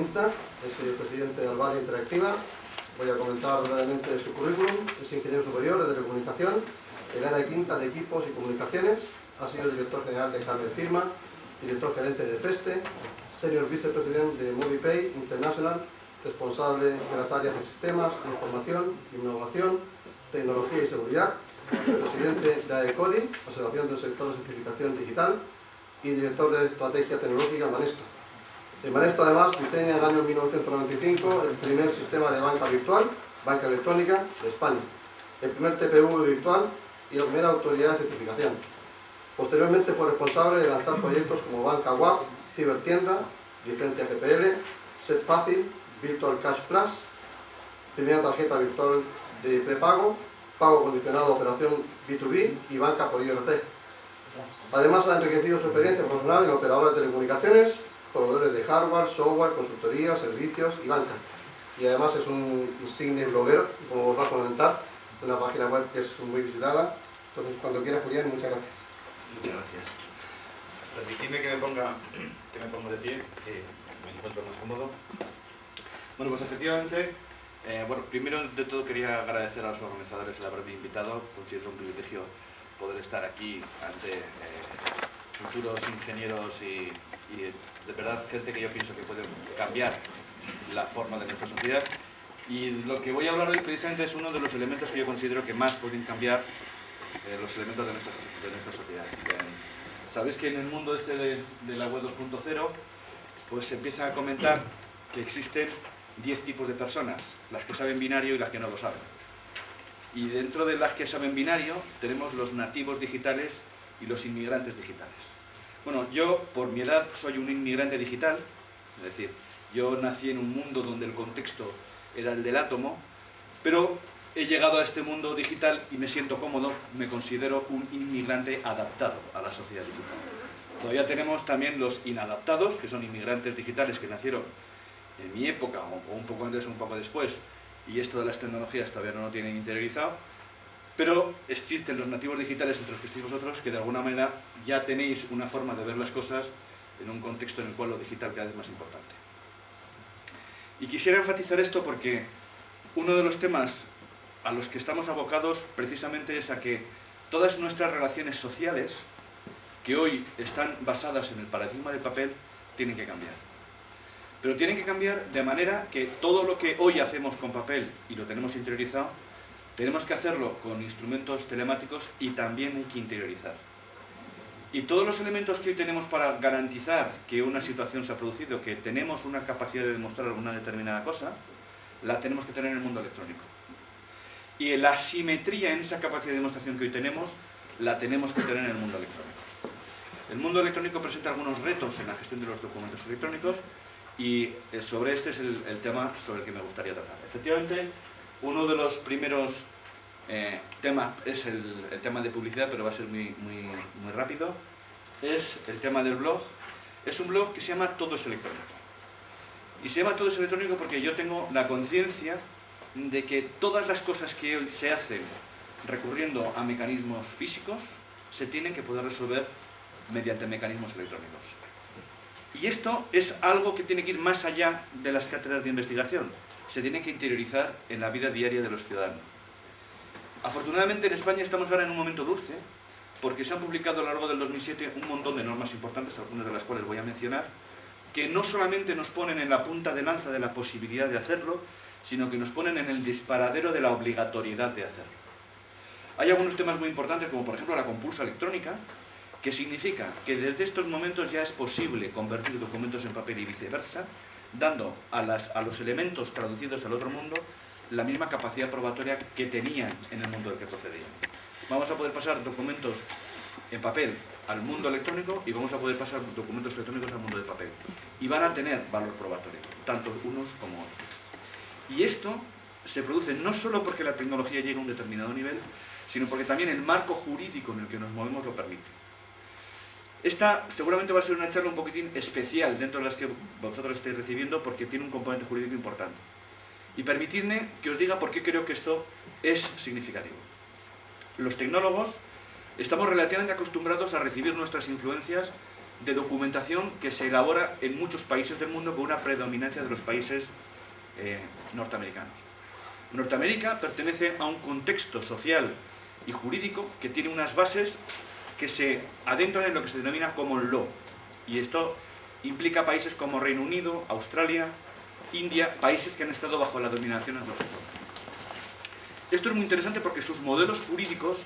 Quinta, es el presidente de Albania Interactiva. Voy a comentar brevemente su currículum. Es ingeniero superior de telecomunicación, el área de Quinta de equipos y comunicaciones. Ha sido director general de Hammer Firma, director gerente de FESTE, senior vicepresidente de MoviePay International, responsable de las áreas de sistemas, información, innovación, tecnología y seguridad, presidente de AECODI, Asociación del Sector de Certificación Digital, y director de estrategia tecnológica en Banesto. En Banesto además diseña en el año 1995 el primer sistema de banca virtual, banca electrónica de España, el primer TPV virtual y la primera autoridad de certificación. Posteriormente fue responsable de lanzar proyectos como Banca WAP, Cibertienda, Licencia GPL, Set Fácil, Virtual Cash Plus, primera tarjeta virtual de prepago, pago condicionado, operación B2B y banca por IRC. Además ha enriquecido su experiencia profesional en operadores de telecomunicaciones, proveedores de hardware, software, consultoría, servicios y banca. Y además es un insigne bloguero, como os va a comentar, una página web que es muy visitada. Entonces, cuando quiera, Julián, muchas gracias. Muchas gracias. Permitidme que me ponga de pie, que me encuentro más cómodo. Bueno, pues efectivamente, primero de todo quería agradecer a los organizadores el haberme invitado. Considero un privilegio poder estar aquí ante futuros ingenieros y de verdad gente que yo pienso que puede cambiar la forma de nuestra sociedad. Y lo que voy a hablar hoy precisamente es uno de los elementos que yo considero que más pueden cambiar los elementos de nuestra sociedad. Sabéis que en el mundo este de la web 2.0 pues se empieza a comentar que existen 10 tipos de personas, las que saben binario y las que no lo saben. Y dentro de las que saben binario tenemos los nativos digitales y los inmigrantes digitales. Bueno, yo por mi edad soy un inmigrante digital, es decir, yo nací en un mundo donde el contexto era el del átomo, pero he llegado a este mundo digital y me siento cómodo, me considero un inmigrante adaptado a la sociedad digital. Todavía tenemos también los inadaptados, que son inmigrantes digitales que nacieron en mi época, o un poco antes o un poco después, y esto de las tecnologías todavía no lo tienen interiorizado, pero existen los nativos digitales entre los que estéis vosotros, que de alguna manera ya tenéis una forma de ver las cosas en un contexto en el cual lo digital cada vez es más importante. Y quisiera enfatizar esto porque uno de los temas a los que estamos abocados precisamente es a que todas nuestras relaciones sociales, que hoy están basadas en el paradigma del papel, tienen que cambiar. Pero tienen que cambiar de manera que todo lo que hoy hacemos con papel y lo tenemos interiorizado, tenemos que hacerlo con instrumentos telemáticos y también hay que interiorizar. Y todos los elementos que hoy tenemos para garantizar que una situación se ha producido, que tenemos una capacidad de demostrar alguna determinada cosa, la tenemos que tener en el mundo electrónico. Y la asimetría en esa capacidad de demostración que hoy tenemos, la tenemos que tener en el mundo electrónico. El mundo electrónico presenta algunos retos en la gestión de los documentos electrónicos y sobre este es el tema sobre el que me gustaría tratar. Efectivamente, uno de los primeros temas es el tema de publicidad, pero va a ser muy rápido. Es el tema del blog. Es un blog que se llama Todo es Electrónico. Y se llama Todo es Electrónico porque yo tengo la conciencia de que todas las cosas que hoy se hacen recurriendo a mecanismos físicos se tienen que poder resolver mediante mecanismos electrónicos. Y esto es algo que tiene que ir más allá de las cátedras de investigación. Se tiene que interiorizar en la vida diaria de los ciudadanos. Afortunadamente en España estamos ahora en un momento dulce, porque se han publicado a lo largo del 2007 un montón de normas importantes, algunas de las cuales voy a mencionar, que no solamente nos ponen en la punta de lanza de la posibilidad de hacerlo, sino que nos ponen en el disparadero de la obligatoriedad de hacerlo. Hay algunos temas muy importantes, como por ejemplo la compulsa electrónica, que significa que desde estos momentos ya es posible convertir documentos en papel y viceversa, dando a los elementos traducidos al otro mundo la misma capacidad probatoria que tenían en el mundo del que procedían. Vamos a poder pasar documentos en papel al mundo electrónico y vamos a poder pasar documentos electrónicos al mundo de papel. Y van a tener valor probatorio, tanto unos como otros. Y esto se produce no solo porque la tecnología llega a un determinado nivel, sino porque también el marco jurídico en el que nos movemos lo permite. Esta seguramente va a ser una charla un poquitín especial dentro de las que vosotros estáis recibiendo porque tiene un componente jurídico importante. Y permitidme que os diga por qué creo que esto es significativo. Los tecnólogos estamos relativamente acostumbrados a recibir nuestras influencias de documentación que se elabora en muchos países del mundo con una predominancia de los países norteamericanos. Norteamérica pertenece a un contexto social y jurídico que tiene unas bases que se adentran en lo que se denomina common law, y esto implica países como Reino Unido, Australia, India, países que han estado bajo la dominación anglosajona. Esto es muy interesante porque sus modelos jurídicos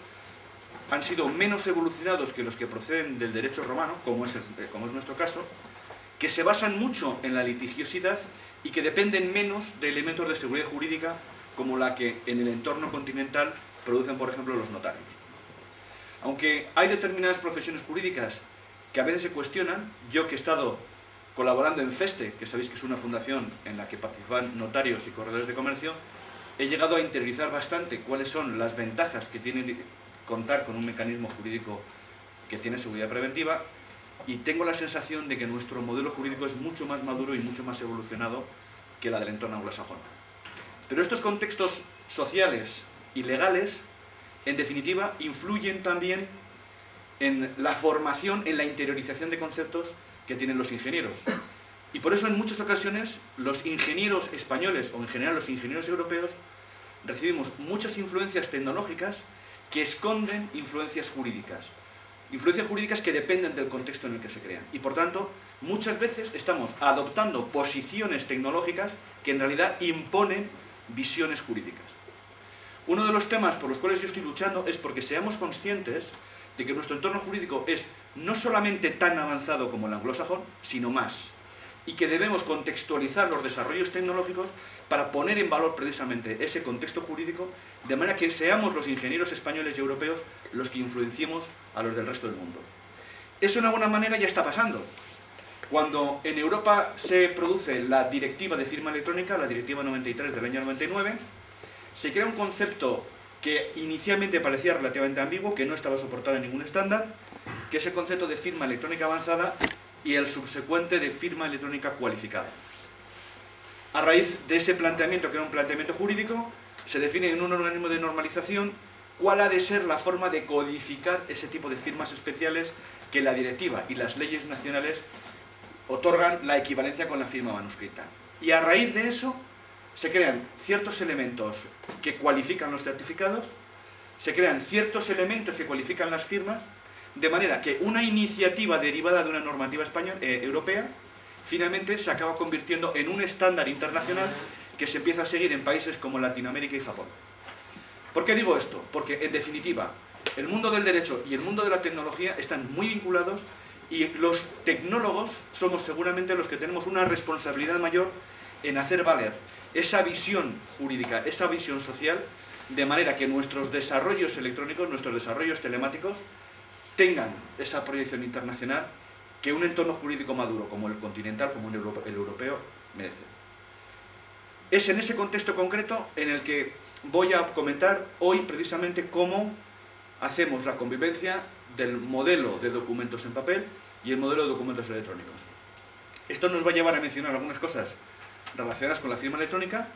han sido menos evolucionados que los que proceden del derecho romano, como es nuestro caso, que se basan mucho en la litigiosidad y que dependen menos de elementos de seguridad jurídica como la que en el entorno continental producen, por ejemplo, los notarios. Aunque hay determinadas profesiones jurídicas que a veces se cuestionan, yo que he estado colaborando en FESTE, que sabéis que es una fundación en la que participan notarios y corredores de comercio, he llegado a interiorizar bastante cuáles son las ventajas que tiene contar con un mecanismo jurídico que tiene seguridad preventiva, y tengo la sensación de que nuestro modelo jurídico es mucho más maduro y mucho más evolucionado que la del entorno anglosajón. Pero estos contextos sociales y legales, en definitiva, influyen también en la formación, en la interiorización de conceptos que tienen los ingenieros. Y por eso en muchas ocasiones los ingenieros españoles, o en general los ingenieros europeos, recibimos muchas influencias tecnológicas que esconden influencias jurídicas que dependen del contexto en el que se crean. Y por tanto, muchas veces estamos adoptando posiciones tecnológicas que en realidad imponen visiones jurídicas. Uno de los temas por los cuales yo estoy luchando es porque seamos conscientes de que nuestro entorno jurídico es no solamente tan avanzado como el anglosajón, sino más. Y que debemos contextualizar los desarrollos tecnológicos para poner en valor precisamente ese contexto jurídico, de manera que seamos los ingenieros españoles y europeos los que influenciemos a los del resto del mundo. Eso de alguna manera ya está pasando. Cuando en Europa se produce la directiva de firma electrónica, la directiva 93 del año 99, se crea un concepto que inicialmente parecía relativamente ambiguo, que no estaba soportado en ningún estándar, que es el concepto de firma electrónica avanzada y el subsecuente de firma electrónica cualificada. A raíz de ese planteamiento, que era un planteamiento jurídico, se define en un organismo de normalización cuál ha de ser la forma de codificar ese tipo de firmas especiales que la directiva y las leyes nacionales otorgan la equivalencia con la firma manuscrita. Y a raíz de eso se crean ciertos elementos que cualifican los certificados, se crean ciertos elementos que cualifican las firmas, de manera que una iniciativa derivada de una normativa europea finalmente se acaba convirtiendo en un estándar internacional que se empieza a seguir en países como Latinoamérica y Japón. ¿Por qué digo esto? Porque, en definitiva, el mundo del derecho y el mundo de la tecnología están muy vinculados, y los tecnólogos somos seguramente los que tenemos una responsabilidad mayor en hacer valer esa visión jurídica, esa visión social, de manera que nuestros desarrollos electrónicos, nuestros desarrollos telemáticos, tengan esa proyección internacional que un entorno jurídico maduro como el continental, como el europeo, merece. Es en ese contexto concreto en el que voy a comentar hoy precisamente cómo hacemos la convivencia del modelo de documentos en papel y el modelo de documentos electrónicos. Esto nos va a llevar a mencionar algunas cosas relacionadas con la firma electrónica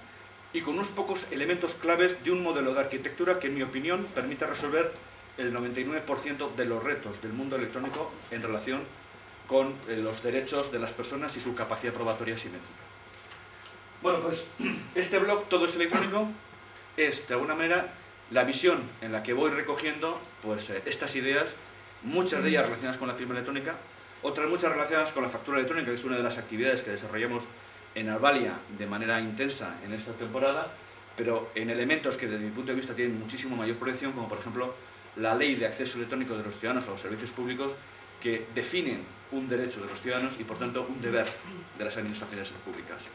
y con unos pocos elementos claves de un modelo de arquitectura que, en mi opinión, permite resolver el 99% de los retos del mundo electrónico en relación con los derechos de las personas y su capacidad probatoria simétrica. Bueno, pues este blog, Todo es Electrónico, es de alguna manera la visión en la que voy recogiendo pues, estas ideas, muchas de ellas relacionadas con la firma electrónica, otras muchas relacionadas con la factura electrónica, que es una de las actividades que desarrollamos en Albalia de manera intensa en esta temporada, pero en elementos que desde mi punto de vista tienen muchísimo mayor proyección, como por ejemplo la ley de acceso electrónico de los ciudadanos a los servicios públicos, que definen un derecho de los ciudadanos y por tanto un deber de las administraciones públicas.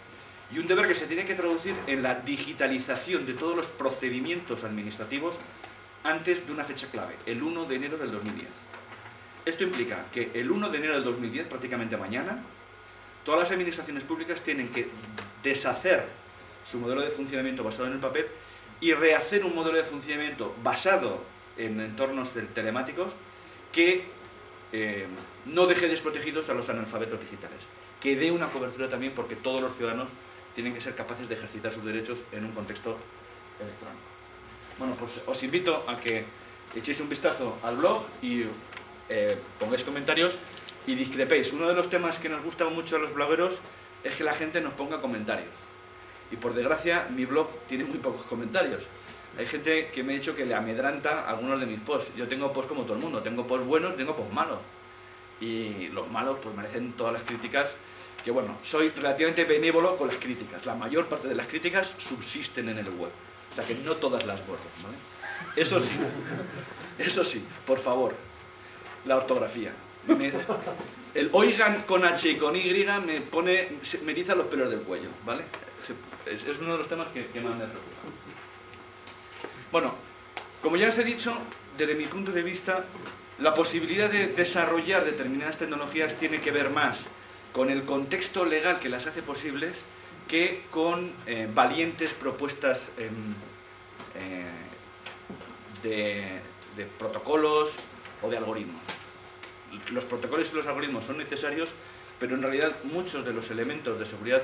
Y un deber que se tiene que traducir en la digitalización de todos los procedimientos administrativos antes de una fecha clave, el 1 de enero del 2010. Esto implica que el 1 de enero del 2010, prácticamente mañana, todas las administraciones públicas tienen que deshacer su modelo de funcionamiento basado en el papel y rehacer un modelo de funcionamiento basado en entornos telemáticos que no deje desprotegidos a los analfabetos digitales, que dé una cobertura también, porque todos los ciudadanos tienen que ser capaces de ejercitar sus derechos en un contexto electrónico. Bueno, pues os invito a que echéis un vistazo al blog y pongáis comentarios, y discrepéis. Uno de los temas que nos gusta mucho a los blogueros es que la gente nos ponga comentarios. Y por desgracia, mi blog tiene muy pocos comentarios. Hay gente que me ha dicho que le amedranta algunos de mis posts. Yo tengo posts como todo el mundo, tengo posts buenos, tengo posts malos. Y los malos pues merecen todas las críticas, que bueno, soy relativamente benévolo con las críticas. La mayor parte de las críticas subsisten en el web. O sea que no todas las borro, ¿vale? Eso sí, por favor, la ortografía. El oigan con H y con Y me eriza los pelos del cuello, ¿vale? Es uno de los temas que más me preocupa. Bueno, como ya os he dicho, desde mi punto de vista, la posibilidad de desarrollar determinadas tecnologías tiene que ver más con el contexto legal que las hace posibles que con valientes propuestas de protocolos o de algoritmos. Los protocolos y los algoritmos son necesarios, pero en realidad muchos de los elementos de seguridad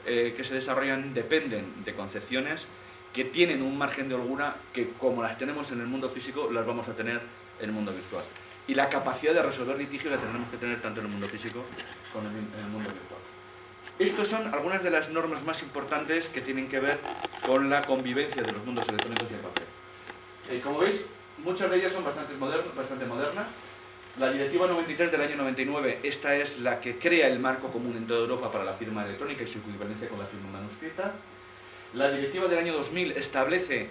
que se desarrollan dependen de concepciones que tienen un margen de holgura que, como las tenemos en el mundo físico, las vamos a tener en el mundo virtual. Y la capacidad de resolver litigio la tenemos que tener tanto en el mundo físico como en el mundo virtual. Estas son algunas de las normas más importantes que tienen que ver con la convivencia de los mundos electrónicos y el papel. Como veis, muchas de ellas son bastante modernas. La Directiva 93 del año 99, esta es la que crea el marco común en toda Europa para la firma electrónica y su equivalencia con la firma manuscrita. La Directiva del año 2000 establece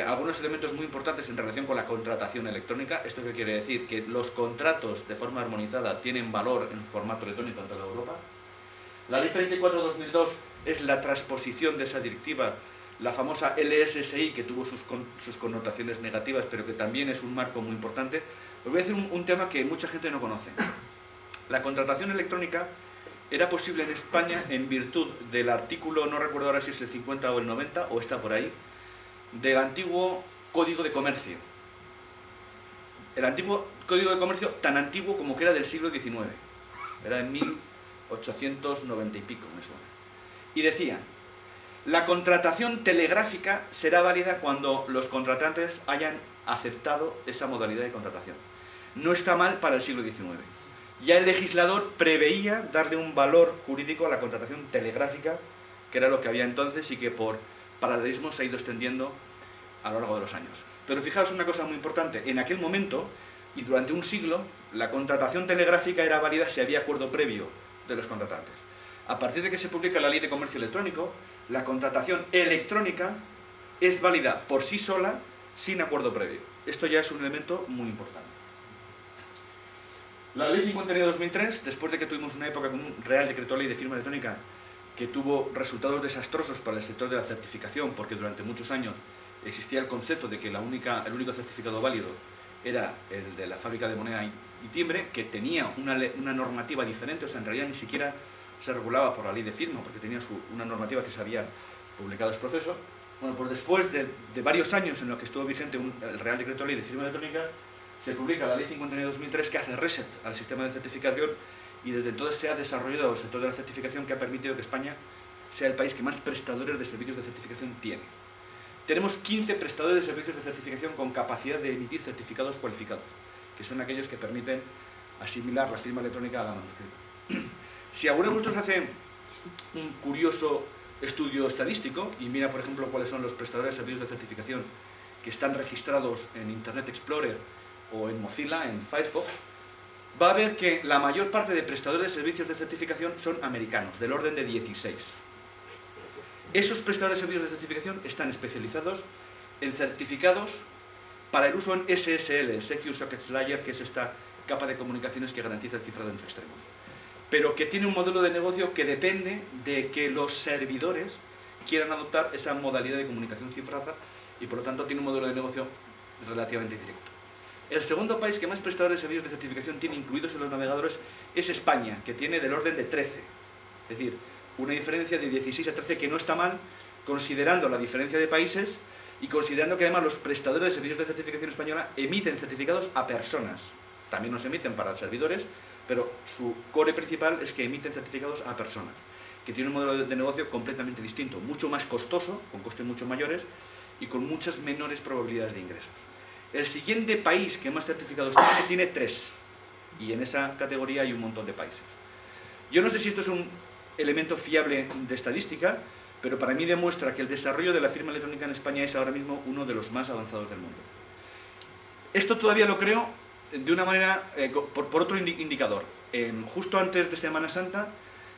algunos elementos muy importantes en relación con la contratación electrónica. ¿Esto qué quiere decir? Que los contratos de forma armonizada tienen valor en formato electrónico en toda Europa. La Ley 34/2002 es la transposición de esa directiva, la famosa LSSI, que tuvo sus connotaciones negativas, pero que también es un marco muy importante. Os voy a decir un tema que mucha gente no conoce. La contratación electrónica era posible en España en virtud del artículo, no recuerdo ahora si es el 50 o el 90, o está por ahí, del antiguo Código de Comercio. El antiguo Código de Comercio, tan antiguo como que era del siglo XIX. Era de 1890 y pico, me suena. Y decía: la contratación telegráfica será válida cuando los contratantes hayan aceptado esa modalidad de contratación. No está mal para el siglo XIX. Ya el legislador preveía darle un valor jurídico a la contratación telegráfica, que era lo que había entonces y que por paralelismo se ha ido extendiendo a lo largo de los años. Pero fijaos una cosa muy importante: en aquel momento y durante un siglo, la contratación telegráfica era válida si había acuerdo previo de los contratantes. A partir de que se publica la Ley de Comercio Electrónico, la contratación electrónica es válida por sí sola, sin acuerdo previo. Esto ya es un elemento muy importante. La Ley 59/2003, después de que tuvimos una época con un Real Decreto Ley de firma electrónica que tuvo resultados desastrosos para el sector de la certificación, porque durante muchos años existía el concepto de que el único certificado válido era el de la fábrica de moneda y timbre, que tenía una normativa diferente, o sea, en realidad ni siquiera se regulaba por la ley de firma, porque tenía una normativa que se había publicado el proceso. Bueno, pues después de varios años en los que estuvo vigente el Real Decreto Ley de firma electrónica, se publica la Ley 59/2003 que hace reset al sistema de certificación, y desde entonces se ha desarrollado el sector de la certificación, que ha permitido que España sea el país que más prestadores de servicios de certificación tiene. Tenemos 15 prestadores de servicios de certificación con capacidad de emitir certificados cualificados, que son aquellos que permiten asimilar la firma electrónica a la manuscrita. Si alguno de vosotros hace un curioso estudio estadístico y mira, por ejemplo, cuáles son los prestadores de servicios de certificación que están registrados en Internet Explorer o en Mozilla, en Firefox, va a ver que la mayor parte de prestadores de servicios de certificación son americanos, del orden de 16. Esos prestadores de servicios de certificación están especializados en certificados para el uso en SSL, Secure Sockets Layer, que es esta capa de comunicaciones que garantiza el cifrado entre extremos, pero que tiene un modelo de negocio que depende de que los servidores quieran adoptar esa modalidad de comunicación cifrada, y por lo tanto tiene un modelo de negocio relativamente directo. El segundo país que más prestadores de servicios de certificación tiene incluidos en los navegadores es España, que tiene del orden de 13. Es decir, una diferencia de 16 a 13, que no está mal, considerando la diferencia de países y considerando que además los prestadores de servicios de certificación española emiten certificados a personas. También los emiten para servidores, pero su core principal es que emiten certificados a personas, que tienen un modelo de negocio completamente distinto, mucho más costoso, con costes mucho mayores y con muchas menores probabilidades de ingresos. El siguiente país que más certificados tiene 3. y en esa categoría hay un montón de países. Yo no sé si esto es un elemento fiable de estadística, pero para mí demuestra que el desarrollo de la firma electrónica en España es ahora mismo uno de los más avanzados del mundo. Esto todavía lo creo de una manera, por otro indicador. Justo antes de Semana Santa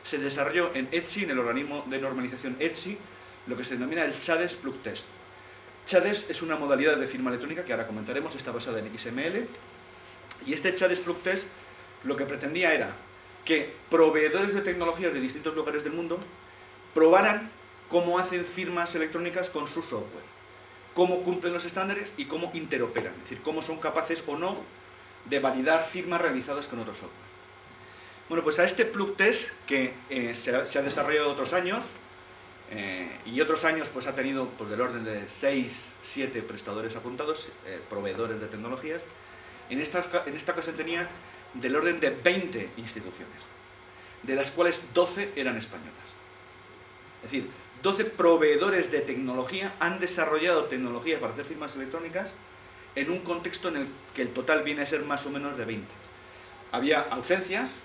se desarrolló en ETSI, en el organismo de normalización ETSI, lo que se denomina el CHADES Plug Test. CHADES es una modalidad de firma electrónica que ahora comentaremos, está basada en XML, y este CHADES Plug Test lo que pretendía era que proveedores de tecnologías de distintos lugares del mundo probaran cómo hacen firmas electrónicas con su software, cómo cumplen los estándares y cómo interoperan, es decir, cómo son capaces o no de validar firmas realizadas con otro software. Bueno, pues a este Plug Test, que se ha desarrollado otros años, y otros años pues ha tenido pues, del orden de 6, 7 prestadores apuntados, proveedores de tecnologías, en esta ocasión tenía del orden de 20 instituciones, de las cuales 12 eran españolas. Es decir, 12 proveedores de tecnología han desarrollado tecnología para hacer firmas electrónicas en un contexto en el que el total viene a ser más o menos de 20. Había ausencias,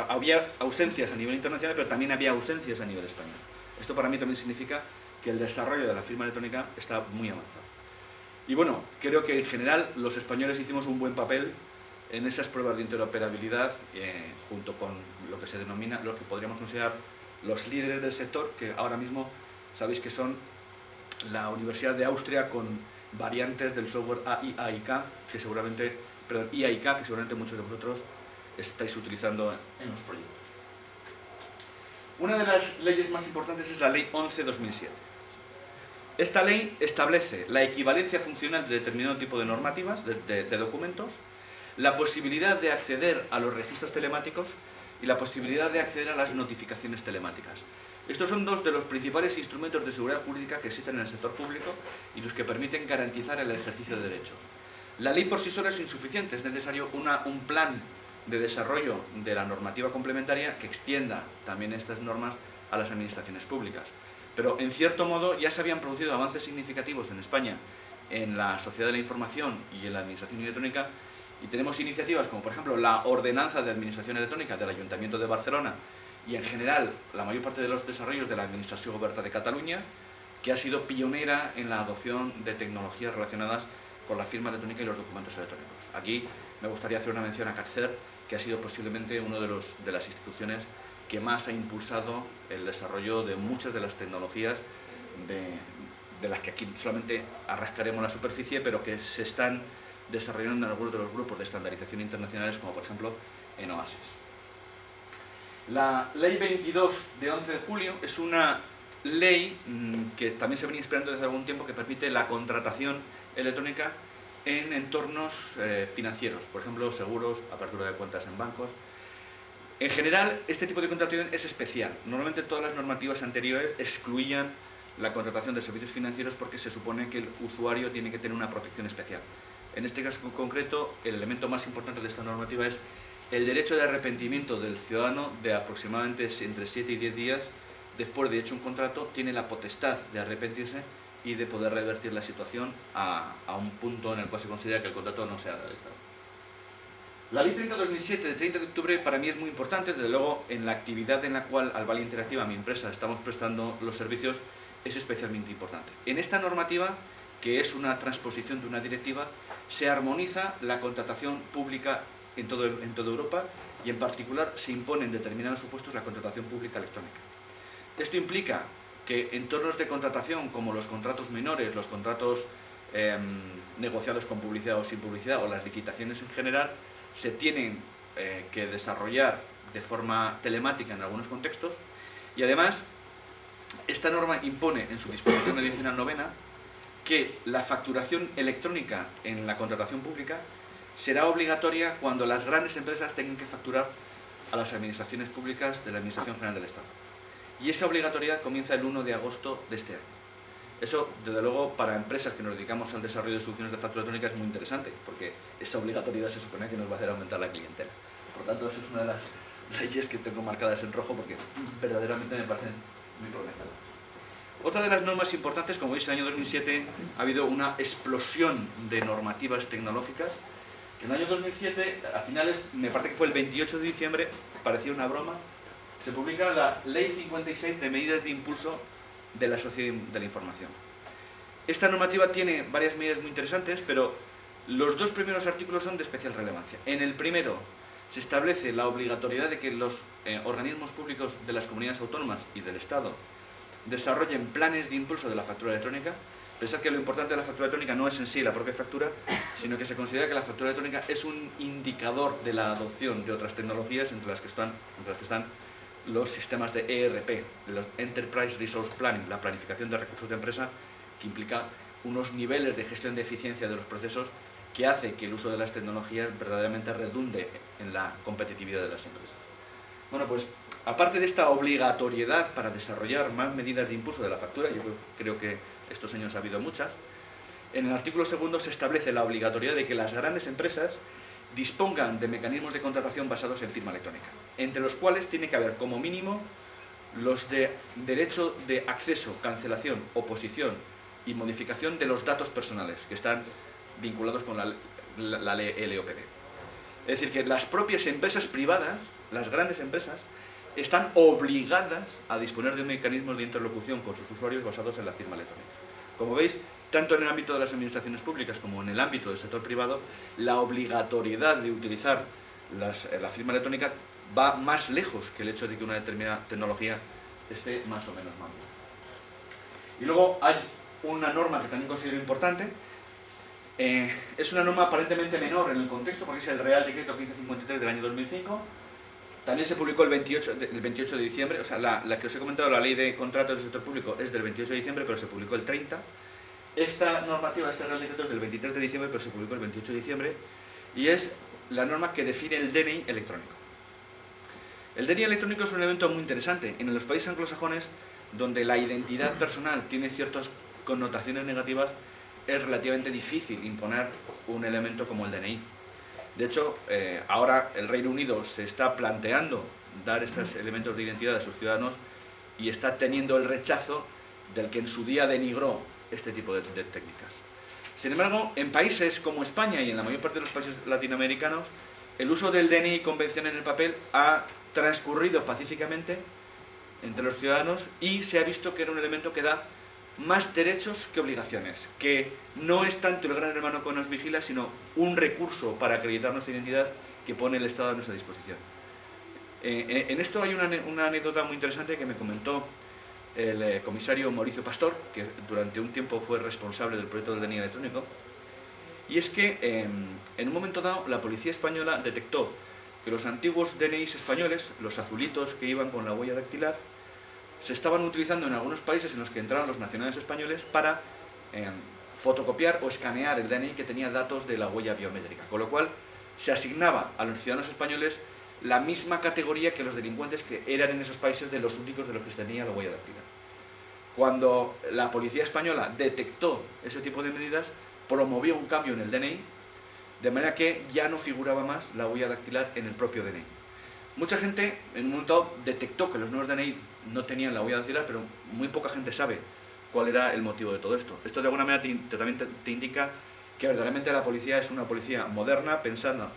había ausencias a nivel internacional, pero también había ausencias a nivel español. Esto para mí también significa que el desarrollo de la firma electrónica está muy avanzado. Y bueno, creo que en general los españoles hicimos un buen papel en esas pruebas de interoperabilidad, junto con lo que se denomina, lo que podríamos considerar los líderes del sector, que ahora mismo sabéis que son la Universidad de Austria con variantes del software IAIK, que seguramente muchos de vosotros estáis utilizando en los proyectos. Una de las leyes más importantes es la Ley 11/2007. Esta ley establece la equivalencia funcional de determinado tipo de normativas, de documentos, la posibilidad de acceder a los registros telemáticos y la posibilidad de acceder a las notificaciones telemáticas. Estos son dos de los principales instrumentos de seguridad jurídica que existen en el sector público y los que permiten garantizar el ejercicio de derechos. La ley por sí sola es insuficiente, es necesario un plan de desarrollo de la normativa complementaria que extienda también estas normas a las administraciones públicas. Pero en cierto modo ya se habían producido avances significativos en España en la sociedad de la información y en la administración electrónica, y tenemos iniciativas como por ejemplo la Ordenanza de Administración Electrónica del Ayuntamiento de Barcelona y en general la mayor parte de los desarrollos de la Administració Oberta de Cataluña, que ha sido pionera en la adopción de tecnologías relacionadas con la firma electrónica y los documentos electrónicos. Aquí me gustaría hacer una mención a CATCER, que ha sido posiblemente una de las instituciones que más ha impulsado el desarrollo de muchas de las tecnologías de las que aquí solamente arrascaremos la superficie, pero que se están desarrollando en algunos de los grupos de estandarización internacionales, como por ejemplo en OASIS. La Ley 22 de 11 de julio es una ley que también se venía esperando desde algún tiempo, que permite la contratación electrónica en entornos financieros, por ejemplo seguros, apertura de cuentas en bancos. En general, este tipo de contratación es especial. Normalmente todas las normativas anteriores excluían la contratación de servicios financieros porque se supone que el usuario tiene que tener una protección especial. En este caso en concreto, el elemento más importante de esta normativa es el derecho de arrepentimiento del ciudadano de aproximadamente entre 7 y 10 días después de hecho un contrato, tiene la potestad de arrepentirse y de poder revertir la situación a un punto en el cual se considera que el contrato no se ha realizado. La Ley 30/2007 de 30 de octubre para mí es muy importante, desde luego en la actividad en la cual Albal Interactiva, mi empresa, estamos prestando los servicios, es especialmente importante. En esta normativa, que es una transposición de una directiva, se armoniza la contratación pública en toda Europa y en particular se impone en determinados supuestos la contratación pública electrónica. Esto implica que entornos de contratación como los contratos menores, los contratos negociados con publicidad o sin publicidad o las licitaciones en general se tienen que desarrollar de forma telemática en algunos contextos y además esta norma impone en su disposición adicional 9ª que la facturación electrónica en la contratación pública será obligatoria cuando las grandes empresas tengan que facturar a las administraciones públicas de la Administración General del Estado. Y esa obligatoriedad comienza el 1 de agosto de este año. Eso, desde luego, para empresas que nos dedicamos al desarrollo de soluciones de factura electrónica es muy interesante, porque esa obligatoriedad se supone que nos va a hacer aumentar la clientela. Por lo tanto, eso es una de las leyes que tengo marcadas en rojo porque verdaderamente me parecen muy prometedoras. Otra de las normas importantes, como veis, en el año 2007 ha habido una explosión de normativas tecnológicas En el año 2007, a finales, me parece que fue el 28 de diciembre, parecía una broma, se publica la Ley 56 de Medidas de Impulso de la Sociedad de la Información. Esta normativa tiene varias medidas muy interesantes, pero los dos primeros artículos son de especial relevancia. En el primero se establece la obligatoriedad de que los organismos públicos de las comunidades autónomas y del Estado desarrollen planes de impulso de la factura electrónica. Pensad que lo importante de la factura electrónica no es en sí la propia factura, sino que se considera que la factura electrónica es un indicador de la adopción de otras tecnologías, entre las que están los sistemas de ERP, los Enterprise Resource Planning, la planificación de recursos de empresa, que implica unos niveles de gestión de eficiencia de los procesos que hace que el uso de las tecnologías verdaderamente redunde en la competitividad de las empresas. Bueno, pues aparte de esta obligatoriedad para desarrollar más medidas de impulso de la factura, yo creo que estos años ha habido muchas, en el artículo segundo se establece la obligatoriedad de que las grandes empresas dispongan de mecanismos de contratación basados en firma electrónica, entre los cuales tiene que haber como mínimo los de derecho de acceso, cancelación, oposición y modificación de los datos personales que están vinculados con la ley LOPD. Es decir, que las propias empresas privadas, las grandes empresas, están obligadas a disponer de mecanismos de interlocución con sus usuarios basados en la firma electrónica. Como veis, tanto en el ámbito de las administraciones públicas como en el ámbito del sector privado, la obligatoriedad de utilizar la firma electrónica va más lejos que el hecho de que una determinada tecnología esté más o menos madura. Y luego hay una norma que también considero importante. Es una norma aparentemente menor en el contexto, porque es el Real Decreto 1553 del año 2005. También se publicó el 28 de diciembre, o sea, la que os he comentado, la Ley de Contratos del Sector Público, es del 28 de diciembre, pero se publicó el 30. Esta normativa, este Real Decreto, es del 23 de diciembre, pero se publicó el 28 de diciembre, y es la norma que define el DNI electrónico. El DNI electrónico es un elemento muy interesante. En los países anglosajones, donde la identidad personal tiene ciertas connotaciones negativas, es relativamente difícil imponer un elemento como el DNI. De hecho, ahora el Reino Unido se está planteando dar estos elementos de identidad a sus ciudadanos y está teniendo el rechazo del que en su día denigró este tipo de técnicas. Sin embargo, en países como España y en la mayor parte de los países latinoamericanos, el uso del DNI convencional en el papel ha transcurrido pacíficamente entre los ciudadanos y se ha visto que era un elemento que da más derechos que obligaciones, que no es tanto el gran hermano que nos vigila, sino un recurso para acreditar nuestra identidad que pone el Estado a nuestra disposición. En esto hay una anécdota muy interesante que me comentó el comisario Mauricio Pastor, que durante un tiempo fue responsable del proyecto del DNI electrónico, y es que en un momento dado la policía española detectó que los antiguos DNIs españoles, los azulitos que iban con la huella dactilar, se estaban utilizando en algunos países en los que entraron los nacionales españoles para fotocopiar o escanear el DNI que tenía datos de la huella biométrica, con lo cual se asignaba a los ciudadanos españoles la misma categoría que los delincuentes que eran en esos países de los únicos de los que tenía la huella dactilar. Cuando la policía española detectó ese tipo de medidas, promovió un cambio en el DNI, de manera que ya no figuraba más la huella dactilar en el propio DNI. Mucha gente en un momento dado detectó que los nuevos DNI no tenían la huella dactilar, pero muy poca gente sabe cuál era el motivo de todo esto. Esto de alguna manera también te indica que verdaderamente la policía es una policía moderna, que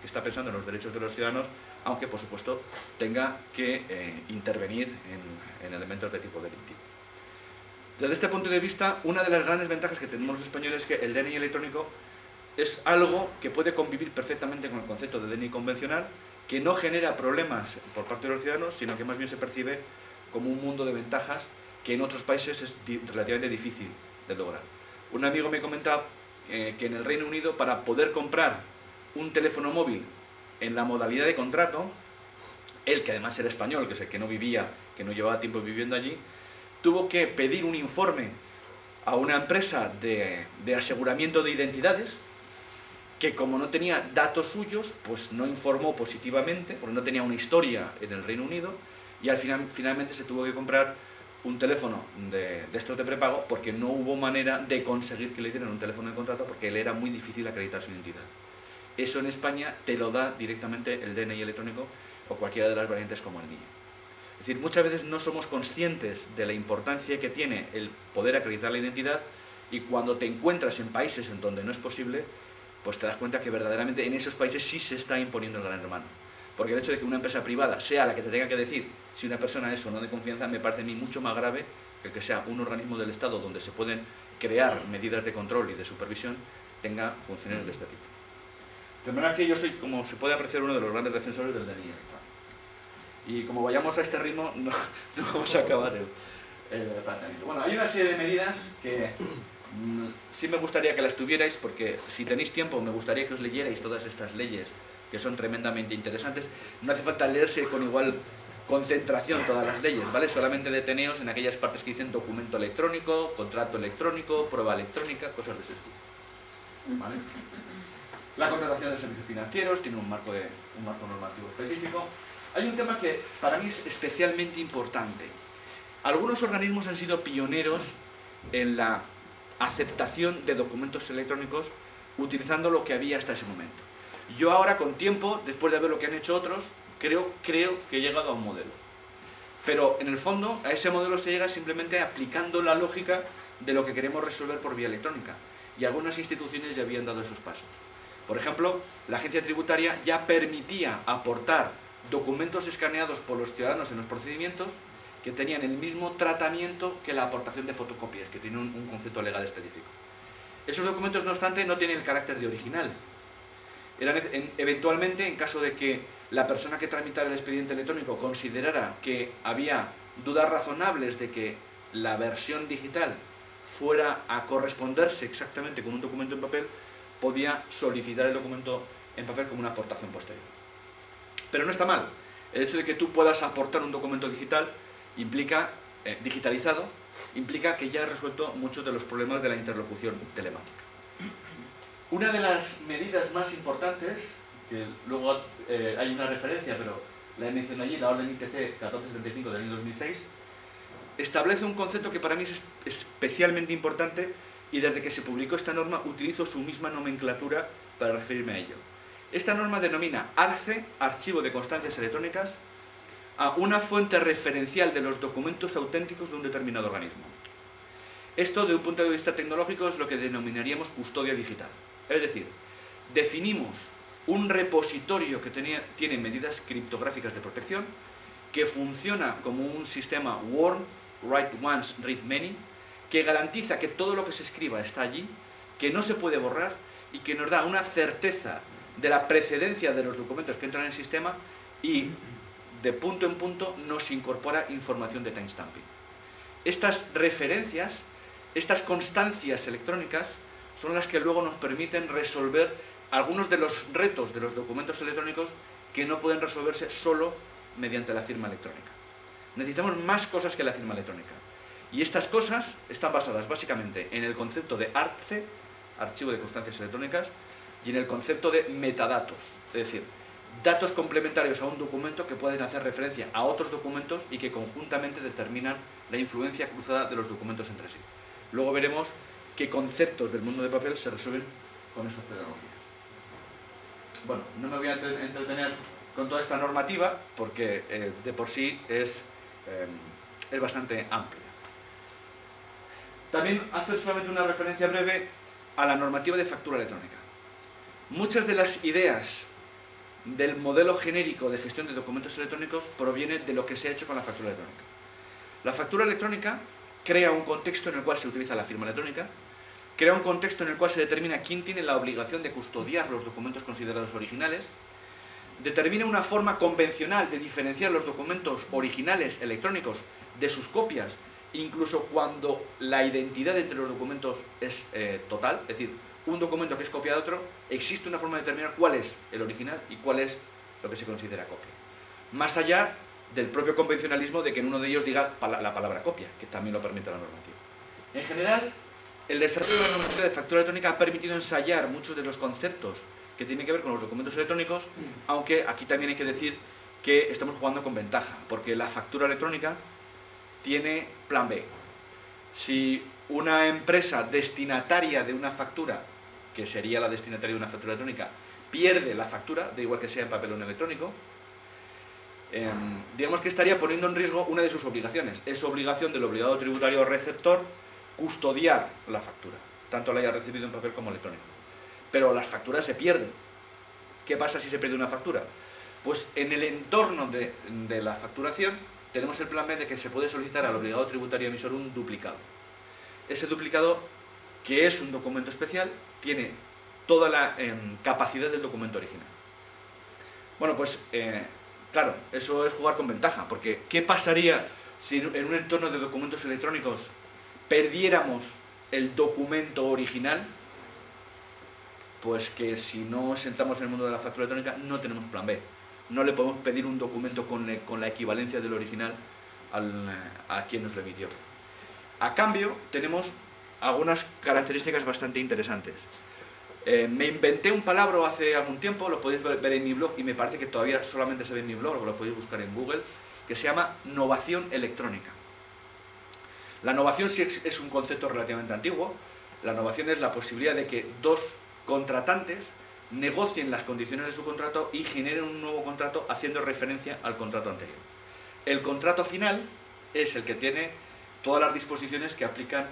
está pensando en los derechos de los ciudadanos, aunque por supuesto tenga que intervenir en elementos de tipo delictivo. Desde este punto de vista, una de las grandes ventajas que tenemos los españoles es que el DNI electrónico es algo que puede convivir perfectamente con el concepto de DNI convencional, que no genera problemas por parte de los ciudadanos, sino que más bien se percibe como un mundo de ventajas que en otros países es relativamente difícil de lograr. Un amigo me comentaba que en el Reino Unido, para poder comprar un teléfono móvil en la modalidad de contrato, él, que además era español, que es el que no vivía, que no llevaba tiempo viviendo allí, tuvo que pedir un informe a una empresa de aseguramiento de identidades, que como no tenía datos suyos, pues no informó positivamente, porque no tenía una historia en el Reino Unido, y al final finalmente se tuvo que comprar un teléfono de estos de prepago, porque no hubo manera de conseguir que le dieran un teléfono de contrato, porque le era muy difícil acreditar su identidad. Eso en España te lo da directamente el DNI electrónico o cualquiera de las variantes como el NIE. Es decir, muchas veces no somos conscientes de la importancia que tiene el poder acreditar la identidad, y cuando te encuentras en países en donde no es posible, pues te das cuenta que verdaderamente en esos países sí se está imponiendo el gran hermano. Porque el hecho de que una empresa privada sea la que te tenga que decir si una persona es o no de confianza, me parece a mí mucho más grave que sea un organismo del Estado donde se pueden crear medidas de control y de supervisión, tenga funciones de este tipo. De manera que yo soy, como se puede apreciar, uno de los grandes defensores del DNI. Y como vayamos a este ritmo, no vamos a acabar el planteamiento. Bueno, hay una serie de medidas que sí me gustaría que las tuvierais, porque si tenéis tiempo me gustaría que os leyerais todas estas leyes que son tremendamente interesantes. No hace falta leerse con igual concentración todas las leyes, ¿vale? Solamente deteneos en aquellas partes que dicen documento electrónico, contrato electrónico, prueba electrónica, cosas de ese estilo, ¿vale? La contratación de servicios financieros tiene un marco normativo específico. Hay un tema que para mí es especialmente importante. Algunos organismos han sido pioneros en la aceptación de documentos electrónicos utilizando lo que había hasta ese momento. Yo ahora, con tiempo, después de ver lo que han hecho otros, creo que he llegado a un modelo. Pero en el fondo a ese modelo se llega simplemente aplicando la lógica de lo que queremos resolver por vía electrónica. Y algunas instituciones ya habían dado esos pasos. Por ejemplo, la agencia tributaria ya permitía aportar documentos escaneados por los ciudadanos en los procedimientos que tenían el mismo tratamiento que la aportación de fotocopias, que tiene un concepto legal específico. Esos documentos, no obstante, no tienen el carácter de original. Eventualmente, en caso de que la persona que tramitara el expediente electrónico considerara que había dudas razonables de que la versión digital fuera a corresponderse exactamente con un documento en papel, podía solicitar el documento en papel como una aportación posterior. Pero no está mal. El hecho de que tú puedas aportar un documento digitalizado implica que ya has resuelto muchos de los problemas de la interlocución telemática. Una de las medidas más importantes, que luego hay una referencia, pero la he mencionado allí, la orden ITC 1475 del año 2006, establece un concepto que para mí es especialmente importante y desde que se publicó esta norma utilizo su misma nomenclatura para referirme a ello. Esta norma denomina ARCE, Archivo de Constancias Electrónicas, a una fuente referencial de los documentos auténticos de un determinado organismo. Esto, desde un punto de vista tecnológico, es lo que denominaríamos custodia digital. Es decir, definimos un repositorio que tiene medidas criptográficas de protección, que funciona como un sistema WORM, Write Once, Read Many, que garantiza que todo lo que se escriba está allí, que no se puede borrar y que nos da una certeza de la precedencia de los documentos que entran en el sistema y de punto en punto nos incorpora información de timestamping. Estas referencias, estas constancias electrónicas, son las que luego nos permiten resolver algunos de los retos de los documentos electrónicos que no pueden resolverse solo mediante la firma electrónica. Necesitamos más cosas que la firma electrónica. Y estas cosas están basadas básicamente en el concepto de ARCE, Archivo de Constancias Electrónicas, y en el concepto de metadatos, es decir, datos complementarios a un documento que pueden hacer referencia a otros documentos y que conjuntamente determinan la influencia cruzada de los documentos entre sí. Luego veremos qué conceptos del mundo de papel se resuelven con estas pedagogías. Bueno, no me voy a entretener con toda esta normativa porque de por sí es bastante amplia. También hacer solamente una referencia breve a la normativa de factura electrónica. Muchas de las ideas del modelo genérico de gestión de documentos electrónicos provienen de lo que se ha hecho con la factura electrónica. La factura electrónica crea un contexto en el cual se utiliza la firma electrónica, crea un contexto en el cual se determina quién tiene la obligación de custodiar los documentos considerados originales, determina una forma convencional de diferenciar los documentos originales electrónicos de sus copias, incluso cuando la identidad entre los documentos es total, es decir, un documento que es copia de otro, existe una forma de determinar cuál es el original y cuál es lo que se considera copia. Más allá del propio convencionalismo de que en uno de ellos diga la palabra copia, que también lo permite la normativa. En general, el desarrollo de la normativa de factura electrónica ha permitido ensayar muchos de los conceptos que tienen que ver con los documentos electrónicos, aunque aquí también hay que decir que estamos jugando con ventaja, porque la factura electrónica tiene plan B. Si una empresa destinataria de una factura, que sería la destinataria de una factura electrónica, pierde la factura, da igual que sea en papel o en electrónico, digamos que estaría poniendo en riesgo una de sus obligaciones. Es obligación del obligado tributario receptor custodiar la factura, tanto la haya recibido en papel como electrónico. pero las facturas se pierden. ¿Qué pasa si se pierde una factura? Pues en el entorno de la facturación tenemos el plan B de que se puede solicitar al obligado tributario emisor un duplicado. Ese duplicado, que es un documento especial, tiene toda la capacidad del documento original. Bueno, pues claro, eso es jugar con ventaja, porque ¿qué pasaría si en un entorno de documentos electrónicos perdiéramos el documento original? Pues que si no sentamos en el mundo de la factura electrónica no tenemos plan B. No le podemos pedir un documento con la equivalencia del original a quien nos lo emitió. A cambio, tenemos algunas características bastante interesantes. Me inventé un palabra hace algún tiempo, lo podéis ver en mi blog, y me parece que todavía solamente se ve en mi blog, lo podéis buscar en Google, que se llama novación electrónica. La novación sí es un concepto relativamente antiguo. La novación es la posibilidad de que dos contratantes negocien las condiciones de su contrato y generen un nuevo contrato haciendo referencia al contrato anterior. El contrato final es el que tiene todas las disposiciones que aplican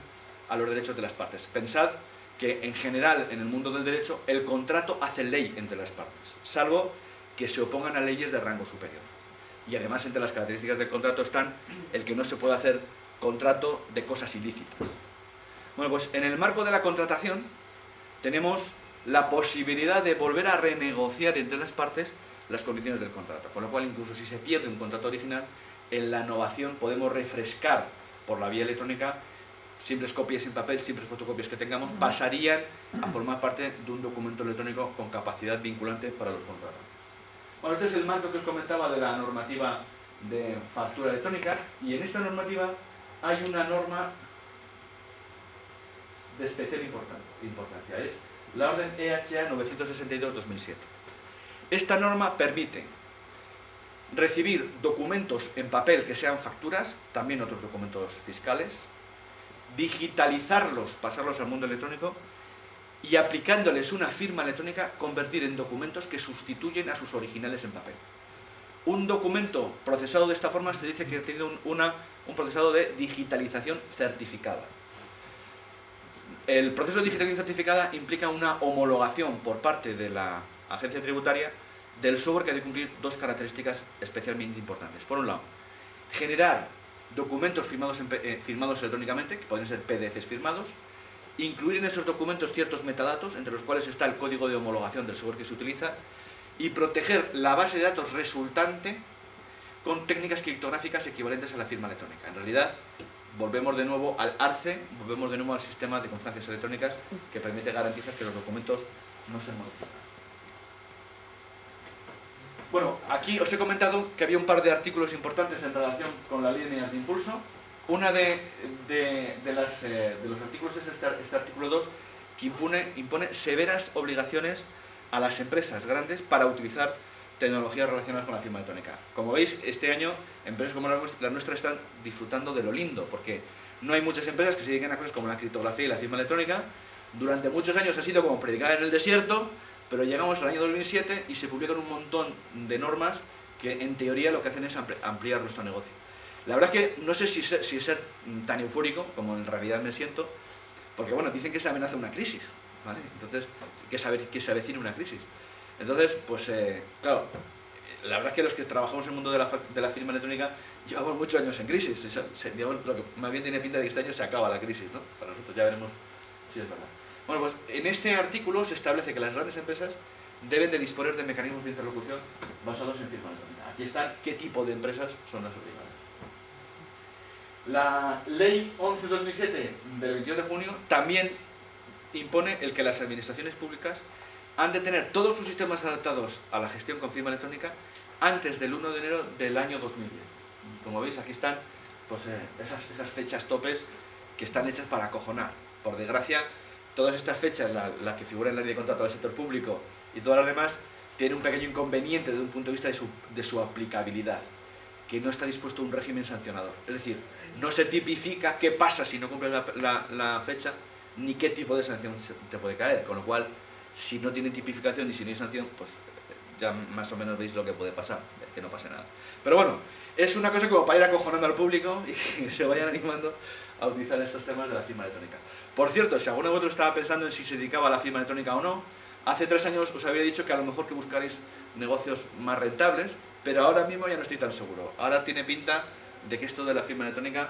a los derechos de las partes. Pensad que en general en el mundo del derecho el contrato hace ley entre las partes, salvo que se opongan a leyes de rango superior. Y además entre las características del contrato están el que no se puede hacer contrato de cosas ilícitas. Bueno, pues en el marco de la contratación tenemos la posibilidad de volver a renegociar entre las partes las condiciones del contrato, con lo cual incluso si se pierde un contrato original, en la novación podemos refrescar por la vía electrónica simples copias en papel, simples fotocopias que tengamos, pasarían a formar parte de un documento electrónico con capacidad vinculante para los contratos. Bueno, este es el marco que os comentaba de la normativa de factura electrónica, y en esta normativa hay una norma de especial importancia, es la orden EHA 962-2007. Esta norma permite recibir documentos en papel que sean facturas, también otros documentos fiscales, digitalizarlos, pasarlos al mundo electrónico y aplicándoles una firma electrónica, convertir en documentos que sustituyen a sus originales en papel. Un documento procesado de esta forma se dice que ha tenido un procesado de digitalización certificada. El proceso de digitalización certificada implica una homologación por parte de la agencia tributaria del software que debe cumplir dos características especialmente importantes. Por un lado, generar documentos firmados electrónicamente, que pueden ser PDFs firmados, incluir en esos documentos ciertos metadatos, entre los cuales está el código de homologación del software que se utiliza, y proteger la base de datos resultante con técnicas criptográficas equivalentes a la firma electrónica. En realidad, volvemos de nuevo al ARCE, volvemos de nuevo al sistema de constancias electrónicas que permite garantizar que los documentos no se modifican. Bueno, aquí os he comentado que había un par de artículos importantes en relación con la ley de medidas de impulso. Una de los artículos es este artículo 2, que impone severas obligaciones a las empresas grandes para utilizar tecnologías relacionadas con la firma electrónica. Como veis, este año empresas como la nuestra están disfrutando de lo lindo, porque no hay muchas empresas que se dediquen a cosas como la criptografía y la firma electrónica. Durante muchos años ha sido como predicar en el desierto, pero llegamos al año 2007 y se publican un montón de normas que en teoría lo que hacen es ampliar nuestro negocio. La verdad es que no sé si ser tan eufórico como en realidad me siento, porque bueno, dicen que se amenaza una crisis, ¿vale? Entonces, que se avecina una crisis. Entonces, pues claro, la verdad es que los que trabajamos en el mundo de la firma electrónica llevamos muchos años en crisis. Digamos, lo que más bien tiene pinta de que este año se acaba la crisis, ¿no? Para nosotros ya veremos si es verdad. Bueno, pues en este artículo se establece que las grandes empresas deben de disponer de mecanismos de interlocución basados en firma electrónica. Aquí están qué tipo de empresas son las obligadas. La Ley 11/2007 del 22 de junio también impone el que las administraciones públicas han de tener todos sus sistemas adaptados a la gestión con firma electrónica antes del 1 de enero del año 2010. Como veis, aquí están pues, esas fechas topes que están hechas para acojonar. Por desgracia, todas estas fechas, la que figura en la ley de contrato del sector público y todas las demás, tienen un pequeño inconveniente desde un punto de vista de su aplicabilidad, que no está dispuesto un régimen sancionador. Es decir, no se tipifica qué pasa si no cumples la fecha, ni qué tipo de sanción te puede caer, con lo cual, si no tiene tipificación y si no hay sanción, pues ya más o menos veis lo que puede pasar, que no pase nada. Pero bueno, es una cosa como para ir acojonando al público y que se vayan animando a utilizar estos temas de la firma electrónica. Por cierto, si alguno de vosotros estaba pensando en si se dedicaba a la firma electrónica o no, Hace 3 años os había dicho que a lo mejor que buscaréis negocios más rentables, pero ahora mismo ya no estoy tan seguro. Ahora tiene pinta de que esto de la firma electrónica...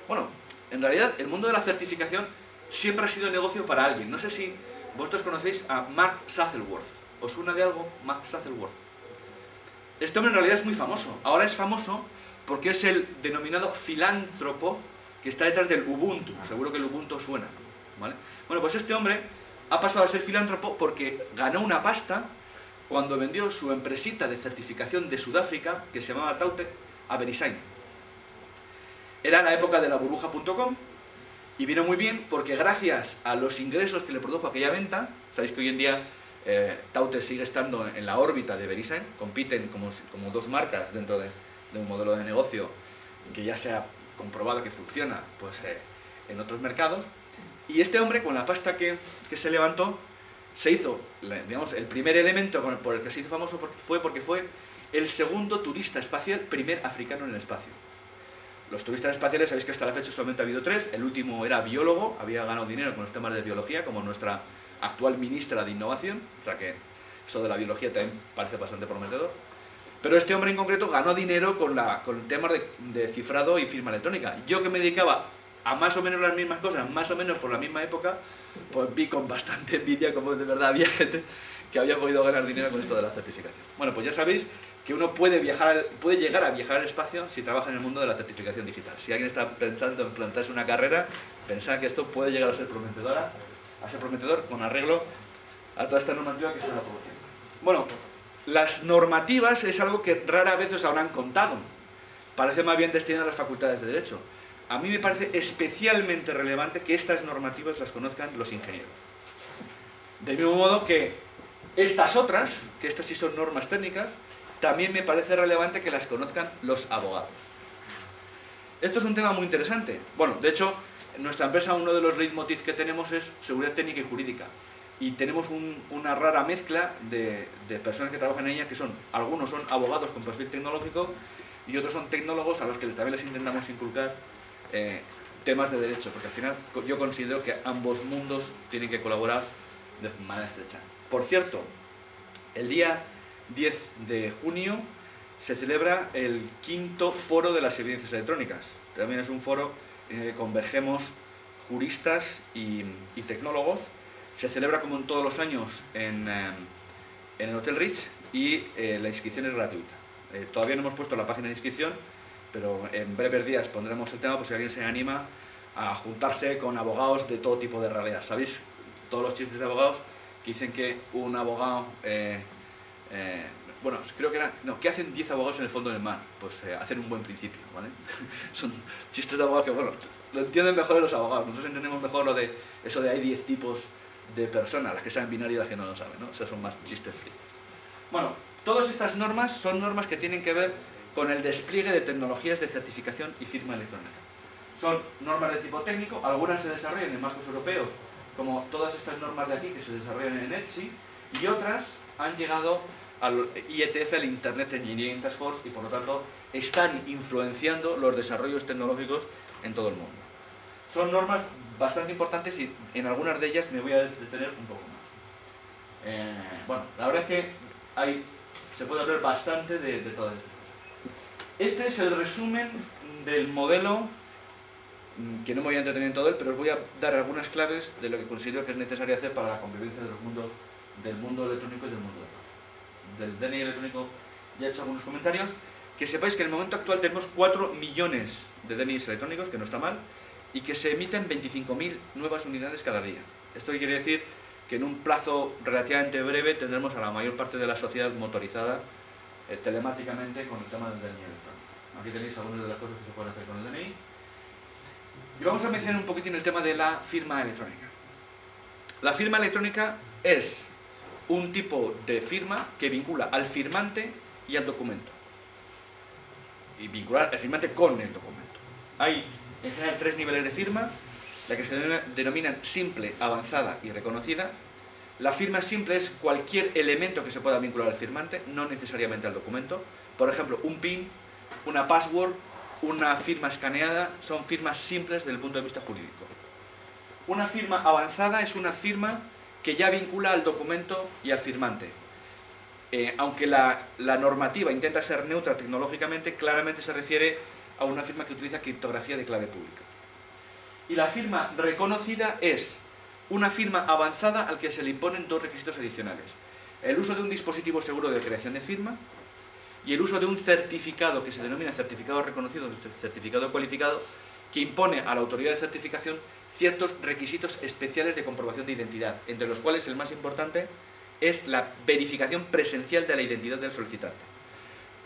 Bueno, en realidad el mundo de la certificación siempre ha sido negocio para alguien. No sé si vosotros conocéis a Mark Shuttleworth. ¿Os suena de algo Mark Shuttleworth? Este hombre en realidad es muy famoso. Ahora es famoso porque es el denominado filántropo que está detrás del Ubuntu. Seguro que el Ubuntu suena, ¿vale? Bueno, pues este hombre ha pasado a ser filántropo porque ganó una pasta cuando vendió su empresita de certificación de Sudáfrica, que se llamaba Taute, a VeriSign. Era la época de la burbuja.com y vino muy bien porque gracias a los ingresos que le produjo aquella venta, sabéis que hoy en día Taute sigue estando en la órbita de VeriSign, compiten como dos marcas dentro de un modelo de negocio que ya se ha comprobado que funciona pues, en otros mercados. Y este hombre, con la pasta que se levantó, se hizo, digamos, el primer elemento por el que se hizo famoso porque fue el segundo turista espacial, primer africano en el espacio. Los turistas espaciales, sabéis que hasta la fecha solamente ha habido 3, el último era biólogo, había ganado dinero con los temas de biología, como nuestra actual ministra de Innovación, o sea que eso de la biología también parece bastante prometedor. Pero este hombre en concreto ganó dinero con temas de cifrado y firma electrónica. Yo, que me dedicaba a más o menos las mismas cosas, más o menos por la misma época, pues vi con bastante envidia como de verdad había gente que había podido ganar dinero con esto de la certificación. Bueno, pues ya sabéis que uno puede llegar a viajar al espacio si trabaja en el mundo de la certificación digital. Si alguien está pensando en plantearse una carrera, pensad que esto puede llegar a ser prometedor con arreglo a toda esta normativa que se está produciendo. Bueno, las normativas es algo que rara vez os habrán contado. Parece más bien destinado a las facultades de Derecho. A mí me parece especialmente relevante que estas normativas las conozcan los ingenieros. Del mismo modo que estas otras, que estas sí son normas técnicas, también me parece relevante que las conozcan los abogados. Esto es un tema muy interesante. Bueno, de hecho, en nuestra empresa uno de los leitmotiv que tenemos es seguridad técnica y jurídica. Y tenemos una rara mezcla de personas que trabajan en ella, que algunos son abogados con perfil tecnológico y otros son tecnólogos a los que también les intentamos inculcar temas de derecho, porque al final yo considero que ambos mundos tienen que colaborar de manera estrecha. Por cierto, el día 10 de junio se celebra el 5º foro de las evidencias electrónicas. También es un foro en el que convergemos juristas y tecnólogos. Se celebra como en todos los años en el Hotel Rich y la inscripción es gratuita. Todavía no hemos puesto la página de inscripción, pero en breves días pondremos el tema por si alguien se anima a juntarse con abogados de todo tipo de realidad. ¿Sabéis todos los chistes de abogados que dicen que un abogado... bueno, creo que ¿qué hacen 10 abogados en el fondo del mar? Pues hacen un buen principio, ¿vale? Son chistes de abogados que, bueno, lo entienden mejor los abogados. Nosotros entendemos mejor eso de hay 10 tipos de personas, las que saben binario y las que no lo saben, ¿no? Esos son más chistes fríos. Bueno, todas estas normas son normas que tienen que ver con el despliegue de tecnologías de certificación y firma electrónica. Son normas de tipo técnico, algunas se desarrollan en marcos europeos, como todas estas normas de aquí que se desarrollan en ETSI, y otras han llegado al IETF, el Internet Engineering Task Force, y por lo tanto están influenciando los desarrollos tecnológicos en todo el mundo. Son normas bastante importantes y en algunas de ellas me voy a detener un poco más. Bueno, la verdad es que se puede hablar bastante de todas estas cosas. Este es el resumen del modelo, que no me voy a entretener en todo él, pero os voy a dar algunas claves de lo que considero que es necesario hacer para la convivencia de los mundos, del mundo electrónico y del mundo del DNI electrónico. Ya he hecho algunos comentarios. Que sepáis que en el momento actual tenemos 4 millones de DNIs electrónicos, que no está mal, y que se emiten 25.000 nuevas unidades cada día. Esto quiere decir que en un plazo relativamente breve tendremos a la mayor parte de la sociedad motorizada telemáticamente con el tema del DNI electrónico. Aquí tenéis algunas de las cosas que se pueden hacer con el DNI. Y vamos a mencionar un poquitín el tema de la firma electrónica. La firma electrónica es un tipo de firma que vincula al firmante y al documento. Y vincular al firmante con el documento. Hay en general 3 niveles de firma, la que se denominan simple, avanzada y reconocida. La firma simple es cualquier elemento que se pueda vincular al firmante, no necesariamente al documento. Por ejemplo, un PIN, una password, una firma escaneada, son firmas simples desde el punto de vista jurídico. Una firma avanzada es una firma que ya vincula al documento y al firmante. Aunque la normativa intenta ser neutra tecnológicamente, claramente se refiere a una firma que utiliza criptografía de clave pública. Y la firma reconocida es una firma avanzada al que se le imponen dos requisitos adicionales: el uso de un dispositivo seguro de creación de firma y el uso de un certificado que se denomina certificado reconocido, certificado cualificado, que impone a la autoridad de certificación ciertos requisitos especiales de comprobación de identidad, entre los cuales el más importante es la verificación presencial de la identidad del solicitante.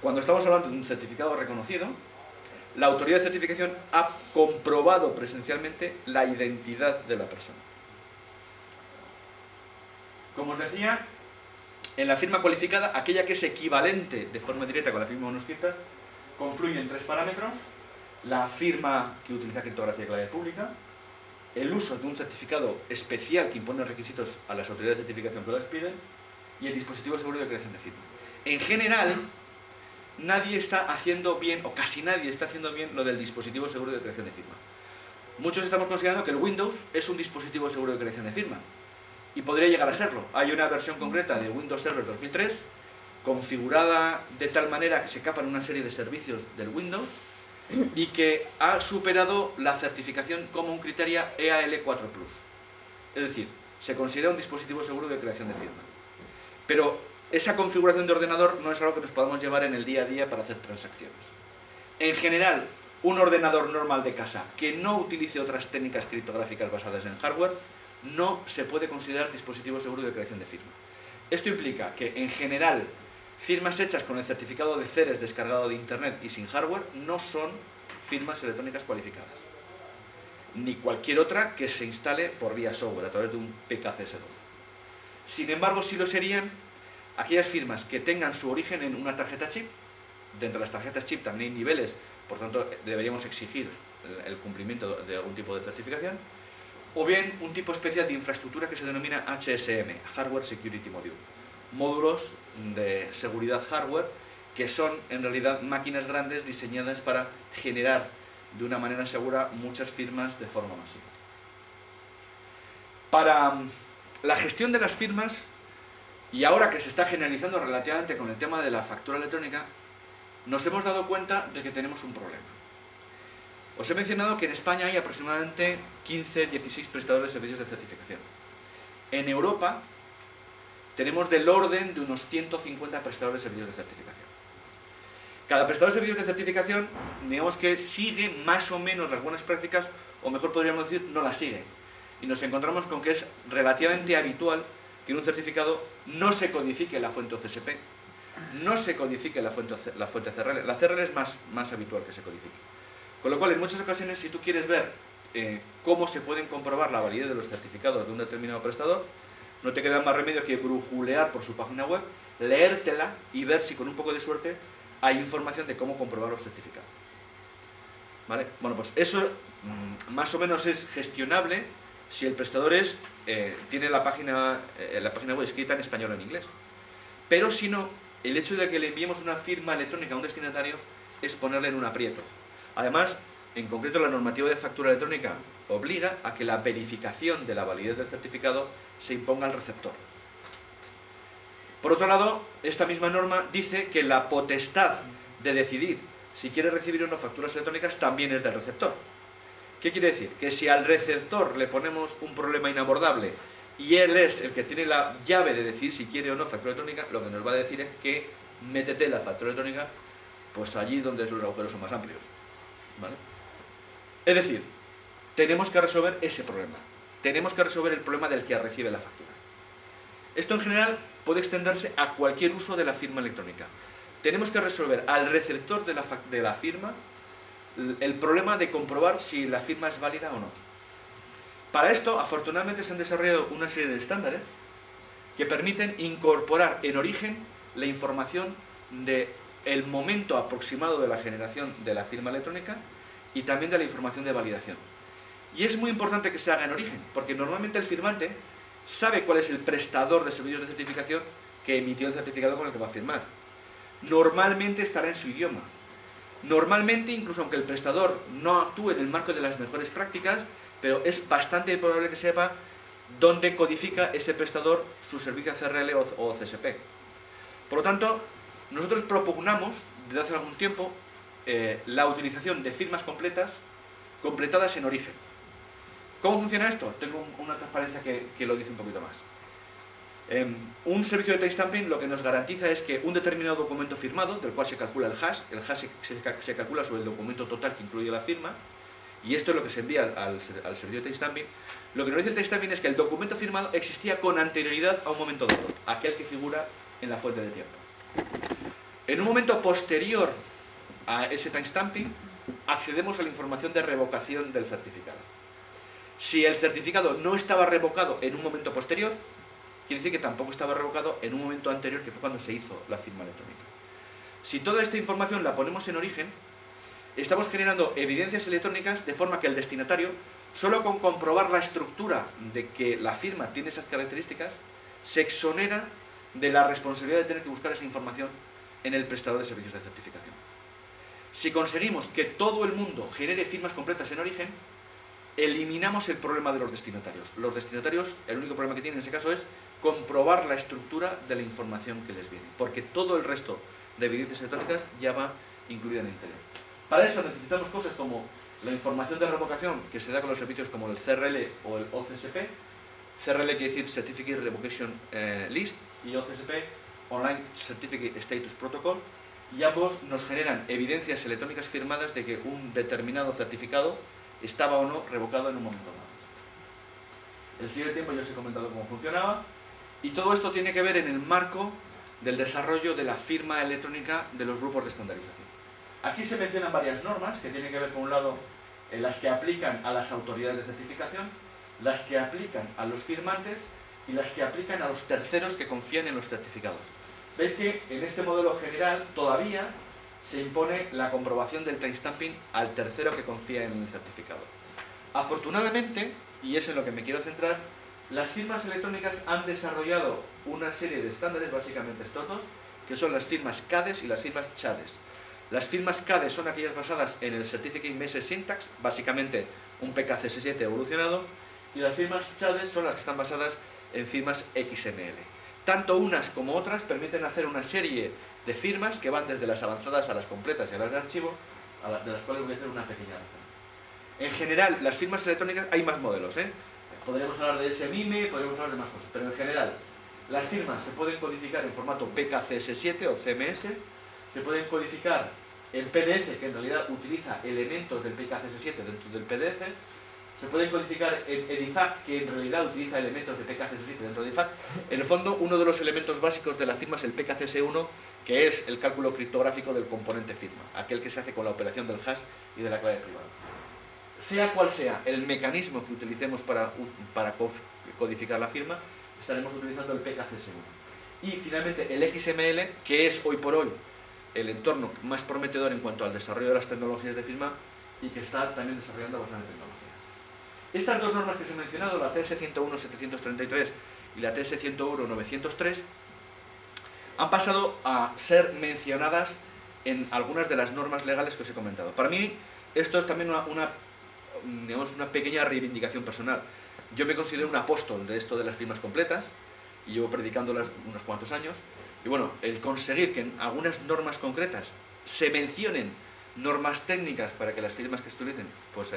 Cuando estamos hablando de un certificado reconocido, la autoridad de certificación ha comprobado presencialmente la identidad de la persona. Como os decía, en la firma cualificada, aquella que es equivalente de forma directa con la firma manuscrita, confluyen tres parámetros: la firma que utiliza criptografía de clave pública, el uso de un certificado especial que impone requisitos a las autoridades de certificación que las piden, y el dispositivo seguro de creación de firma. En general, nadie está haciendo bien, o casi nadie está haciendo bien, lo del dispositivo seguro de creación de firma. Muchos estamos considerando que el Windows es un dispositivo seguro de creación de firma, y podría llegar a serlo. Hay una versión concreta de Windows Server 2003, configurada de tal manera que se capan una serie de servicios del Windows, y que ha superado la certificación como un criterio EAL4+. Es decir, se considera un dispositivo seguro de creación de firma. Pero esa configuración de ordenador no es algo que nos podamos llevar en el día a día para hacer transacciones. En general, un ordenador normal de casa que no utilice otras técnicas criptográficas basadas en hardware no se puede considerar dispositivo seguro de creación de firma. Esto implica que, en general, firmas hechas con el certificado de Ceres descargado de Internet y sin hardware no son firmas electrónicas cualificadas. Ni cualquier otra que se instale por vía software, a través de un PKCS2. Sin embargo, sí lo serían aquellas firmas que tengan su origen en una tarjeta chip. Dentro de las tarjetas chip también hay niveles, por tanto deberíamos exigir el cumplimiento de algún tipo de certificación. O bien un tipo especial de infraestructura que se denomina HSM, Hardware Security Module. Módulos de seguridad hardware que son en realidad máquinas grandes diseñadas para generar de una manera segura muchas firmas de forma masiva. Para la gestión de las firmas, y ahora que se está generalizando relativamente con el tema de la factura electrónica, nos hemos dado cuenta de que tenemos un problema. Os he mencionado que en España hay aproximadamente 15-16 prestadores de servicios de certificación. En Europa tenemos del orden de unos 150 prestadores de servicios de certificación. Cada prestador de servicios de certificación, digamos que sigue más o menos las buenas prácticas, o mejor podríamos decir, no las sigue. Y nos encontramos con que es relativamente habitual que en un certificado no se codifique la fuente OCSP, no se codifique la fuente CRL. La CRL es más habitual que se codifique. Con lo cual, en muchas ocasiones, si tú quieres ver cómo se pueden comprobar la validez de los certificados de un determinado prestador, no te queda más remedio que brujulear por su página web, leértela y ver si con un poco de suerte hay información de cómo comprobar los certificados. ¿Vale? Bueno, pues eso más o menos es gestionable si el prestador tiene la página web escrita en español o en inglés. Pero si no, el hecho de que le enviemos una firma electrónica a un destinatario es ponerle en un aprieto. Además, en concreto, la normativa de factura electrónica obliga a que la verificación de la validez del certificado se imponga al receptor. Por otro lado, esta misma norma dice que la potestad de decidir si quiere recibir o no facturas electrónicas también es del receptor. ¿Qué quiere decir? Que si al receptor le ponemos un problema inabordable y él es el que tiene la llave de decidir si quiere o no factura electrónica, lo que nos va a decir es que métete la factura electrónica pues allí donde los agujeros son más amplios. ¿Vale? Es decir, tenemos que resolver ese problema. Tenemos que resolver el problema del que recibe la factura. Esto en general puede extenderse a cualquier uso de la firma electrónica. Tenemos que resolver al receptor de la firma el problema de comprobar si la firma es válida o no. Para esto, afortunadamente, se han desarrollado una serie de estándares que permiten incorporar en origen la información del momento aproximado de la generación de la firma electrónica y también de la información de validación. Y es muy importante que se haga en origen, porque normalmente el firmante sabe cuál es el prestador de servicios de certificación que emitió el certificado con el que va a firmar. Normalmente estará en su idioma. Normalmente, incluso aunque el prestador no actúe en el marco de las mejores prácticas, pero es bastante probable que sepa donde codifica ese prestador su servicio CRL o CSP. Por lo tanto, nosotros propugnamos desde hace algún tiempo la utilización de firmas completadas en origen. ¿Cómo funciona esto? Tengo una transparencia que lo dice un poquito más. Un servicio de timestamping lo que nos garantiza es que un determinado documento firmado, del cual se calcula el hash se calcula sobre el documento total que incluye la firma, y esto es lo que se envía al servicio de timestamping. Lo que nos dice el timestamping es que el documento firmado existía con anterioridad a un momento dado, aquel que figura en la fuente de tiempo. En un momento posterior a ese timestamping, accedemos a la información de revocación del certificado. Si el certificado no estaba revocado en un momento posterior, quiere decir que tampoco estaba revocado en un momento anterior, que fue cuando se hizo la firma electrónica. Si toda esta información la ponemos en origen, estamos generando evidencias electrónicas de forma que el destinatario, solo con comprobar la estructura de que la firma tiene esas características, se exonera de la responsabilidad de tener que buscar esa información en el prestador de servicios de certificación. Si conseguimos que todo el mundo genere firmas completas en origen, eliminamos el problema de los destinatarios. Los destinatarios, el único problema que tienen en ese caso es comprobar la estructura de la información que les viene, porque todo el resto de evidencias electrónicas ya va incluida en el interior. Para eso necesitamos cosas como la información de revocación que se da con los servicios como el CRL o el OCSP. CRL quiere decir Certificate Revocation List, y OCSP, Online Certificate Status Protocol, y ambos nos generan evidencias electrónicas firmadas de que un determinado certificado estaba o no revocado en un momento dado. El siguiente tiempo ya os he comentado cómo funcionaba, y todo esto tiene que ver en el marco del desarrollo de la firma electrónica de los grupos de estandarización. Aquí se mencionan varias normas que tienen que ver, por un lado, las que aplican a las autoridades de certificación, las que aplican a los firmantes y las que aplican a los terceros que confían en los certificados. Veis que en este modelo general todavía se impone la comprobación del timestamping al tercero que confía en el certificado. Afortunadamente, y es en lo que me quiero centrar, las firmas electrónicas han desarrollado una serie de estándares, básicamente estos dos, que son las firmas CADES y las firmas CHADES. Las firmas CADES son aquellas basadas en el Certificate Message Syntax, básicamente un PKCS7 evolucionado, y las firmas CHADES son las que están basadas en firmas XML. Tanto unas como otras permiten hacer una serie de firmas que van desde las avanzadas a las completas y a las de archivo, de las cuales voy a hacer una pequeña referencia. En general, las firmas electrónicas, hay más modelos, podríamos hablar de SMIME, podríamos hablar de más cosas, pero en general, las firmas se pueden codificar en formato PKCS7 o CMS, se pueden codificar en PDF, que en realidad utiliza elementos del PKCS7 dentro del PDF, se pueden codificar en EDIFACT, que en realidad utiliza elementos de PKCS7 dentro de EDIFACT. En el fondo, uno de los elementos básicos de la firma es el PKCS1, que es el cálculo criptográfico del componente firma, aquel que se hace con la operación del hash y de la clave privada. Sea cual sea el mecanismo que utilicemos para codificar la firma, estaremos utilizando el PKCS1. Y finalmente el XML, que es hoy por hoy el entorno más prometedor en cuanto al desarrollo de las tecnologías de firma y que está también desarrollando bastante tecnología. Estas dos normas que os he mencionado, la TS101-733 y la TS101-903, han pasado a ser mencionadas en algunas de las normas legales que os he comentado. Para mí, esto es también una pequeña reivindicación personal. Yo me considero un apóstol de esto de las firmas completas y llevo predicándolas unos cuantos años. Y bueno, el conseguir que en algunas normas concretas se mencionen normas técnicas para que las firmas que se utilicen, pues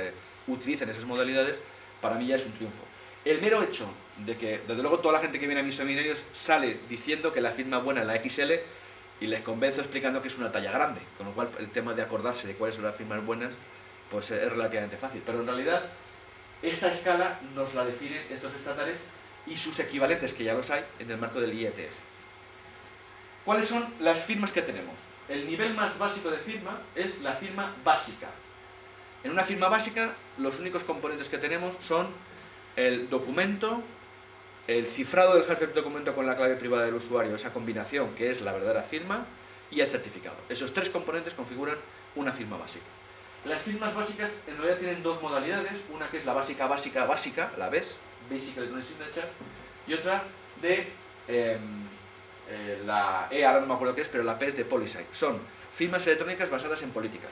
utilicen esas modalidades, para mí ya es un triunfo. El mero hecho de que, desde luego, toda la gente que viene a mis seminarios sale diciendo que la firma buena es la XL y les convenzo explicando que es una talla grande, con lo cual el tema de acordarse de cuáles son las firmas buenas pues es relativamente fácil. Pero en realidad, esta escala nos la definen estos estándares y sus equivalentes, que ya los hay, en el marco del IETF. ¿Cuáles son las firmas que tenemos? El nivel más básico de firma es la firma básica. En una firma básica, los únicos componentes que tenemos son el documento, el cifrado del hash del documento con la clave privada del usuario, esa combinación que es la verdadera firma, y el certificado. Esos tres componentes configuran una firma básica. Las firmas básicas en realidad tienen dos modalidades, una que es la básica, la BES, Basic Electronic Signature, y otra de la E, ahora no me acuerdo qué es, pero la P es de PolySign. Son firmas electrónicas basadas en políticas.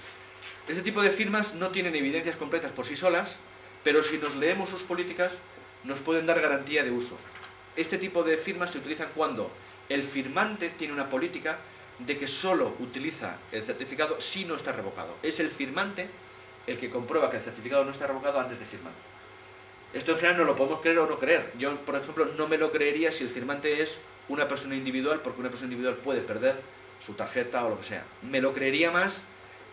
Este tipo de firmas no tienen evidencias completas por sí solas, pero si nos leemos sus políticas, nos pueden dar garantía de uso. Este tipo de firmas se utilizan cuando el firmante tiene una política de que solo utiliza el certificado si no está revocado. Es el firmante el que comprueba que el certificado no está revocado antes de firmar. Esto en general no lo podemos creer o no creer. Yo, por ejemplo, no me lo creería si el firmante es una persona individual, porque una persona individual puede perder su tarjeta o lo que sea. Me lo creería más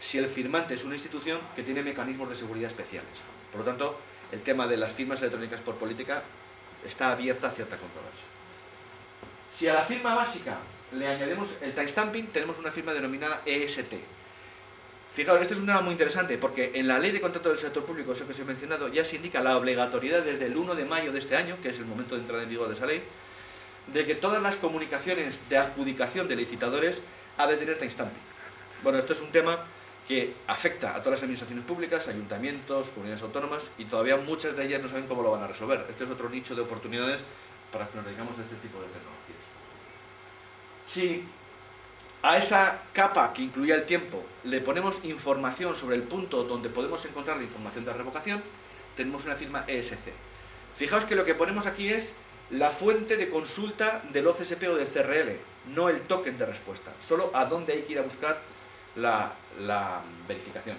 si el firmante es una institución que tiene mecanismos de seguridad especiales. Por lo tanto, el tema de las firmas electrónicas por política está abierta a cierta controversia. Si a la firma básica le añadimos el timestamping, tenemos una firma denominada EST. Fijaos, esto es un tema muy interesante, porque en la Ley de Contrato del Sector Público, eso que os he mencionado, ya se indica la obligatoriedad desde el 1 de mayo de este año, que es el momento de entrada en vigor de esa ley, de que todas las comunicaciones de adjudicación de licitadores ha de tener timestamping. Bueno, esto es un tema que afecta a todas las administraciones públicas, ayuntamientos, comunidades autónomas, y todavía muchas de ellas no saben cómo lo van a resolver. Este es otro nicho de oportunidades para que nos dedicamos a este tipo de tecnologías. Si a esa capa que incluía el tiempo le ponemos información sobre el punto donde podemos encontrar la información de revocación, tenemos una firma ESC. Fijaos que lo que ponemos aquí es la fuente de consulta del OCSP o del CRL, no el token de respuesta, solo a dónde hay que ir a buscar la verificación.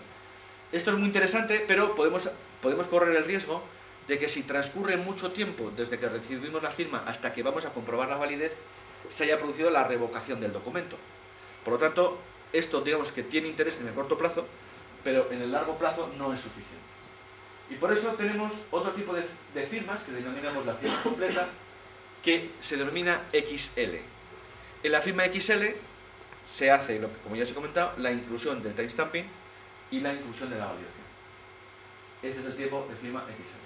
Esto es muy interesante, pero podemos correr el riesgo de que si transcurre mucho tiempo desde que recibimos la firma hasta que vamos a comprobar la validez, se haya producido la revocación del documento. Por lo tanto, esto digamos que tiene interés en el corto plazo, pero en el largo plazo no es suficiente. Y por eso tenemos otro tipo de firmas, que denominamos la firma completa, que se denomina XL. En la firma XL se hace, como ya os he comentado, la inclusión del timestamping y la inclusión de la validación. Este es el tipo de firma XL.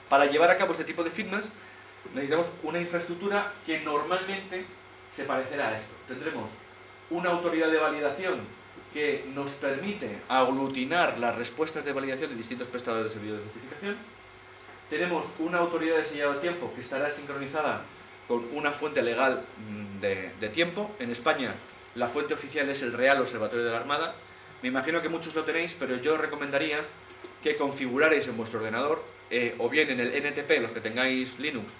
Para llevar a cabo este tipo de firmas necesitamos una infraestructura que normalmente se parecerá a esto. Tendremos una autoridad de validación que nos permite aglutinar las respuestas de validación de distintos prestadores de servicios de certificación. Tenemos una autoridad de sellado de tiempo que estará sincronizada con una fuente legal de tiempo. En España la fuente oficial es el Real Observatorio de la Armada. Me imagino que muchos lo tenéis, pero yo recomendaría que configurarais en vuestro ordenador, o bien en el NTP, los que tengáis Linux,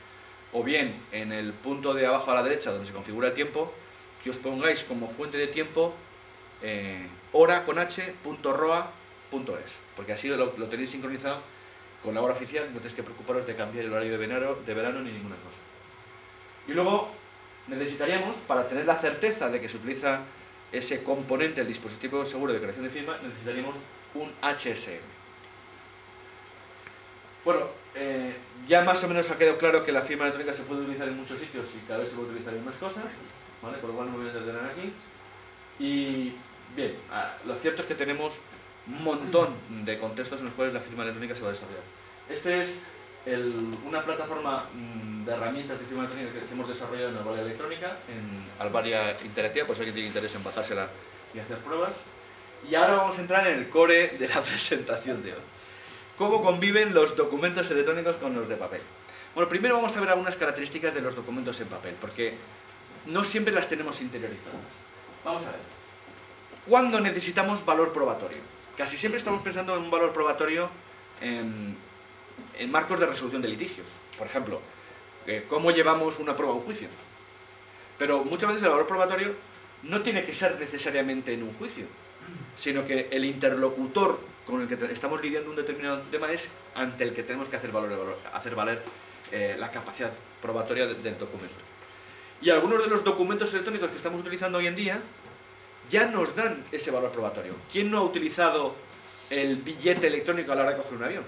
o bien en el punto de abajo a la derecha donde se configura el tiempo, que os pongáis como fuente de tiempo hora.roa.es, porque así lo tenéis sincronizado con la hora oficial, no tenéis que preocuparos de cambiar el horario de verano ni ninguna cosa. Y luego necesitaríamos, para tener la certeza de que se utiliza ese componente del dispositivo seguro de creación de firma, necesitaríamos un HSM. Bueno, ya más o menos ha quedado claro que la firma electrónica se puede utilizar en muchos sitios y cada vez se puede utilizar en más cosas, ¿vale? Por lo cual no me voy a entretener aquí. Y bien, lo cierto es que tenemos un montón de contextos en los cuales la firma electrónica se va a desarrollar. Este es una plataforma de herramientas de firma electrónica que hemos desarrollado en Alvaria Electrónica, en Alvaria Interactiva, pues alguien tiene interés en bajársela y hacer pruebas. Y ahora vamos a entrar en el core de la presentación de hoy. ¿Cómo conviven los documentos electrónicos con los de papel? Bueno, primero vamos a ver algunas características de los documentos en papel, porque no siempre las tenemos interiorizadas. Vamos a ver. ¿Cuándo necesitamos valor probatorio? Casi siempre estamos pensando en un valor probatorio en marcos de resolución de litigios. Por ejemplo, ¿cómo llevamos una prueba a un juicio? Pero muchas veces el valor probatorio no tiene que ser necesariamente en un juicio, sino que el interlocutor con el que estamos lidiando un determinado tema es ante el que tenemos que hacer valer la capacidad probatoria del documento. Y algunos de los documentos electrónicos que estamos utilizando hoy en día ya nos dan ese valor probatorio. ¿Quién no ha utilizado el billete electrónico a la hora de coger un avión?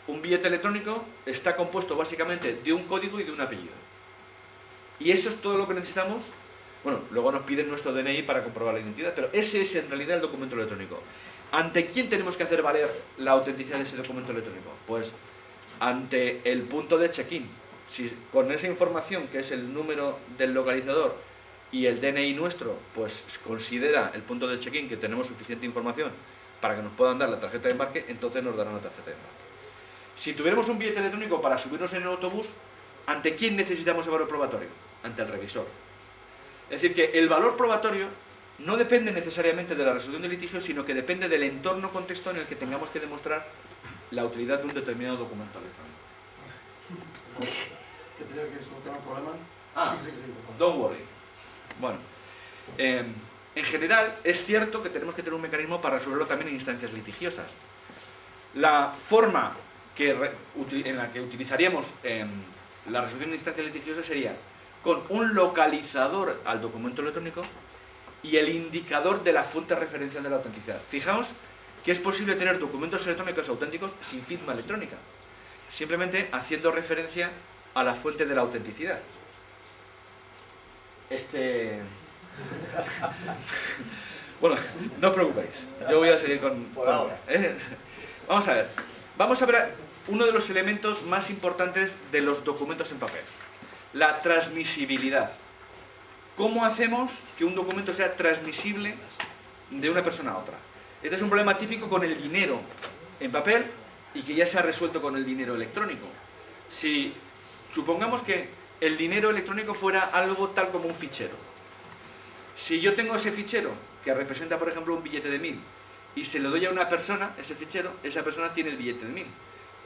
Un billete electrónico está compuesto básicamente de un código y de un apellido. Y eso es todo lo que necesitamos. Bueno, luego nos piden nuestro DNI para comprobar la identidad, pero ese es en realidad el documento electrónico. ¿Ante quién tenemos que hacer valer la autenticidad de ese documento electrónico? Pues ante el punto de check-in. Si con esa información, que es el número del localizador y el DNI nuestro, pues considera el punto de check-in que tenemos suficiente información para que nos puedan dar la tarjeta de embarque, entonces nos darán la tarjeta de embarque. Si tuviéramos un billete electrónico para subirnos en el autobús, ¿ante quién necesitamos el valor probatorio? Ante el revisor. Es decir, que el valor probatorio no depende necesariamente de la resolución del litigio, sino que depende del entorno contexto en el que tengamos que demostrar la utilidad de un determinado documento electrónico. ¿Que tenía que solucionar un problema? Ah, Sí, por favor. don't worry. Bueno, en general es cierto que tenemos que tener un mecanismo para resolverlo también en instancias litigiosas. La forma en la que utilizaríamos la resolución en instancias litigiosas sería con un localizador al documento electrónico y el indicador de la fuente referencial de la autenticidad. Fijaos que es posible tener documentos electrónicos auténticos sin firma electrónica, simplemente haciendo referencia a la fuente de la autenticidad. Bueno, no os preocupéis, yo voy a seguir Por ahora. Vamos a ver uno de los elementos más importantes de los documentos en papel: la transmisibilidad. ¿Cómo hacemos que un documento sea transmisible de una persona a otra? Este es un problema típico con el dinero en papel y que ya se ha resuelto con el dinero electrónico. Si supongamos que el dinero electrónico fuera algo tal como un fichero. Si yo tengo ese fichero, que representa, por ejemplo, un billete de 1000, y se lo doy a una persona, ese fichero, esa persona tiene el billete de 1000.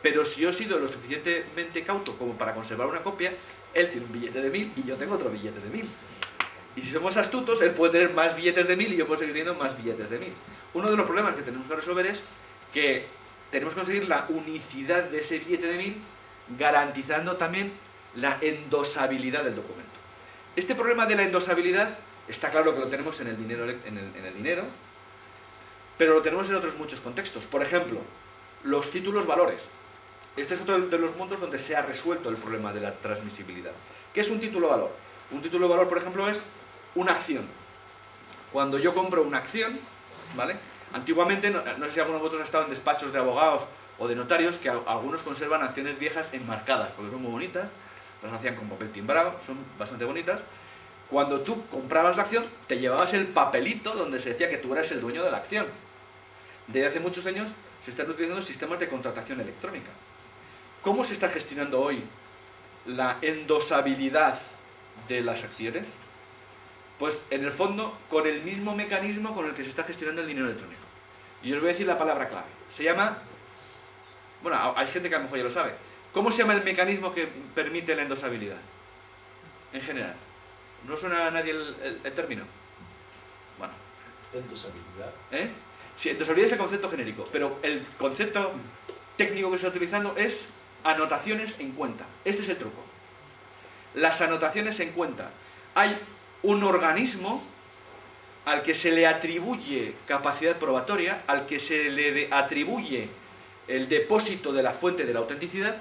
Pero si yo he sido lo suficientemente cauto como para conservar una copia, él tiene un billete de 1000 y yo tengo otro billete de 1000. Y si somos astutos, él puede tener más billetes de 1000 y yo puedo seguir teniendo más billetes de 1000. Uno de los problemas que tenemos que resolver es que tenemos que conseguir la unicidad de ese billete de 1000, garantizando también la endosabilidad del documento. Este problema de la endosabilidad está claro que lo tenemos en el dinero, pero lo tenemos en otros muchos contextos. Por ejemplo, los títulos valores. Este es otro de los mundos donde se ha resuelto el problema de la transmisibilidad. ¿Qué es un título valor? Un título valor, por ejemplo, es una acción. Cuando yo compro una acción, ¿vale? Antiguamente, no sé si alguno de vosotros ha estado en despachos de abogados o de notarios, que algunos conservan acciones viejas enmarcadas, porque son muy bonitas, las hacían con papel timbrado, son bastante bonitas. Cuando tú comprabas la acción, te llevabas el papelito donde se decía que tú eras el dueño de la acción. Desde hace muchos años se están utilizando sistemas de contratación electrónica. ¿Cómo se está gestionando hoy la endosabilidad de las acciones? Pues en el fondo con el mismo mecanismo con el que se está gestionando el dinero electrónico. Y os voy a decir la palabra clave. Se llama... Bueno, hay gente que a lo mejor ya lo sabe. ¿Cómo se llama el mecanismo que permite la endosabilidad? En general. ¿No suena a nadie el término? Bueno. Endosabilidad. Sí, endosabilidad es el concepto genérico, pero el concepto técnico que se está utilizando es anotaciones en cuenta. Este es el truco. Las anotaciones en cuenta. Hay un organismo al que se le atribuye capacidad probatoria, al que se le atribuye el depósito de la fuente de la autenticidad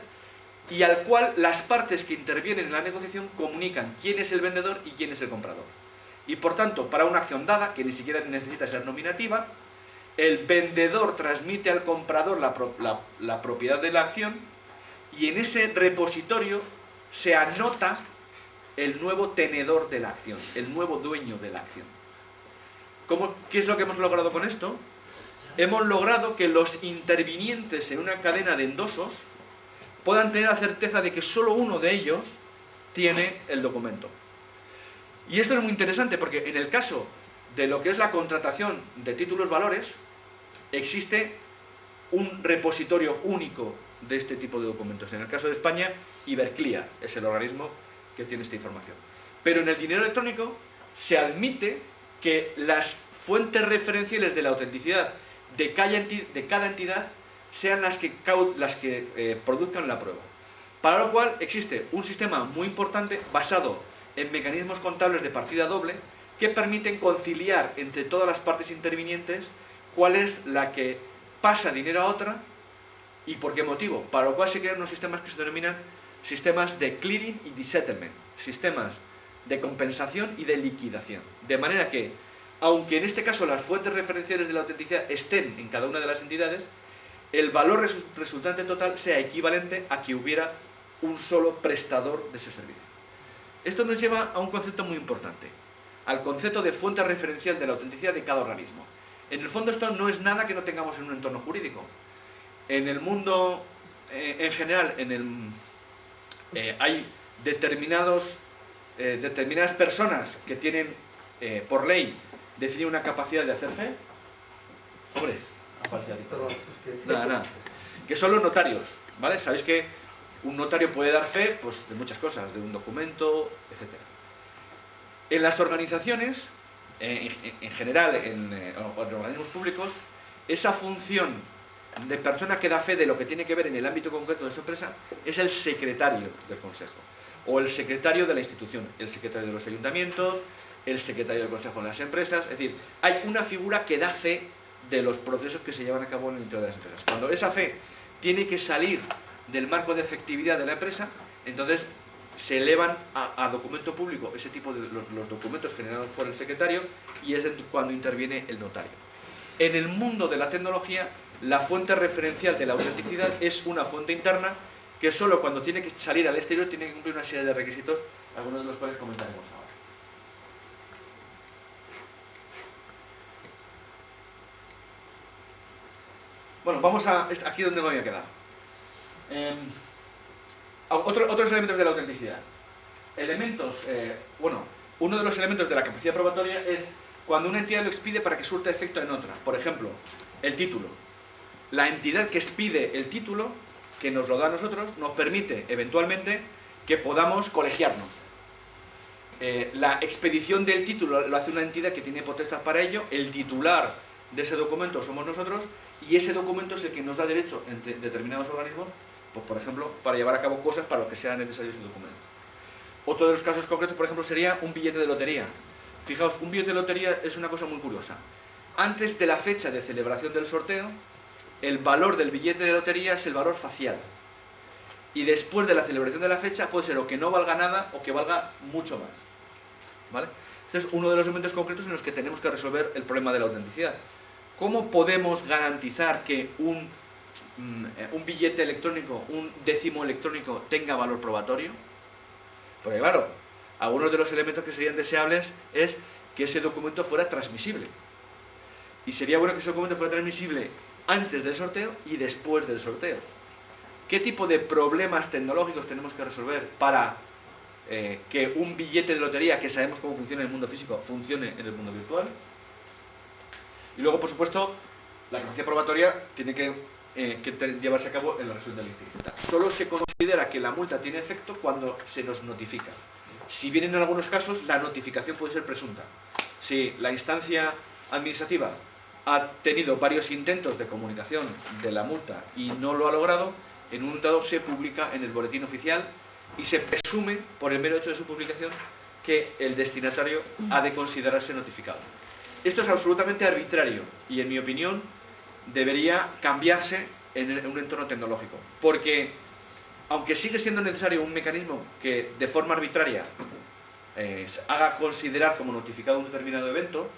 y al cual las partes que intervienen en la negociación comunican quién es el vendedor y quién es el comprador. Y por tanto, para una acción dada, que ni siquiera necesita ser nominativa, el vendedor transmite al comprador la propiedad de la acción y en ese repositorio se anota el nuevo tenedor de la acción, el nuevo dueño de la acción. ¿Qué es lo que hemos logrado con esto? Hemos logrado que los intervinientes en una cadena de endosos puedan tener la certeza de que solo uno de ellos tiene el documento. Y esto es muy interesante porque en el caso de lo que es la contratación de títulos valores, existe un repositorio único de este tipo de documentos. En el caso de España, Iberclear es el organismo que tiene esta información. Pero en el dinero electrónico se admite que las fuentes referenciales de la autenticidad de cada entidad sean las que produzcan la prueba. Para lo cual existe un sistema muy importante basado en mecanismos contables de partida doble que permiten conciliar entre todas las partes intervinientes cuál es la que pasa dinero a otra y por qué motivo. Para lo cual se crean unos sistemas que se denominan sistemas de clearing y de settlement, sistemas de compensación y de liquidación. De manera que, aunque en este caso las fuentes referenciales de la autenticidad estén en cada una de las entidades, el valor resultante total sea equivalente a que hubiera un solo prestador de ese servicio. Esto nos lleva a un concepto muy importante, al concepto de fuente referencial de la autenticidad de cada organismo. En el fondo esto no es nada que no tengamos en un entorno jurídico. En el mundo en general, hay determinadas personas que tienen, por ley, definir una capacidad de hacer fe. Hombre, Perdón, es que... nada. que son los notarios, ¿vale? Sabéis que un notario puede dar fe, pues, de muchas cosas, de un documento, etc. En las organizaciones, en general, en organismos públicos, esa función de persona que da fe de lo que tiene que ver en el ámbito concreto de su empresa es el secretario del consejo, o el secretario de la institución, el secretario de los ayuntamientos, el secretario del consejo de las empresas. Es decir, hay una figura que da fe de los procesos que se llevan a cabo en el interior de las empresas. Cuando esa fe tiene que salir del marco de efectividad de la empresa, entonces se elevan a documento público ese tipo de los documentos generados por el secretario, y es cuando interviene el notario. En el mundo de la tecnología, la fuente referencial de la autenticidad es una fuente interna que solo cuando tiene que salir al exterior tiene que cumplir una serie de requisitos, algunos de los cuales comentaremos ahora. Bueno, vamos a aquí donde me había quedado. Otros elementos de la autenticidad. Uno de los elementos de la capacidad probatoria es cuando una entidad lo expide para que surta efecto en otra. Por ejemplo, el título. La entidad que expide el título, que nos lo da a nosotros, nos permite eventualmente que podamos colegiarnos. La expedición del título lo hace una entidad que tiene potestad para ello. El titular de ese documento somos nosotros, y ese documento es el que nos da derecho en determinados organismos, pues, por ejemplo, para llevar a cabo cosas para lo que sea necesario ese documento. Otro de los casos concretos, por ejemplo, sería un billete de lotería. Fijaos, un billete de lotería es una cosa muy curiosa. Antes de la fecha de celebración del sorteo, el valor del billete de lotería es el valor facial. Y después de la celebración de la fecha puede ser o que no valga nada o que valga mucho más. ¿Vale? Este es uno de los elementos concretos en los que tenemos que resolver el problema de la autenticidad. ¿Cómo podemos garantizar que un billete electrónico, un décimo electrónico, tenga valor probatorio? Porque claro, algunos de los elementos que serían deseables es que ese documento fuera transmisible. Y sería bueno que ese documento fuera transmisible antes del sorteo y después del sorteo. ¿Qué tipo de problemas tecnológicos tenemos que resolver para que un billete de lotería, que sabemos cómo funciona en el mundo físico, funcione en el mundo virtual? Y luego, por supuesto, la capacidad probatoria tiene que llevarse a cabo en la resolución de la litigio. Solo se considera que la multa tiene efecto cuando se nos notifica. Si bien en algunos casos la notificación puede ser presunta. Si la instancia administrativa ha tenido varios intentos de comunicación de la multa y no lo ha logrado, en un dado se publica en el boletín oficial y se presume, por el mero hecho de su publicación, que el destinatario ha de considerarse notificado. Esto es absolutamente arbitrario y, en mi opinión, debería cambiarse en un entorno tecnológico. Porque, aunque sigue siendo necesario un mecanismo que, de forma arbitraria, haga considerar como notificado un determinado evento,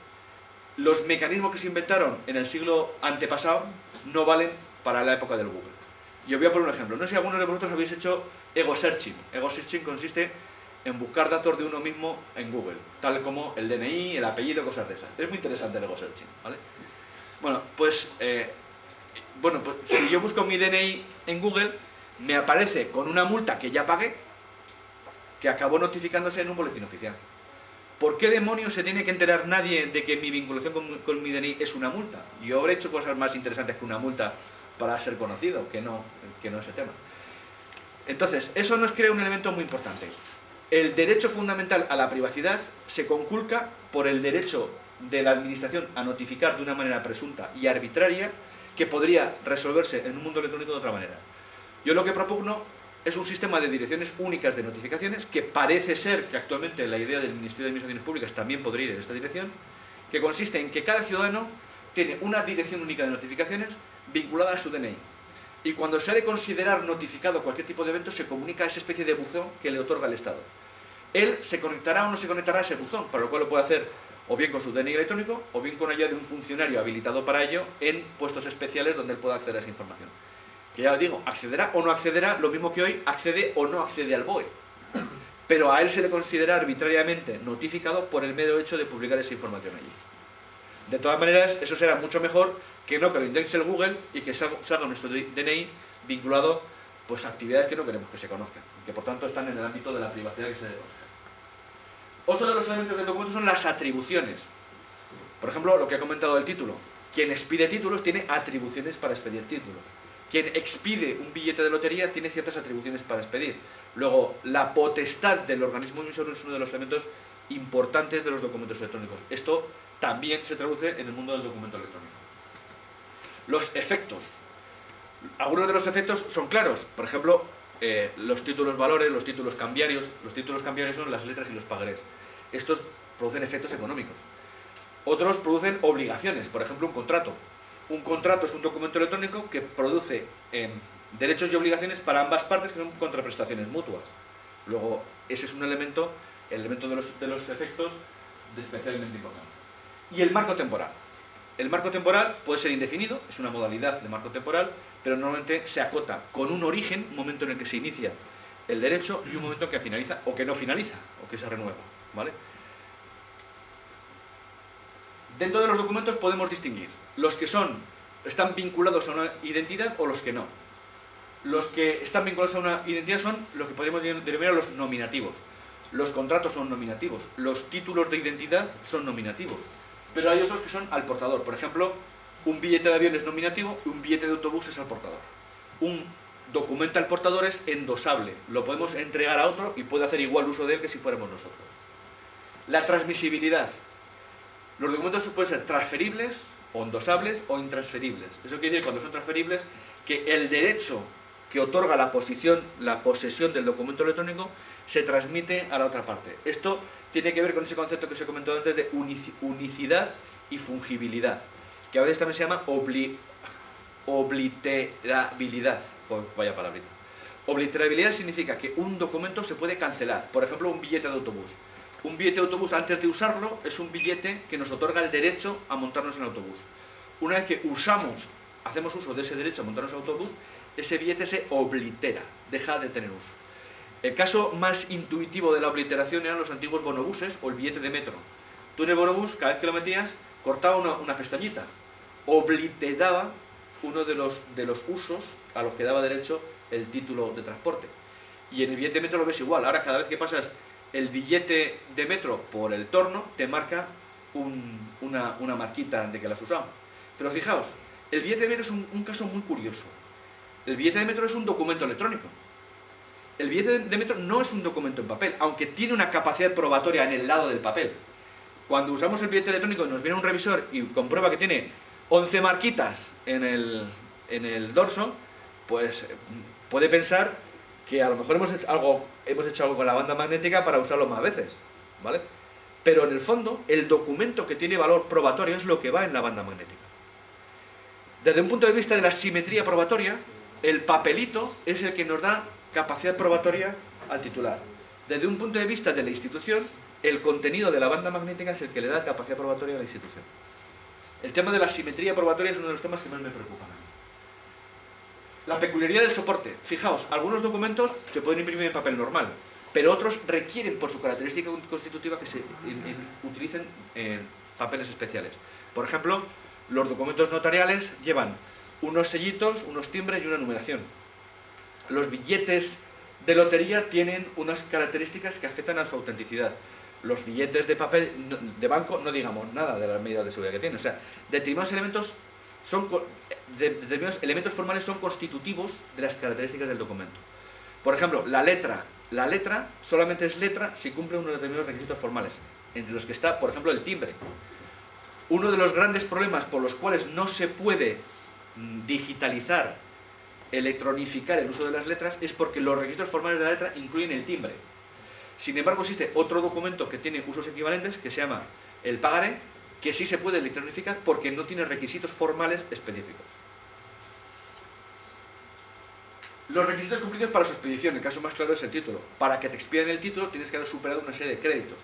los mecanismos que se inventaron en el siglo antepasado no valen para la época del Google. Yo voy a poner un ejemplo. No sé si algunos de vosotros habéis hecho ego searching. Ego searching consiste en buscar datos de uno mismo en Google, tal como el DNI, el apellido, cosas de esas. Es muy interesante el ego searching, ¿vale? Bueno, pues si yo busco mi DNI en Google, me aparece con una multa que ya pagué, que acabó notificándose en un boletín oficial. ¿Por qué demonios se tiene que enterar nadie de que mi vinculación con mi DNI es una multa? Yo habré hecho cosas más interesantes que una multa para ser conocido, que no ese tema. Entonces, eso nos crea un elemento muy importante. El derecho fundamental a la privacidad se conculca por el derecho de la administración a notificar de una manera presunta y arbitraria, que podría resolverse en un mundo electrónico de otra manera. Yo lo que propugno es un sistema de direcciones únicas de notificaciones, que parece ser que actualmente la idea del Ministerio de Administraciones Públicas también podría ir en esta dirección, que consiste en que cada ciudadano tiene una dirección única de notificaciones vinculada a su DNI. Y cuando se ha de considerar notificado cualquier tipo de evento, se comunica a esa especie de buzón que le otorga el Estado. Él se conectará o no se conectará a ese buzón, para lo cual lo puede hacer o bien con su DNI electrónico, o bien con ayuda de un funcionario habilitado para ello en puestos especiales donde él pueda acceder a esa información. Que ya digo, accederá o no accederá, lo mismo que hoy accede o no accede al BOE. Pero a él se le considera arbitrariamente notificado por el mero hecho de publicar esa información allí. De todas maneras, eso será mucho mejor que no que lo indexe el Google y que salga nuestro DNI vinculado pues, a actividades que no queremos que se conozcan, que por tanto están en el ámbito de la privacidad que se debe conocer. Otro de los elementos del documento son las atribuciones. Por ejemplo, lo que he comentado del título. Quien expide títulos tiene atribuciones para expedir títulos. Quien expide un billete de lotería tiene ciertas atribuciones para expedir. Luego, la potestad del organismo emisor es uno de los elementos importantes de los documentos electrónicos. Esto también se traduce en el mundo del documento electrónico. Los efectos. Algunos de los efectos son claros. Por ejemplo, los títulos valores, los títulos cambiarios. Los títulos cambiarios son las letras y los pagarés. Estos producen efectos económicos. Otros producen obligaciones. Por ejemplo, un contrato. Un contrato es un documento electrónico que produce derechos y obligaciones para ambas partes, que son contraprestaciones mutuas. Luego, ese es un elemento, el elemento de los efectos especialmente importante. Y el marco temporal. El marco temporal puede ser indefinido, es una modalidad de marco temporal, pero normalmente se acota con un origen, un momento en el que se inicia el derecho y un momento en que finaliza, o que no finaliza, o que se renueva, ¿vale? Dentro de los documentos podemos distinguir los que están vinculados a una identidad o los que no. Los que están vinculados a una identidad son lo que podemos denominar los nominativos. Los contratos son nominativos, los títulos de identidad son nominativos, pero hay otros que son al portador. Por ejemplo, un billete de avión es nominativo y un billete de autobús es al portador. Un documento al portador es endosable, lo podemos entregar a otro y puede hacer igual uso de él que si fuéramos nosotros. La transmisibilidad. Los documentos pueden ser transferibles, o endosables o intransferibles. Eso quiere decir, cuando son transferibles, que el derecho que otorga la posesión del documento electrónico se transmite a la otra parte. Esto tiene que ver con ese concepto que os he comentado antes de unicidad y fungibilidad, que a veces también se llama obliterabilidad. Vaya palabrita. Obliterabilidad significa que un documento se puede cancelar. Por ejemplo, un billete de autobús. Un billete de autobús, antes de usarlo, es un billete que nos otorga el derecho a montarnos en el autobús. Una vez que hacemos uso de ese derecho a montarnos en el autobús, ese billete se oblitera, deja de tener uso. El caso más intuitivo de la obliteración eran los antiguos bonobuses o el billete de metro. Tú en el bonobús, cada vez que lo metías, cortaba una pestañita, obliteraba uno de los usos a los que daba derecho el título de transporte. Y en el billete de metro lo ves igual. Ahora, cada vez que pasas el billete de metro por el torno, te marca una marquita de que lo has usado. Pero fijaos, el billete de metro es un caso muy curioso. El billete de metro es un documento electrónico. El billete de metro no es un documento en papel, aunque tiene una capacidad probatoria en el lado del papel. Cuando usamos el billete electrónico y nos viene un revisor y comprueba que tiene 11 marquitas en el dorso, pues puede pensar que a lo mejor hemos hecho algo con la banda magnética para usarlo más veces, ¿vale? Pero en el fondo, el documento que tiene valor probatorio es lo que va en la banda magnética. Desde un punto de vista de la simetría probatoria, el papelito es el que nos da capacidad probatoria al titular. Desde un punto de vista de la institución, el contenido de la banda magnética es el que le da capacidad probatoria a la institución. El tema de la simetría probatoria es uno de los temas que más me preocupan. La peculiaridad del soporte. Fijaos, algunos documentos se pueden imprimir en papel normal, pero otros requieren, por su característica constitutiva, que se utilicen papeles especiales. Por ejemplo, los documentos notariales llevan unos sellitos, unos timbres y una numeración. Los billetes de lotería tienen unas características que afectan a su autenticidad. Los billetes de papel de banco no digamos nada de las medidas de seguridad que tienen. O sea, determinados elementos formales son constitutivos de las características del documento. Por ejemplo, la letra solamente es letra si cumple unos determinados requisitos formales, entre los que está, por ejemplo, el timbre. Uno de los grandes problemas por los cuales no se puede digitalizar, electronificar el uso de las letras, es porque los requisitos formales de la letra incluyen el timbre. Sin embargo, existe otro documento que tiene usos equivalentes, que se llama el pagaré, que sí se puede electronificar porque no tiene requisitos formales específicos. Los requisitos cumplidos para su expedición, el caso más claro es el título. Para que te expiden el título tienes que haber superado una serie de créditos,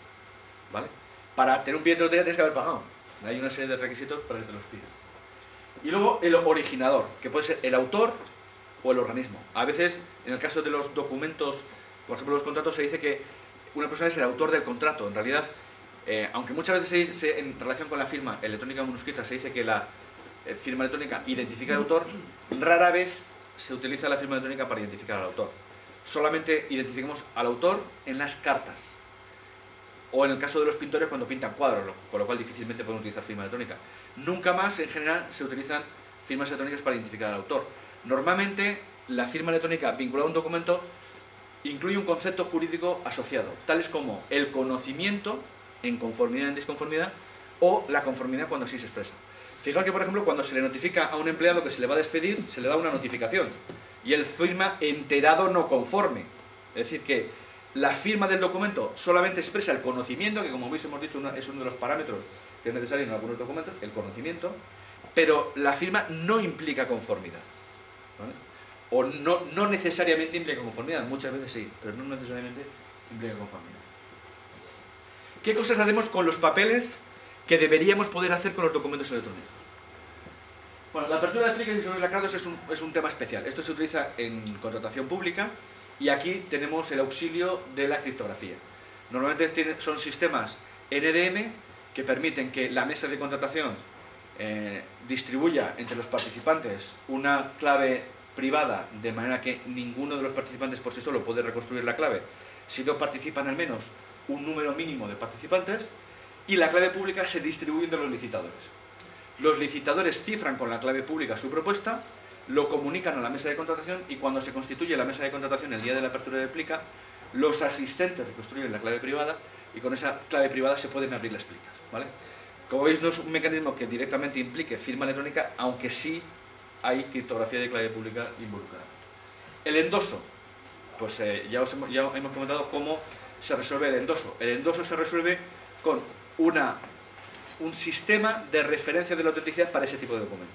¿vale? Para tener un billete de lotería tienes que haber pagado. Hay una serie de requisitos para que te los pidan. Y luego el originador, que puede ser el autor o el organismo. A veces, en el caso de los documentos, por ejemplo los contratos, se dice que una persona es el autor del contrato. En realidad, aunque muchas veces en relación con la firma electrónica manuscrita se dice que la firma electrónica identifica al autor, rara vez se utiliza la firma electrónica para identificar al autor. Solamente identificamos al autor en las cartas. O en el caso de los pintores cuando pintan cuadros, con lo cual difícilmente pueden utilizar firma electrónica. Nunca más, en general, se utilizan firmas electrónicas para identificar al autor. Normalmente, la firma electrónica vinculada a un documento incluye un concepto jurídico asociado, tales como el conocimiento en conformidad o en disconformidad, o la conformidad cuando así se expresa. Fijaos que, por ejemplo, cuando se le notifica a un empleado que se le va a despedir, se le da una notificación y él firma enterado no conforme. Es decir, que la firma del documento solamente expresa el conocimiento, que como veis hemos dicho es uno de los parámetros que es necesario en algunos documentos, el conocimiento, pero la firma no implica conformidad, ¿vale? O no necesariamente implica conformidad, muchas veces sí, pero no necesariamente implica conformidad. ¿Qué cosas hacemos con los papeles que deberíamos poder hacer con los documentos electrónicos? Bueno, la apertura de pliques y sobre lacrados es un tema especial. Esto se utiliza en contratación pública y aquí tenemos el auxilio de la criptografía. Normalmente son sistemas NDM que permiten que la mesa de contratación distribuya entre los participantes una clave privada, de manera que ninguno de los participantes por sí solo puede reconstruir la clave, si no participan al menos un número mínimo de participantes, y la clave pública se distribuye entre los licitadores. Los licitadores cifran con la clave pública su propuesta, lo comunican a la mesa de contratación y cuando se constituye la mesa de contratación el día de la apertura de plica, los asistentes reconstruyen la clave privada y con esa clave privada se pueden abrir las plicas, ¿vale? Como veis, no es un mecanismo que directamente implique firma electrónica, aunque sí hay criptografía de clave pública involucrada. El endoso, pues ya hemos comentado cómo se resuelve el endoso. El endoso se resuelve con un sistema de referencia de la autenticidad para ese tipo de documento.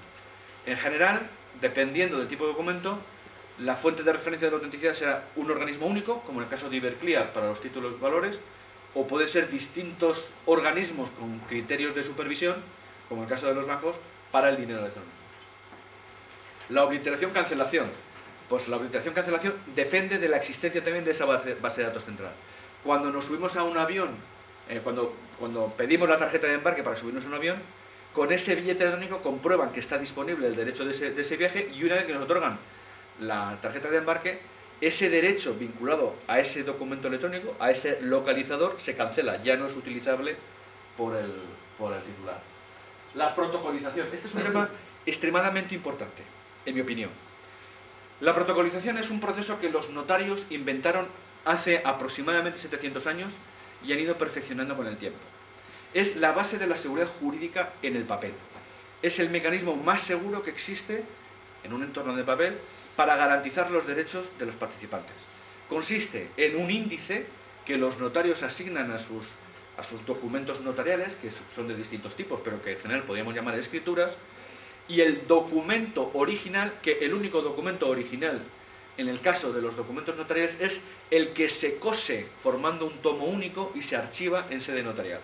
En general, dependiendo del tipo de documento, la fuente de referencia de la autenticidad será un organismo único, como en el caso de Iberclear para los títulos valores, o pueden ser distintos organismos con criterios de supervisión, como en el caso de los bancos, para el dinero electrónico. La obliteración-cancelación. Pues la obliteración-cancelación depende de la existencia también de esa base de datos central. Cuando nos subimos a un avión, cuando pedimos la tarjeta de embarque para subirnos a un avión, con ese billete electrónico comprueban que está disponible el derecho de ese viaje y una vez que nos otorgan la tarjeta de embarque, ese derecho vinculado a ese documento electrónico, a ese localizador, se cancela, ya no es utilizable por el titular. La protocolización. Este es un tema extremadamente importante, en mi opinión. La protocolización es un proceso que los notarios inventaron hace aproximadamente 700 años y han ido perfeccionando con el tiempo. Es la base de la seguridad jurídica en el papel. Es el mecanismo más seguro que existe en un entorno de papel para garantizar los derechos de los participantes. Consiste en un índice que los notarios asignan a sus documentos notariales, que son de distintos tipos, pero que en general podríamos llamar escrituras, y el documento original, que el único documento original en el caso de los documentos notariales es el que se cose formando un tomo único y se archiva en sede notarial.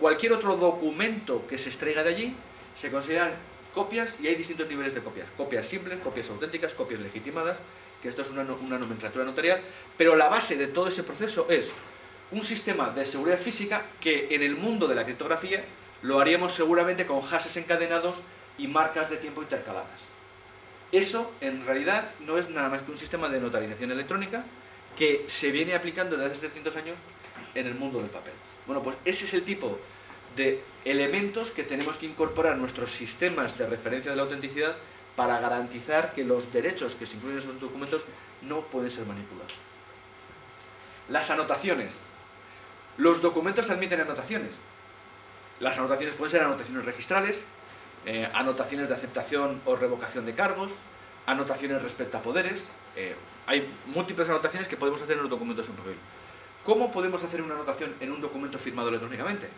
Cualquier otro documento que se extraiga de allí se consideran copias y hay distintos niveles de copias. Copias simples, copias auténticas, copias legitimadas, que esto es una nomenclatura notarial, pero la base de todo ese proceso es un sistema de seguridad física que en el mundo de la criptografía lo haríamos seguramente con hashes encadenados y marcas de tiempo intercaladas. Eso, en realidad, no es nada más que un sistema de notarización electrónica que se viene aplicando desde hace 700 años en el mundo del papel. Bueno, pues ese es el tipo de elementos que tenemos que incorporar a nuestros sistemas de referencia de la autenticidad para garantizar que los derechos que se incluyen en esos documentos no pueden ser manipulados. Las anotaciones. Los documentos admiten anotaciones. Las anotaciones pueden ser anotaciones registrales, anotaciones de aceptación o revocación de cargos, anotaciones respecto a poderes. Hay múltiples anotaciones que podemos hacer en los documentos en papel. ¿Cómo podemos hacer una anotación en un documento firmado electrónicamente?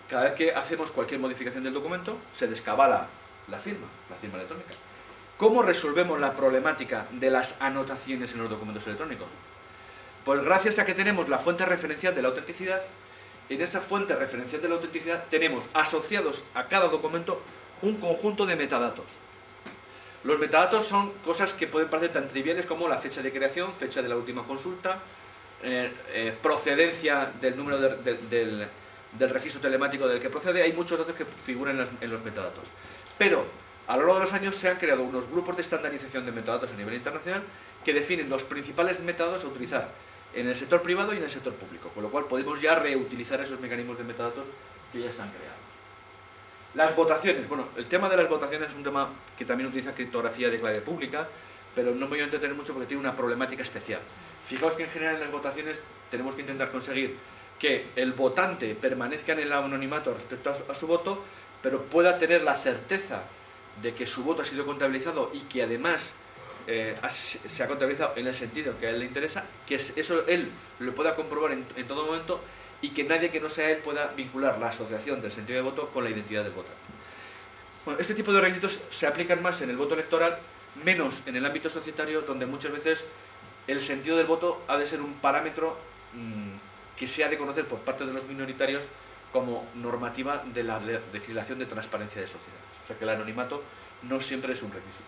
Cada vez que hacemos cualquier modificación del documento, se descabala la firma electrónica. ¿Cómo resolvemos la problemática de las anotaciones en los documentos electrónicos? Pues gracias a que tenemos la fuente referencial de la autenticidad, en esa fuente referencial de la autenticidad tenemos asociados a cada documento un conjunto de metadatos. Los metadatos son cosas que pueden parecer tan triviales como la fecha de creación, fecha de la última consulta, procedencia del número del registro telemático del que procede. Hay muchos datos que figuran en los metadatos. Pero a lo largo de los años se han creado unos grupos de estandarización de metadatos a nivel internacional que definen los principales metadatos a utilizar en el sector privado y en el sector público, con lo cual podemos ya reutilizar esos mecanismos de metadatos que ya están creados. Las votaciones. Bueno, el tema de las votaciones es un tema que también utiliza criptografía de clave pública. pero no me voy a entretener mucho porque tiene una problemática especial. Fijaos que en general en las votaciones tenemos que intentar conseguir que el votante permanezca en el anonimato respecto a su voto, pero pueda tener la certeza de que su voto ha sido contabilizado y que además se ha contabilizado en el sentido que a él le interesa, que eso él lo pueda comprobar en todo momento y que nadie que no sea él pueda vincular la asociación del sentido de voto con la identidad del votante. Bueno, este tipo de requisitos se aplican más en el voto electoral, menos en el ámbito societario, donde muchas veces el sentido del voto ha de ser un parámetro que se ha de conocer por parte de los minoritarios como normativa de la legislación de transparencia de sociedades. O sea que el anonimato no siempre es un requisito.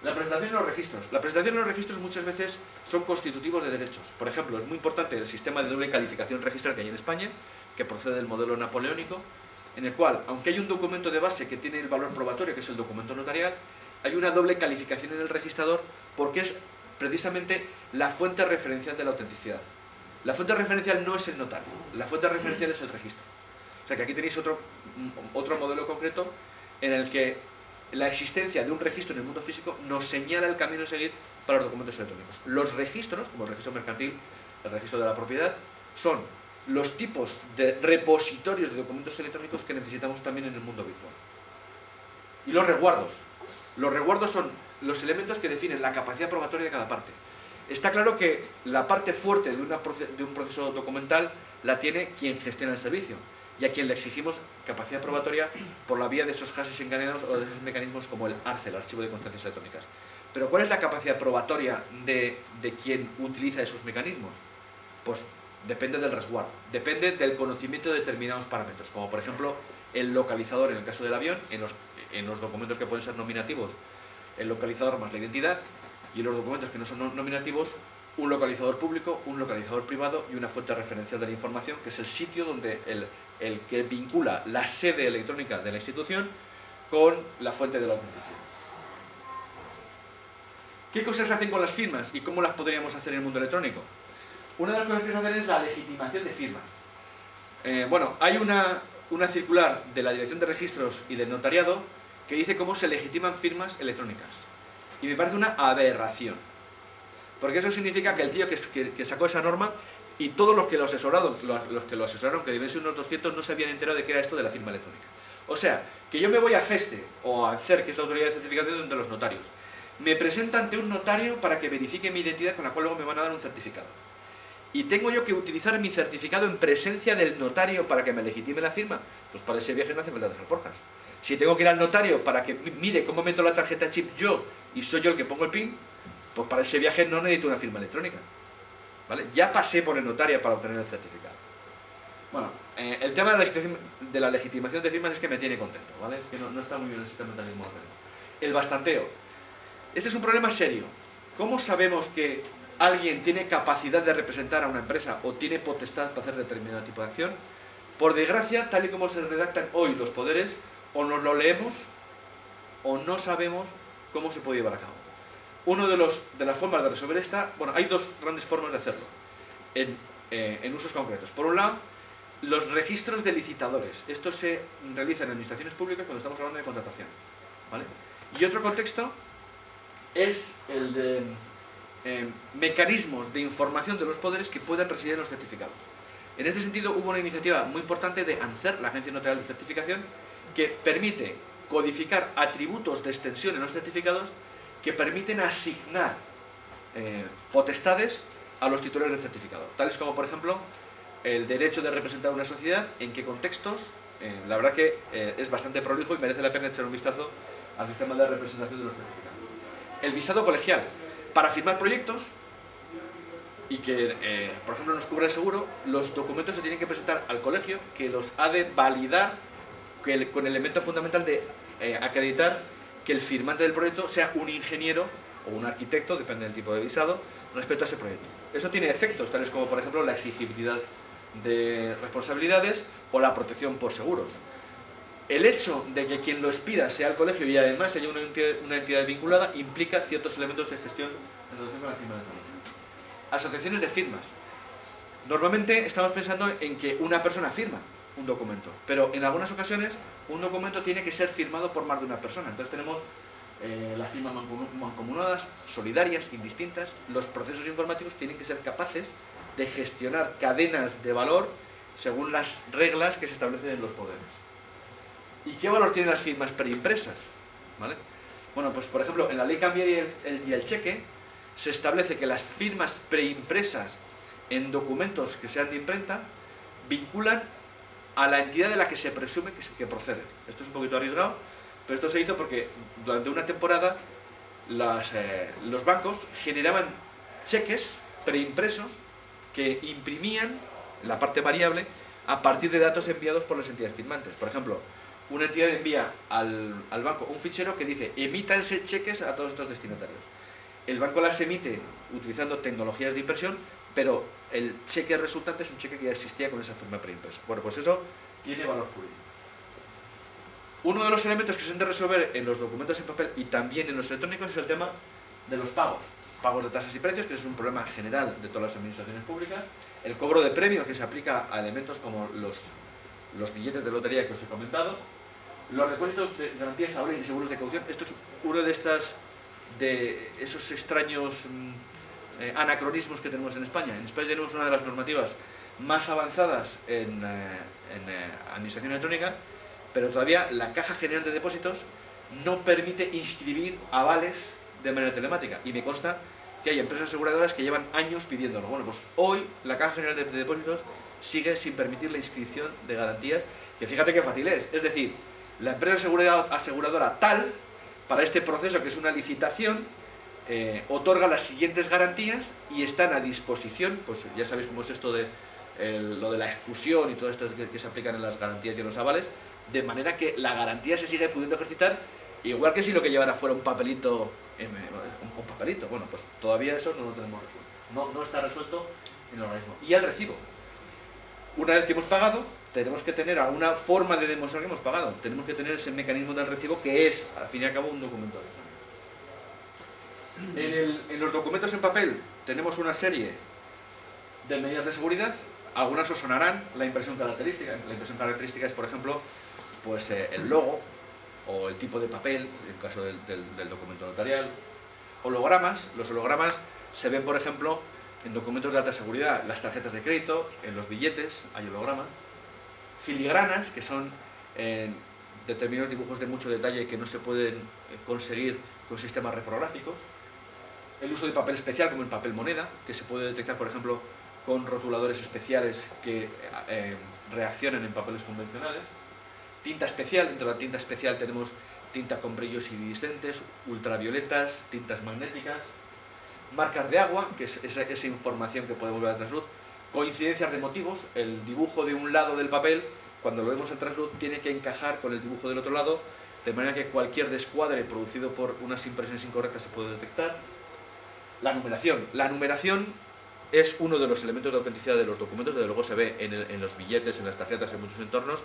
La presentación de los registros. La presentación de los registros muchas veces son constitutivos de derechos. Por ejemplo, es muy importante el sistema de doble calificación registral que hay en España, que procede del modelo napoleónico, en el cual, aunque hay un documento de base que tiene el valor probatorio, que es el documento notarial, hay una doble calificación en el registrador porque es precisamente la fuente referencial de la autenticidad. La fuente referencial no es el notario, la fuente referencial es el registro. O sea que aquí tenéis otro modelo concreto en el que la existencia de un registro en el mundo físico nos señala el camino a seguir para los documentos electrónicos. Los registros, como el registro mercantil, el registro de la propiedad, son los tipos de repositorios de documentos electrónicos que necesitamos también en el mundo virtual. Y los resguardos. Los resguardos son los elementos que definen la capacidad probatoria de cada parte. Está claro que la parte fuerte de un proceso documental la tiene quien gestiona el servicio y a quien le exigimos capacidad probatoria por la vía de esos hashes encadenados o de esos mecanismos como el ARCE, el Archivo de Constancias Electrónicas. Pero ¿cuál es la capacidad probatoria de quien utiliza esos mecanismos? Pues depende del resguardo, depende del conocimiento de determinados parámetros, como por ejemplo el localizador en el caso del avión, en los documentos que pueden ser nominativos, el localizador más la identidad, y en los documentos que no son nominativos, un localizador público, un localizador privado y una fuente referencial de la información, que es el sitio donde el que vincula la sede electrónica de la institución con la fuente de la autenticidad. ¿Qué cosas se hacen con las firmas y cómo las podríamos hacer en el mundo electrónico? Una de las cosas que se hacen es la legitimación de firmas. Bueno, hay una circular de la Dirección de Registros y del Notariado que dice cómo se legitiman firmas electrónicas. Y me parece una aberración. Porque eso significa que el tío que sacó esa norma y todos los que lo asesoraron, que deben ser unos 200, no se habían enterado de qué era esto de la firma electrónica. O sea, que yo me voy a FESTE o a CER, que es la autoridad de certificación de los notarios, me presento ante un notario para que verifique mi identidad, con la cual luego me van a dar un certificado. Y tengo yo que utilizar mi certificado en presencia del notario para que me legitime la firma. Pues para ese viaje no hace falta las alforjas. Si tengo que ir al notario para que mire cómo meto la tarjeta chip yo y soy yo el que pongo el PIN, pues para ese viaje no necesito una firma electrónica. ¿Vale? Ya pasé por el notario para obtener el certificado. Bueno, el tema de la legitimación de firmas es que me tiene contento, ¿vale? Es que no está muy bien el sistema de notarismo. El bastanteo. Este es un problema serio. ¿Cómo sabemos que alguien tiene capacidad de representar a una empresa o tiene potestad para hacer determinado tipo de acción? Por desgracia, tal y como se redactan hoy los poderes, o nos lo leemos o no sabemos cómo se puede llevar a cabo. Una de las formas de resolver esta, bueno, hay dos grandes formas de hacerlo en usos concretos. Por un lado, los registros de licitadores. Esto se realiza en administraciones públicas cuando estamos hablando de contratación, ¿vale? Y otro contexto es el de mecanismos de información de los poderes que puedan residir en los certificados. En este sentido, hubo una iniciativa muy importante de ANCER, la Agencia Notarial de Certificación, que permite codificar atributos de extensión en los certificados que permiten asignar potestades a los titulares del certificado, tales como, por ejemplo, el derecho de representar una sociedad, en qué contextos. La verdad que es bastante prolijo y merece la pena echar un vistazo al sistema de representación de los certificados. El visado colegial, para firmar proyectos y que, por ejemplo, nos cubra el seguro, los documentos se tienen que presentar al colegio, que los ha de validar con el elemento fundamental de acreditar que el firmante del proyecto sea un ingeniero o un arquitecto, depende del tipo de visado, respecto a ese proyecto. Eso tiene efectos, tales como, por ejemplo, la exigibilidad de responsabilidades o la protección por seguros. El hecho de que quien lo expida sea el colegio y además haya una entidad vinculada implica ciertos elementos de gestión en relación con la firma electrónica. Asociaciones de firmas. Normalmente estamos pensando en que una persona firma un documento, pero en algunas ocasiones un documento tiene que ser firmado por más de una persona. Entonces tenemos las firmas mancomunadas, solidarias, indistintas, los procesos informáticos tienen que ser capaces de gestionar cadenas de valor según las reglas que se establecen en los poderes. ¿Y qué valor tienen las firmas preimpresas? ¿Vale? Bueno, pues por ejemplo, en la ley cambiaria y el cheque se establece que las firmas preimpresas en documentos que sean de imprenta vinculan a la entidad de la que se presume que proceden. Esto es un poquito arriesgado, pero esto se hizo porque durante una temporada los bancos generaban cheques preimpresos que imprimían la parte variable a partir de datos enviados por las entidades firmantes. Por ejemplo, una entidad envía al banco un fichero que dice emítanse cheques a todos estos destinatarios. El banco las emite utilizando tecnologías de impresión, pero el cheque resultante es un cheque que ya existía con esa firma preimpresa. Bueno, pues eso tiene valor jurídico. Uno de los elementos que se han de resolver en los documentos en papel y también en los electrónicos es el tema de los pagos. Pagos de tasas y precios, que es un problema general de todas las administraciones públicas. El cobro de premios, que se aplica a elementos como los billetes de lotería que os he comentado. Los depósitos de garantías ahorros y seguros de caución. Esto es uno de esos extraños anacronismos que tenemos en España. En España tenemos una de las normativas más avanzadas en administración electrónica, pero todavía la Caja General de Depósitos no permite inscribir avales de manera telemática. Y me consta que hay empresas aseguradoras que llevan años pidiéndolo. Bueno, pues hoy la Caja General de Depósitos sigue sin permitir la inscripción de garantías, que fíjate qué fácil es. Es decir, la empresa aseguradora tal, para este proceso que es una licitación, otorga las siguientes garantías y están a disposición, pues ya sabéis cómo es esto de lo de la exclusión y todo esto que se aplican en las garantías y en los avales, de manera que la garantía se sigue pudiendo ejercitar, igual que si lo que llevara fuera un papelito, bueno, pues todavía eso no lo tenemos resuelto, no está resuelto en el organismo. Y el recibo, una vez que hemos pagado, tenemos que tener alguna forma de demostrar que hemos pagado, tenemos que tener ese mecanismo del recibo que es, al fin y al cabo, un documento electrónico. En los documentos en papel tenemos una serie de medidas de seguridad. Algunas os sonarán. La impresión característica. La impresión característica es, por ejemplo, pues el logo o el tipo de papel, en el caso del documento notarial. Hologramas. Los hologramas se ven, por ejemplo, en documentos de alta seguridad, las tarjetas de crédito, en los billetes hay hologramas. Filigranas, que son determinados dibujos de mucho detalle que no se pueden conseguir con sistemas reprográficos. El uso de papel especial, como el papel moneda, que se puede detectar, por ejemplo, con rotuladores especiales que reaccionan en papeles convencionales. Tinta especial. Dentro de la tinta especial tenemos tinta con brillos iridiscentes, ultravioletas, tintas magnéticas. Marcas de agua, que es esa información que puede volver a trasluz. Coincidencias de motivos. El dibujo de un lado del papel, cuando lo vemos en trasluz, tiene que encajar con el dibujo del otro lado, de manera que cualquier descuadre producido por unas impresiones incorrectas se puede detectar. La numeración. La numeración es uno de los elementos de autenticidad de los documentos, desde luego se ve en los billetes, en las tarjetas, en muchos entornos,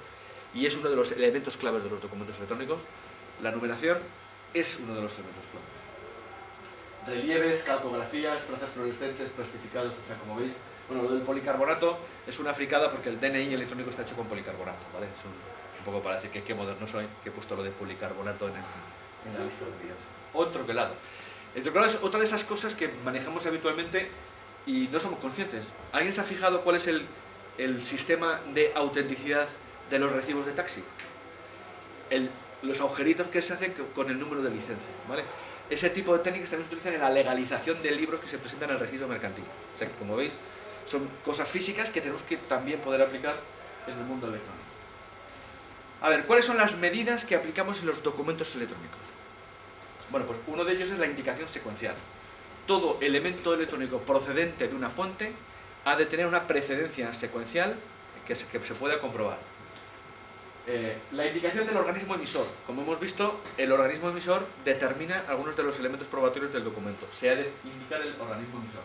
y es uno de los elementos claves de los documentos electrónicos. La numeración es uno de los elementos claves. Relieves, calcografías, trazas fluorescentes, plastificados, o sea, como veis, bueno, lo del policarbonato es una fricada porque el DNI electrónico está hecho con policarbonato, ¿vale? Es un poco para decir que qué moderno soy, que he puesto lo de policarbonato en la lista de vídeos. Otro quelado. El troquelado es otra de esas cosas que manejamos habitualmente y no somos conscientes. ¿Alguien se ha fijado cuál es el sistema de autenticidad de los recibos de taxi? Los agujeritos que se hacen con el número de licencia, ¿vale? Ese tipo de técnicas también se utilizan en la legalización de libros que se presentan al registro mercantil. O sea que, como veis, son cosas físicas que tenemos que también poder aplicar en el mundo electrónico. A ver, ¿cuáles son las medidas que aplicamos en los documentos electrónicos? Bueno, pues uno de ellos es la indicación secuencial. Todo elemento electrónico procedente de una fuente ha de tener una precedencia secuencial que se pueda comprobar. La indicación del organismo emisor. Como hemos visto, el organismo emisor determina algunos de los elementos probatorios del documento. Se ha de indicar el organismo emisor.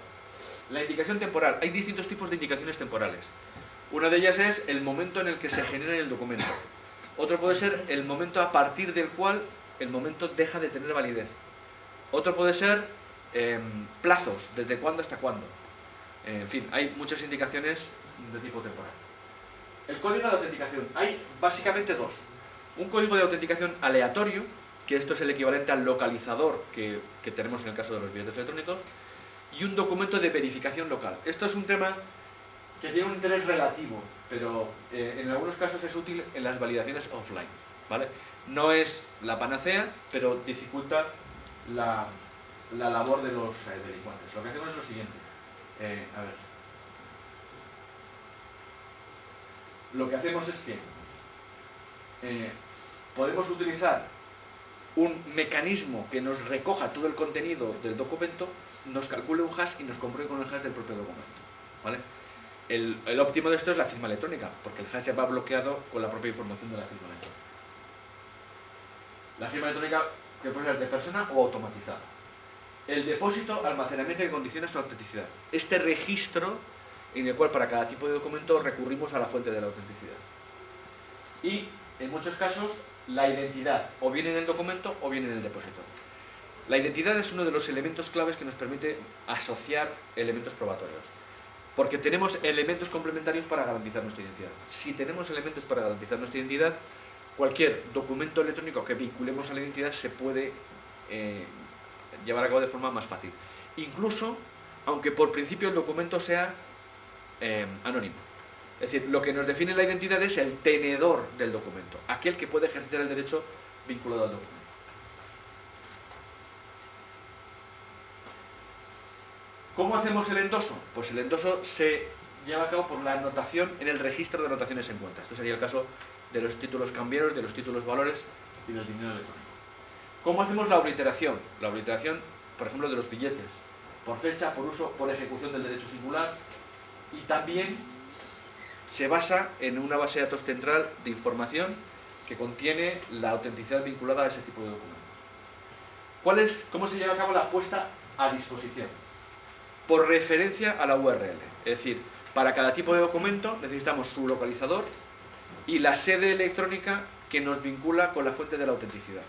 La indicación temporal. Hay distintos tipos de indicaciones temporales. Una de ellas es el momento en el que se genera el documento. Otro puede ser el momento a partir del cual el momento deja de tener validez. Otro puede ser plazos, desde cuándo hasta cuándo. En fin, hay muchas indicaciones de tipo temporal. El código de autenticación. Hay básicamente dos. Un código de autenticación aleatorio, que esto es el equivalente al localizador que tenemos en el caso de los billetes electrónicos, y un documento de verificación local. Esto es un tema que tiene un interés relativo, pero en algunos casos es útil en las validaciones offline, ¿vale? No es la panacea, pero dificulta la labor de los delincuentes. Lo que hacemos es lo siguiente. Lo que hacemos es que podemos utilizar un mecanismo que nos recoja todo el contenido del documento, nos calcule un hash y nos compruebe con el hash del propio documento, ¿vale? El óptimo de esto es la firma electrónica, porque el hash ya va bloqueado con la propia información de la firma electrónica. La firma electrónica que puede ser de persona o automatizada. El depósito, almacenamiento que condiciona su autenticidad. Este registro en el cual para cada tipo de documento recurrimos a la fuente de la autenticidad. Y en muchos casos la identidad, o bien en el documento o bien en el depósito. La identidad es uno de los elementos claves que nos permite asociar elementos probatorios, porque tenemos elementos complementarios para garantizar nuestra identidad. Si tenemos elementos para garantizar nuestra identidad, cualquier documento electrónico que vinculemos a la identidad se puede llevar a cabo de forma más fácil. Incluso, aunque por principio el documento sea anónimo. Es decir, lo que nos define la identidad es el tenedor del documento, aquel que puede ejercer el derecho vinculado al documento. ¿Cómo hacemos el endoso? Pues el endoso se lleva a cabo por la anotación en el registro de anotaciones en cuenta. Esto sería el caso de los títulos cambiarios, de los títulos valores y del dinero electrónico. ¿Cómo hacemos la obliteración? La obliteración, por ejemplo, de los billetes, por fecha, por uso, por ejecución del derecho singular, y también se basa en una base de datos central de información que contiene la autenticidad vinculada a ese tipo de documentos. ¿Cómo se lleva a cabo la puesta a disposición? Por referencia a la URL. Es decir, para cada tipo de documento necesitamos su localizador y la sede electrónica que nos vincula con la fuente de la autenticidad.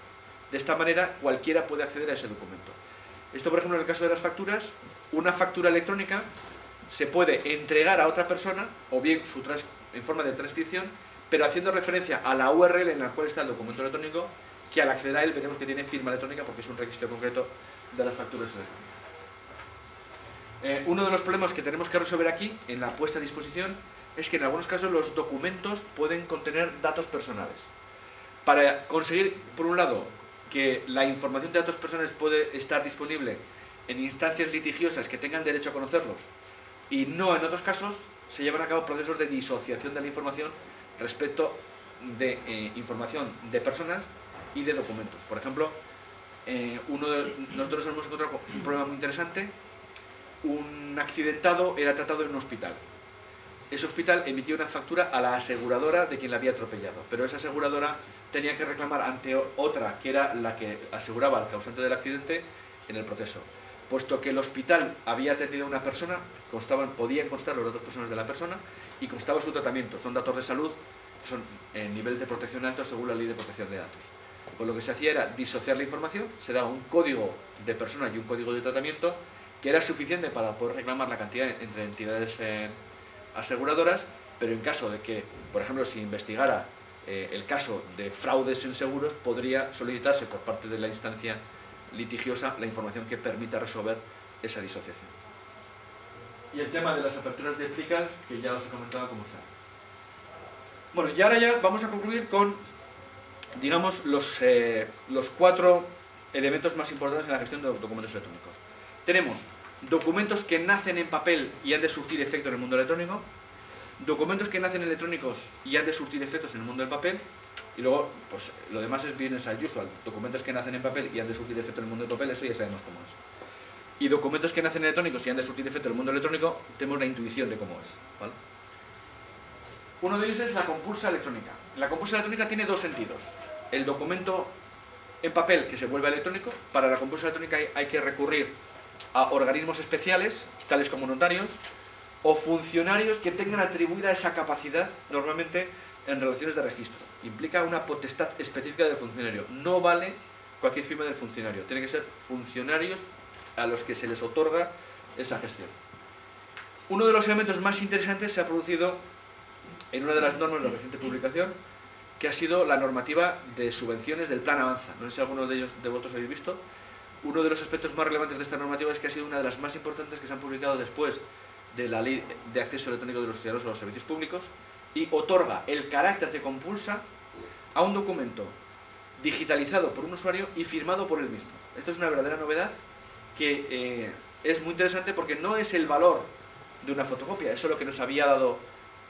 De esta manera, cualquiera puede acceder a ese documento. Esto, por ejemplo, en el caso de las facturas, una factura electrónica se puede entregar a otra persona, o bien en forma de transcripción, pero haciendo referencia a la URL en la cual está el documento electrónico, que al acceder a él veremos que tiene firma electrónica porque es un requisito concreto de las facturas electrónicas. Uno de los problemas que tenemos que resolver aquí, en la puesta a disposición, es que en algunos casos los documentos pueden contener datos personales. Para conseguir, por un lado, que la información de datos personales puede estar disponible en instancias litigiosas que tengan derecho a conocerlos, y no en otros casos, se llevan a cabo procesos de disociación de la información respecto de información de personas y de documentos. Por ejemplo, nosotros hemos encontrado un problema muy interesante. Un accidentado era tratado en un hospital. Ese hospital emitía una factura a la aseguradora de quien la había atropellado, pero esa aseguradora tenía que reclamar ante otra, que era la que aseguraba al causante del accidente, en el proceso. Puesto que el hospital había atendido a una persona, podían constar los datos personales de la persona y constaba su tratamiento. Son datos de salud, son en nivel de protección alto según la Ley de Protección de Datos. Pues lo que se hacía era disociar la información, se daba un código de persona y un código de tratamiento que era suficiente para poder reclamar la cantidad entre entidades aseguradoras, pero en caso de que, por ejemplo, si investigara el caso de fraudes en seguros, podría solicitarse por parte de la instancia litigiosa la información que permita resolver esa disociación. Y el tema de las aperturas de plicas, que ya os he comentado cómo se hace. Bueno, y ahora ya vamos a concluir con, digamos, los 4 elementos más importantes en la gestión de los documentos electrónicos. Tenemos documentos que nacen en papel y han de surtir efecto en el mundo electrónico, documentos que nacen electrónicos y han de surtir efectos en el mundo del papel, y luego, pues lo demás es business as usual. Documentos que nacen en papel y han de surtir efecto en el mundo del papel, eso ya sabemos cómo es. Y documentos que nacen electrónicos y han de surtir efecto en el mundo electrónico, tenemos la intuición de cómo es, ¿vale? Uno de ellos es la compulsa electrónica. La compulsa electrónica tiene 2 sentidos. El documento en papel que se vuelve electrónico. Para la compulsa electrónica hay que recurrir a organismos especiales, tales como notarios, o funcionarios que tengan atribuida esa capacidad, normalmente en relaciones de registro. Implica una potestad específica del funcionario. No vale cualquier firma del funcionario. Tiene que ser funcionarios a los que se les otorga esa gestión. Uno de los elementos más interesantes se ha producido en una de las normas de reciente publicación, que ha sido la normativa de subvenciones del Plan Avanza. No sé si alguno de vosotros habéis visto. Uno de los aspectos más relevantes de esta normativa es que ha sido una de las más importantes que se han publicado después de la Ley de Acceso Electrónico de los Ciudadanos a los Servicios Públicos, y otorga el carácter de compulsa a un documento digitalizado por un usuario y firmado por él mismo. Esto es una verdadera novedad que es muy interesante, porque no es el valor de una fotocopia, eso es lo que nos había dado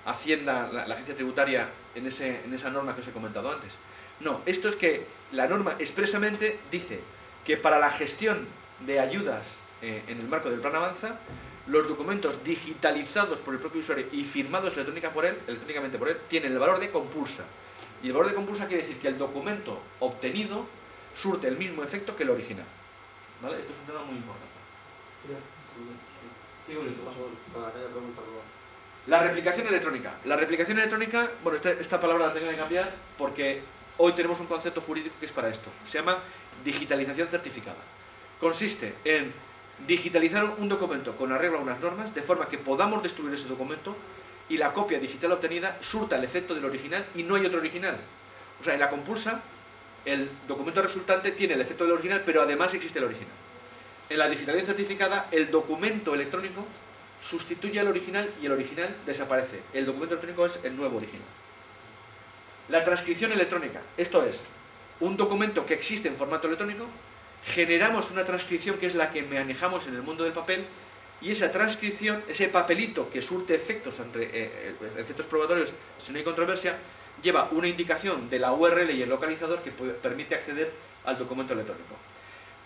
Hacienda, la agencia tributaria, en esa norma que os he comentado antes. No, esto es que la norma expresamente dice que para la gestión de ayudas en el marco del Plan Avanza, los documentos digitalizados por el propio usuario y firmados electrónicamente por él tienen el valor de compulsa. Y el valor de compulsa quiere decir que el documento obtenido surte el mismo efecto que el original. ¿Vale? Esto es un tema muy importante. Para que haya preguntas luego. La replicación electrónica. La replicación electrónica, bueno, esta palabra la tengo que cambiar porque hoy tenemos un concepto jurídico que es para esto. Se llama digitalización certificada. Consiste en digitalizar un documento con arreglo a unas normas de forma que podamos destruir ese documento y la copia digital obtenida surta el efecto del original y no hay otro original. O sea, en la compulsa, el documento resultante tiene el efecto del original, pero además existe el original. En la digitalización certificada, el documento electrónico sustituye al original y el original desaparece. El documento electrónico es el nuevo original. La transcripción electrónica. Esto es un documento que existe en formato electrónico, generamos una transcripción que es la que manejamos en el mundo del papel, y esa transcripción, ese papelito que surte efectos probatorios si no hay controversia, lleva una indicación de la URL y el localizador que permite acceder al documento electrónico.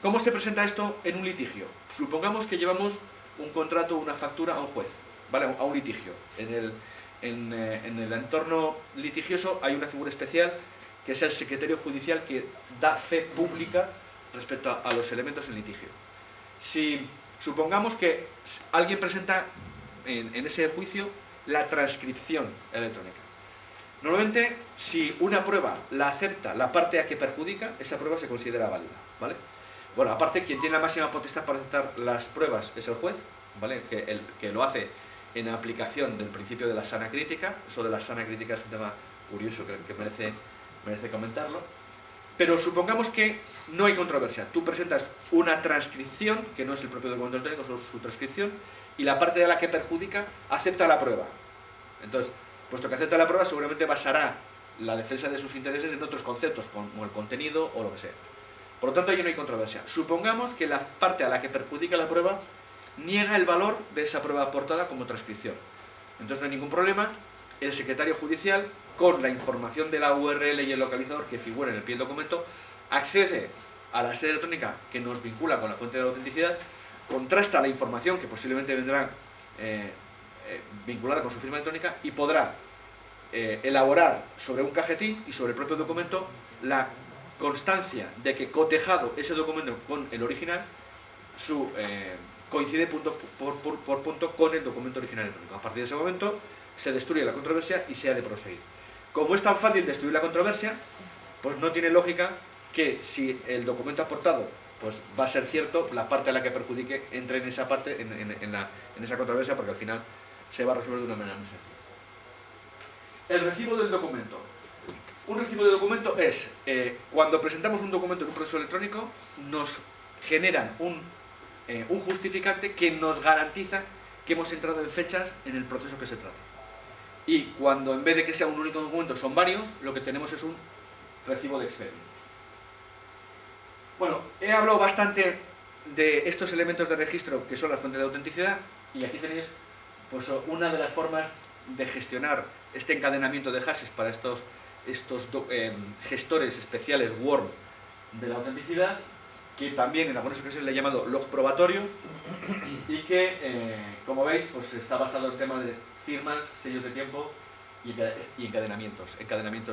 ¿Cómo se presenta esto en un litigio? Supongamos que llevamos un contrato o una factura a un juez, ¿vale? A un litigio. En el entorno litigioso hay una figura especial que es el secretario judicial, que da fe pública respecto a los elementos en litigio. Si supongamos que alguien presenta en ese juicio la transcripción electrónica. Normalmente, si una prueba la acepta la parte a que perjudica, esa prueba se considera válida, ¿vale? Bueno, aparte, quien tiene la máxima potestad para aceptar las pruebas es el juez, ¿vale? Que lo hace en aplicación del principio de la sana crítica. Eso de la sana crítica es un tema curioso que merece comentarlo. Pero supongamos que no hay controversia. Tú presentas una transcripción, que no es el propio documento electrónico, solo su transcripción, y la parte de la que perjudica acepta la prueba. Entonces, puesto que acepta la prueba, seguramente basará la defensa de sus intereses en otros conceptos, como el contenido o lo que sea. Por lo tanto, ahí no hay controversia. Supongamos que la parte a la que perjudica la prueba niega el valor de esa prueba aportada como transcripción. Entonces no hay ningún problema. El secretario judicial, con la información de la URL y el localizador que figura en el pie del documento, accede a la sede electrónica que nos vincula con la fuente de la autenticidad, contrasta la información que posiblemente vendrá vinculada con su firma electrónica y podrá elaborar sobre un cajetín y sobre el propio documento la constancia de que, cotejado ese documento con el original, coincide punto por punto con el documento original electrónico. A partir de ese momento se destruye la controversia y se ha de proseguir. Como es tan fácil destruir la controversia, pues no tiene lógica que, si el documento aportado pues va a ser cierto, la parte a la que perjudique entre en esa parte, en esa controversia, porque al final se va a resolver de una manera muy sencilla. El recibo del documento. Un recibo de documento es cuando presentamos un documento en un proceso electrónico, nos generan un justificante que nos garantiza que hemos entrado en fechas en el proceso que se trata. Y cuando, en vez de que sea un único documento, son varios, lo que tenemos es un recibo de expediente. Bueno, he hablado bastante de estos elementos de registro que son las fuentes de autenticidad, y aquí tenéis pues una de las formas de gestionar este encadenamiento de hashes para estos gestores especiales WORM de la autenticidad, que también en algunas ocasiones le he llamado log probatorio, y que, como veis, pues está basado en temas de firmas, sellos de tiempo y encadenamientos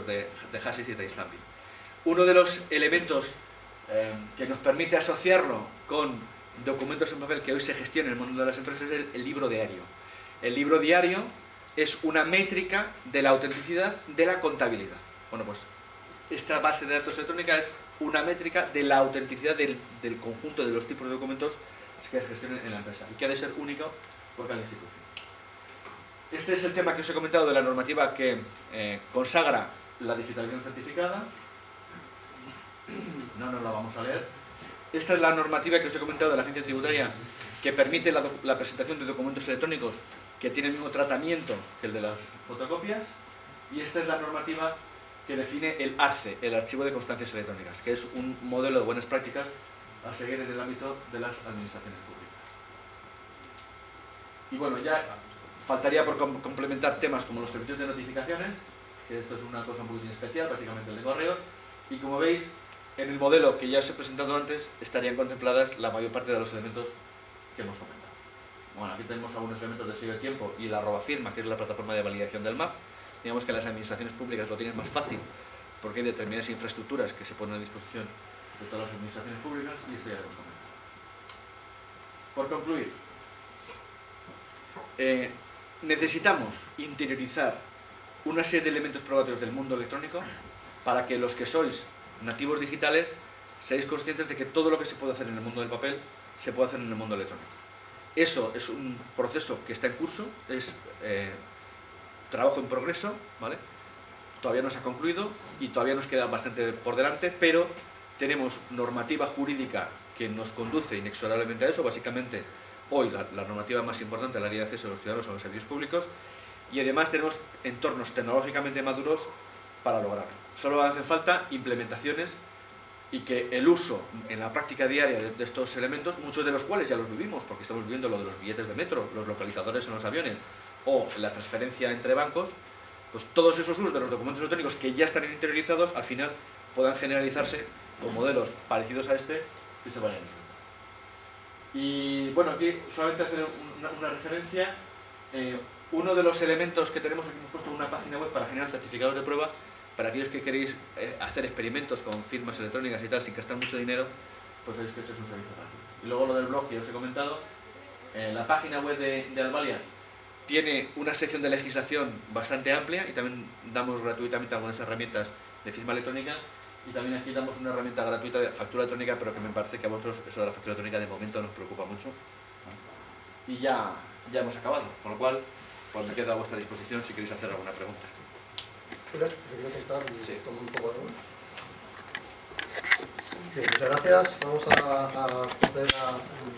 de hashes y de timestamping. Uno de los elementos que nos permite asociarlo con documentos en papel que hoy se gestionan en el mundo de las empresas es el libro diario. El libro diario es una métrica de la autenticidad de la contabilidad. Bueno, pues esta base de datos electrónica es una métrica de la autenticidad del conjunto de los tipos de documentos que se gestionan en la empresa y que ha de ser único por cada institución. Este es el tema que os he comentado de la normativa que consagra la digitalización certificada. No nos la vamos a leer. Esta es la normativa que os he comentado de la agencia tributaria que permite la presentación de documentos electrónicos que tienen el mismo tratamiento que el de las fotocopias. Y esta es la normativa que define el ARCE, el Archivo de Constancias Electrónicas, que es un modelo de buenas prácticas a seguir en el ámbito de las administraciones públicas. Y bueno, ya faltaría por complementar temas como los servicios de notificaciones, que esto es una cosa un poquitín especial, básicamente el de correos, y como veis, en el modelo que ya os he presentado antes, estarían contempladas la mayor parte de los elementos que hemos comentado. Bueno, aquí tenemos algunos elementos de sello de tiempo y la firma, que es la plataforma de validación del MAP. Digamos que las administraciones públicas lo tienen más fácil, porque hay determinadas infraestructuras que se ponen a disposición de todas las administraciones públicas, y esto ya lo hemos comentado. Por concluir, necesitamos interiorizar una serie de elementos probatorios del mundo electrónico para que los que sois nativos digitales seáis conscientes de que todo lo que se puede hacer en el mundo del papel se puede hacer en el mundo electrónico. Eso es un proceso que está en curso, es trabajo en progreso, ¿vale? Todavía no se ha concluido y todavía nos queda bastante por delante, pero tenemos normativa jurídica que nos conduce inexorablemente a eso. Básicamente, hoy la normativa más importante es la Ley de Acceso de los Ciudadanos a los Servicios Públicos, y además tenemos entornos tecnológicamente maduros para lograrlo. Solo hacen falta implementaciones y que el uso en la práctica diaria de estos elementos, muchos de los cuales ya los vivimos, porque estamos viviendo lo de los billetes de metro, los localizadores en los aviones o la transferencia entre bancos, pues todos esos usos de los documentos electrónicos que ya están interiorizados, al final puedan generalizarse con modelos parecidos a este que se vayan implementando. Y bueno, aquí solamente hacer una referencia. Uno de los elementos que tenemos aquí, hemos puesto una página web para generar certificados de prueba para aquellos que queréis hacer experimentos con firmas electrónicas y tal sin gastar mucho dinero, pues sabéis que esto es un servicio gratuito. Y luego lo del blog que os he comentado, la página web de Albalia tiene una sección de legislación bastante amplia y también damos gratuitamente algunas herramientas de firma electrónica, y también aquí damos una herramienta gratuita de factura electrónica, pero que me parece que a vosotros eso de la factura electrónica de momento nos preocupa mucho. Y ya hemos acabado, con lo cual pues me quedo a vuestra disposición si queréis hacer alguna pregunta. Si quieres estar y Sí. tomo un poco de agua. Bien, muchas gracias. Vamos a proceder a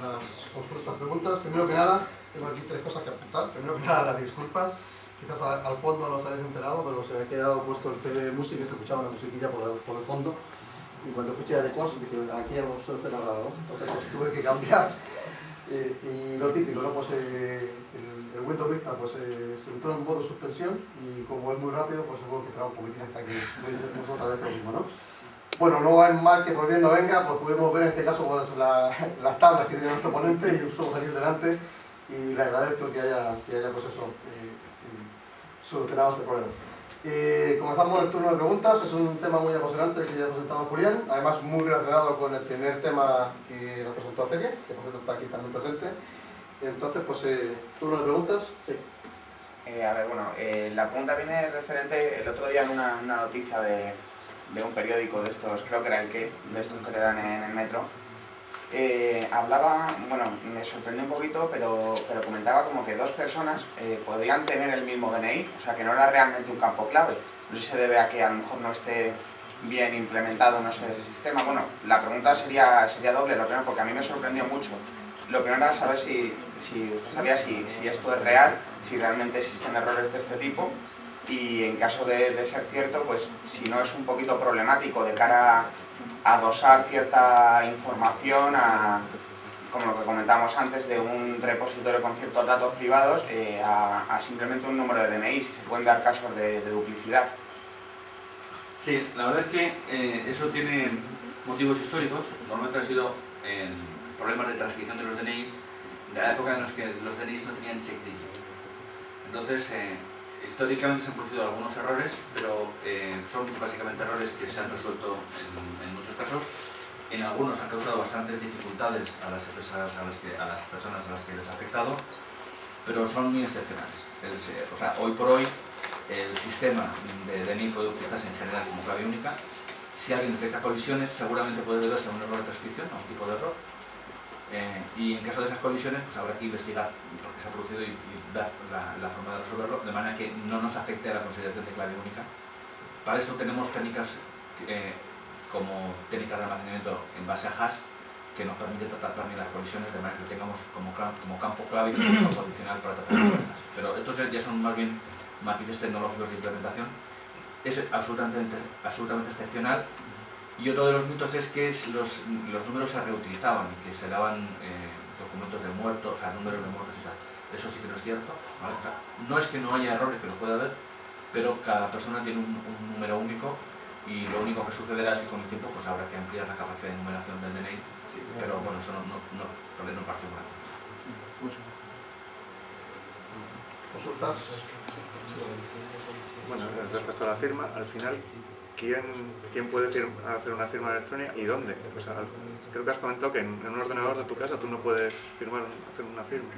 las consultas, preguntas. Primero que nada, tengo aquí 3 cosas que apuntar. Primero que nada, las disculpas. Quizás al fondo no os habéis enterado, pero se ha quedado puesto el CD de música y se escuchaba la musiquilla por el fondo. Y cuando escuché de Cors dije, aquí hemos celebrado, ¿no? Entonces pues, tuve que cambiar. Y lo típico, ¿no? Pues el Windows Vista pues, se entró en modo suspensión y como es muy rápido, pues hubo que esperar un poquitín hasta que hicimos otra vez lo mismo, ¿no? Bueno, no va mal que por bien no venga, pues pudimos ver en este caso pues, las tablas que tiene nuestro ponente y usó venir delante, y le agradezco que haya pues eso, solucionado este problema. Comenzamos el turno de preguntas. Es un tema muy apasionante que ya ha presentado Julián, además muy relacionado con el primer tema que nos presentó Celia, que por cierto está aquí también presente. Entonces, pues, turno de preguntas. Sí. A ver, bueno, la pregunta viene referente el otro día en una noticia de un periódico de estos, creo que era el que, de estos que le dan en el metro. Hablaba, bueno, me sorprendió un poquito, pero comentaba como que 2 personas podían tener el mismo DNI, o sea que no era realmente un campo clave. No sé si se debe a que a lo mejor no esté bien implementado, no sé, el sistema. Bueno, la pregunta sería doble, lo primero, porque a mí me sorprendió mucho. Lo primero era saber si usted sabía si esto es real, si realmente existen errores de este tipo, y en caso de ser cierto, pues si no es un poquito problemático de cara a adosar cierta información, como lo que comentábamos antes, de un repositorio con ciertos datos privados a simplemente un número de DNI, si se pueden dar casos de duplicidad. Sí, la verdad es que eso tiene motivos históricos. Normalmente han sido problemas de transcripción de los DNIs de la época en los que los DNIs no tenían check digit. Entonces, históricamente se han producido algunos errores, pero son básicamente errores que se han resuelto en muchos casos. En algunos han causado bastantes dificultades a las personas a las que les ha afectado, pero son muy excepcionales. O sea, hoy por hoy el sistema de DNI puede utilizarse en general como clave única. Si alguien detecta colisiones, seguramente puede deberse a un error de transcripción, a un tipo de error. Y en caso de esas colisiones, pues habrá que investigar por qué se ha producido y dar la forma de resolverlo, de manera que no nos afecte a la consideración de clave única Para eso tenemos técnicas como técnicas de almacenamiento en base a hash, que nos permite tratar también las colisiones de manera que tengamos como campo clave y como campo adicional para tratar las colisiones. Pero estos ya son más bien matices tecnológicos de implementación. Es absolutamente excepcional. Y otro de los mitos es que los números se reutilizaban y que se daban documentos de muertos, o sea, números de muertos y tal. Eso sí que no es cierto, ¿vale? O sea, no es que no haya errores, que lo puede haber, pero cada persona tiene un número único y lo único que sucederá es que con el tiempo pues habrá que ampliar la capacidad de numeración del DNI, pero bueno, eso no parece mal. ¿Consultas? Bueno, respecto a la firma, al final, ¿quién puede hacer una firma electrónica y dónde? O sea, creo que has comentado que en un ordenador de tu casa tú no puedes hacer una firma.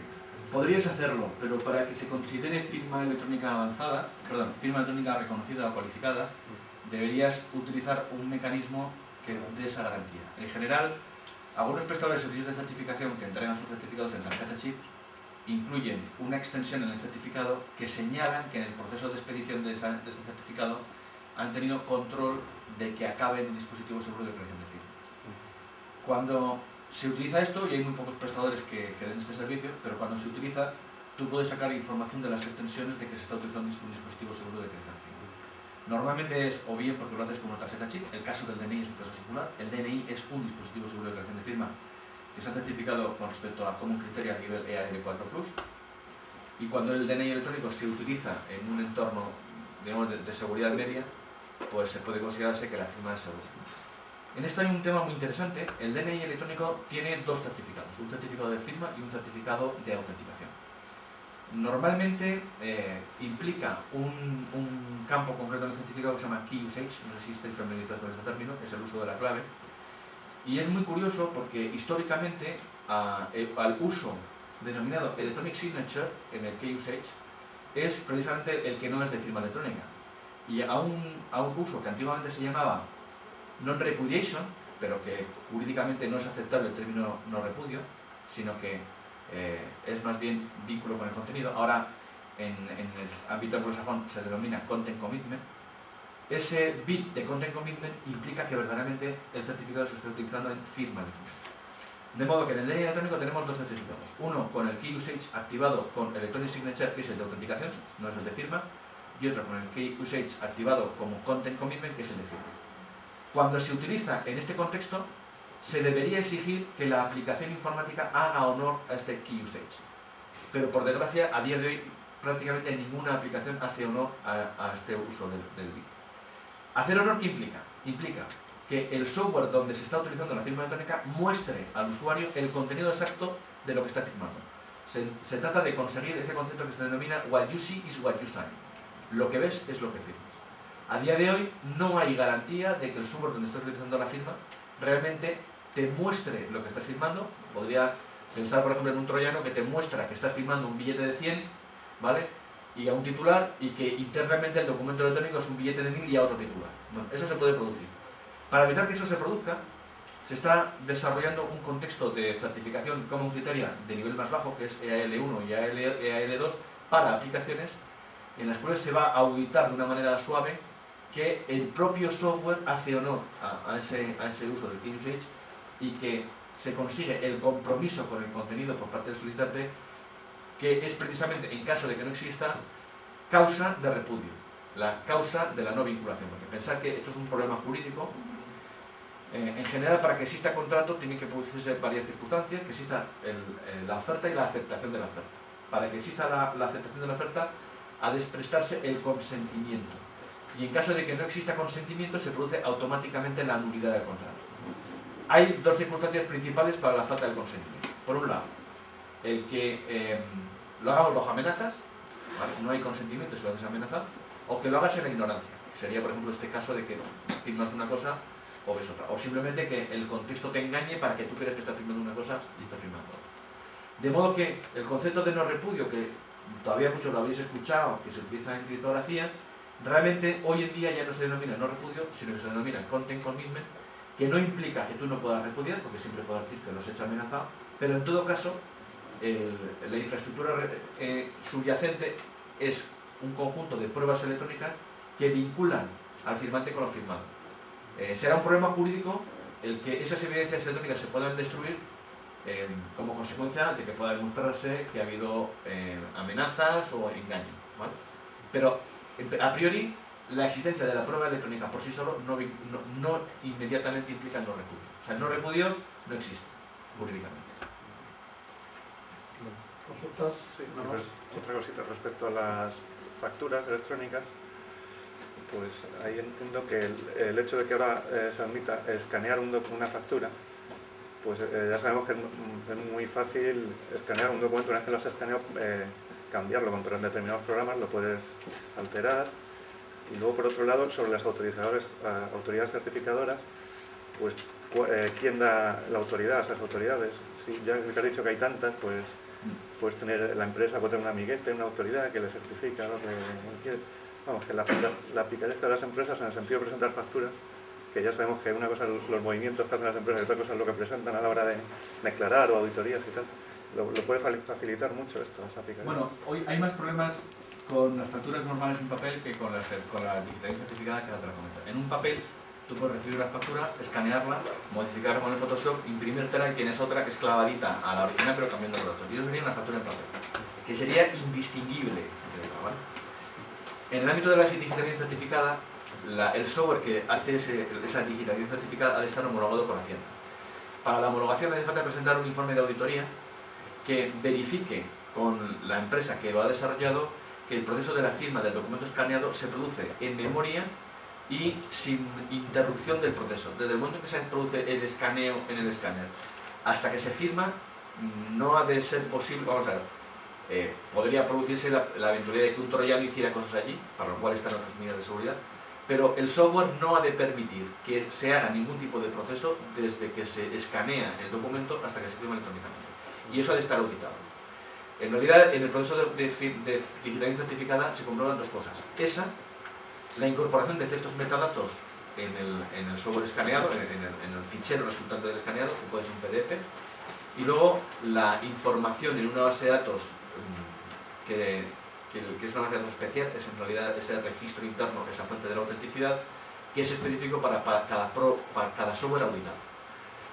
Podrías hacerlo, pero para que se considere firma electrónica avanzada, firma electrónica reconocida o cualificada, deberías utilizar un mecanismo que dé esa garantía. En general, algunos prestadores de servicios de certificación que entregan sus certificados en tarjeta chip incluyen una extensión en el certificado que señalan que en el proceso de expedición de ese certificado han tenido control de que acabe en un dispositivo seguro de creación de firma. Cuando se utiliza esto, y hay muy pocos prestadores que den este servicio, pero cuando se utiliza, tú puedes sacar información de las extensiones de que se está utilizando un dispositivo seguro de creación de firma. Normalmente es o bien porque lo haces con una tarjeta chip, el caso del DNI es un caso singular. El DNI es un dispositivo seguro de creación de firma que se ha certificado con respecto a Common Criteria a nivel EAL4+, y cuando el DNI electrónico se utiliza en un entorno, digamos, de seguridad media, pues se puede considerarse que la firma es segura. En esto hay un tema muy interesante. El DNI electrónico tiene dos certificados, un certificado de firma y un certificado de autenticación. Normalmente implica un campo concreto en el certificado que se llama Key Usage, no sé si estáis familiarizados con este término, que es el uso de la clave. Y es muy curioso porque históricamente al uso denominado Electronic Signature en el Key Usage es precisamente el que no es de firma electrónica. Y a un uso que antiguamente se llamaba non-repudiation, pero que jurídicamente no es aceptable el término no repudio, sino que es más bien vínculo con el contenido. Ahora en el ámbito anglosajón se denomina content commitment. Ese bit de content commitment implica que verdaderamente el certificado se está utilizando en firma electrónica. De modo que en el DNI electrónico tenemos dos certificados. Uno con el Key Usage activado con Electronic Signature, que es el de autenticación, no es el de firma, y otro con el Key Usage activado como content commitment, que es el de firma. Cuando se utiliza en este contexto, se debería exigir que la aplicación informática haga honor a este Key Usage. Pero por desgracia, a día de hoy, prácticamente ninguna aplicación hace honor a este uso del bit. ¿Hacer honor qué implica? Implica que el software donde se está utilizando la firma electrónica muestre al usuario el contenido exacto de lo que está firmando. Se trata de conseguir ese concepto que se denomina what you see is what you sign. Lo que ves es lo que firmas. A día de hoy no hay garantía de que el software donde estás utilizando la firma realmente te muestre lo que estás firmando. Podría pensar, por ejemplo, en un troyano que te muestra que estás firmando un billete de 100, ¿vale? Y a un titular, y que internamente el documento electrónico es un billete de 1000 y a otro titular. Bueno, eso se puede producir. Para evitar que eso se produzca, se está desarrollando un contexto de certificación Common Criteria de nivel más bajo, que es EAL1 y EAL2, para aplicaciones en las cuales se va a auditar de una manera suave que el propio software hace honor a ese uso del Key Usage y que se consigue el compromiso con el contenido por parte del solicitante, que es precisamente, en caso de que no exista, causa de repudio, la causa de la no vinculación. Porque pensar que esto es un problema jurídico, en general, para que exista contrato tienen que producirse varias circunstancias, que exista la oferta y la aceptación de la oferta. Para que exista la aceptación de la oferta, ha de prestarse el consentimiento. Y en caso de que no exista consentimiento, se produce automáticamente la nulidad del contrato. Hay dos circunstancias principales para la falta del consentimiento. Por un lado, el que lo hagamos bajo amenazas, ¿vale? No hay consentimiento si lo haces amenazado, o que lo hagas en la ignorancia, que sería, por ejemplo, este caso de que firmas una cosa o ves otra, o simplemente que el contexto te engañe para que tú creas que estás firmando una cosa y estás firmando otra. De modo que el concepto de no repudio, que todavía muchos lo habéis escuchado, que se utiliza en criptografía, realmente hoy en día ya no se denomina no repudio, sino que se denomina content commitment, que no implica que tú no puedas repudiar, porque siempre puedes decir que lo has hecho amenazado, pero en todo caso, la infraestructura subyacente es un conjunto de pruebas electrónicas que vinculan al firmante con lo firmado. Será un problema jurídico el que esas evidencias electrónicas se puedan destruir como consecuencia de que pueda demostrarse que ha habido amenazas o engaño, ¿vale? Pero a priori la existencia de la prueba electrónica por sí solo no inmediatamente implica el no repudio. O sea, el no repudio no existe jurídicamente. ¿Consultas? Sí, Nada pues, más. otra cosita respecto a las facturas electrónicas, pues ahí entiendo que el hecho de que ahora se admita escanear una factura, pues ya sabemos que es muy fácil escanear un documento. Una vez que lo has escaneado, cambiarlo, pero en determinados programas lo puedes alterar. Y luego, por otro lado, sobre las autoridades certificadoras, pues ¿quién da la autoridad a esas autoridades? Si ya que has dicho que hay tantas, pues puedes tener la empresa, puede tener un amiguete, una autoridad que le certifica lo que quiere. Vamos, que la picaresca de las empresas en el sentido de presentar facturas, que ya sabemos que una cosa es los movimientos que hacen las empresas y otra cosa es lo que presentan a la hora de declarar o auditorías y tal. Lo puede facilitar mucho esto, esa picaresca. Bueno, hoy hay más problemas con las facturas normales en papel que con la digitalización certificada, que ahora te la comento. En un papel tú puedes recibir la factura, escanearla, modificarla con el Photoshop, imprimírtela y tienes otra que es clavadita a la original pero cambiando los datos. Y eso sería una factura en papel, que sería indistinguible, ¿vale? En el ámbito de la digitalización certificada, el software que hace esa digitalización certificada ha de estar homologado por Hacienda. Para la homologación hace falta presentar un informe de auditoría que verifique con la empresa que lo ha desarrollado que el proceso de la firma del documento escaneado se produce en memoria y sin interrupción del proceso. Desde el momento en que se produce el escaneo en el escáner hasta que se firma, no ha de ser posible, vamos a ver, podría producirse la eventualidad de que un troyano hiciera cosas allí, para lo cual están otras medidas de seguridad, pero el software no ha de permitir que se haga ningún tipo de proceso desde que se escanea el documento hasta que se firma electrónicamente. Y eso ha de estar auditado. En realidad, en el proceso de digitalización certificada se comprueban dos cosas. La incorporación de ciertos metadatos en el software escaneado, en el fichero resultante del escaneado, que puede ser un PDF, y luego la información en una base de datos que es una base de datos especial, es en realidad ese registro interno, esa fuente de la autenticidad, que es específico para cada software auditado.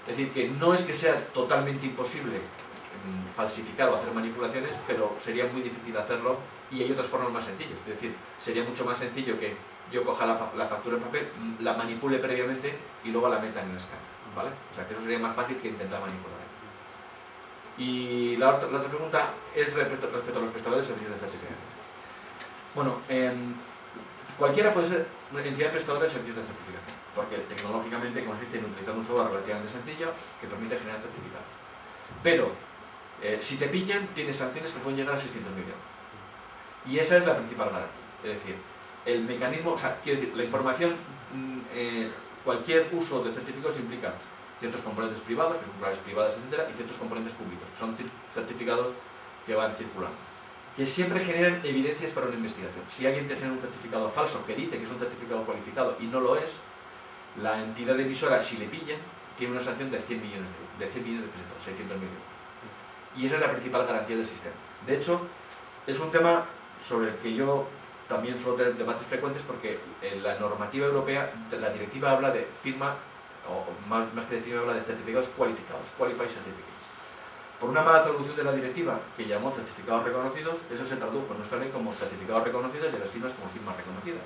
Es decir, que no es que sea totalmente imposible falsificar o hacer manipulaciones, pero sería muy difícil hacerlo y hay otras formas más sencillas. Es decir, sería mucho más sencillo que yo coja la factura en papel, la manipule previamente y luego la meta en el escáner, ¿vale? O sea, que eso sería más fácil que intentar manipular. Y la otra pregunta es respecto a los prestadores de servicios de certificación. Bueno, cualquiera puede ser una entidad prestadora de servicios de certificación, porque tecnológicamente consiste en utilizar un software relativamente sencillo que permite generar certificados. Pero si te pillan, tienes sanciones que pueden llegar a 600.000 euros. Y esa es la principal garantía. Es decir, el mecanismo, o sea, quiero decir, la información, cualquier uso de certificados implica ciertos componentes privados, que son claves privadas, etcétera, y ciertos componentes públicos, que son certificados que van circulando, que siempre generan evidencias para una investigación. Si alguien te genera un certificado falso que dice que es un certificado cualificado y no lo es, la entidad emisora, si le pillan, tiene una sanción de 100 millones de pesos, 600.000 euros. Y esa es la principal garantía del sistema. De hecho, es un tema sobre el que yo también suelo tener debates frecuentes, porque en la normativa europea, la directiva habla de firma, o más que de firma, habla de certificados cualificados, qualified certificates. Por una mala traducción de la directiva, que llamó certificados reconocidos, eso se tradujo en nuestra ley como certificados reconocidos y las firmas como firmas reconocidas.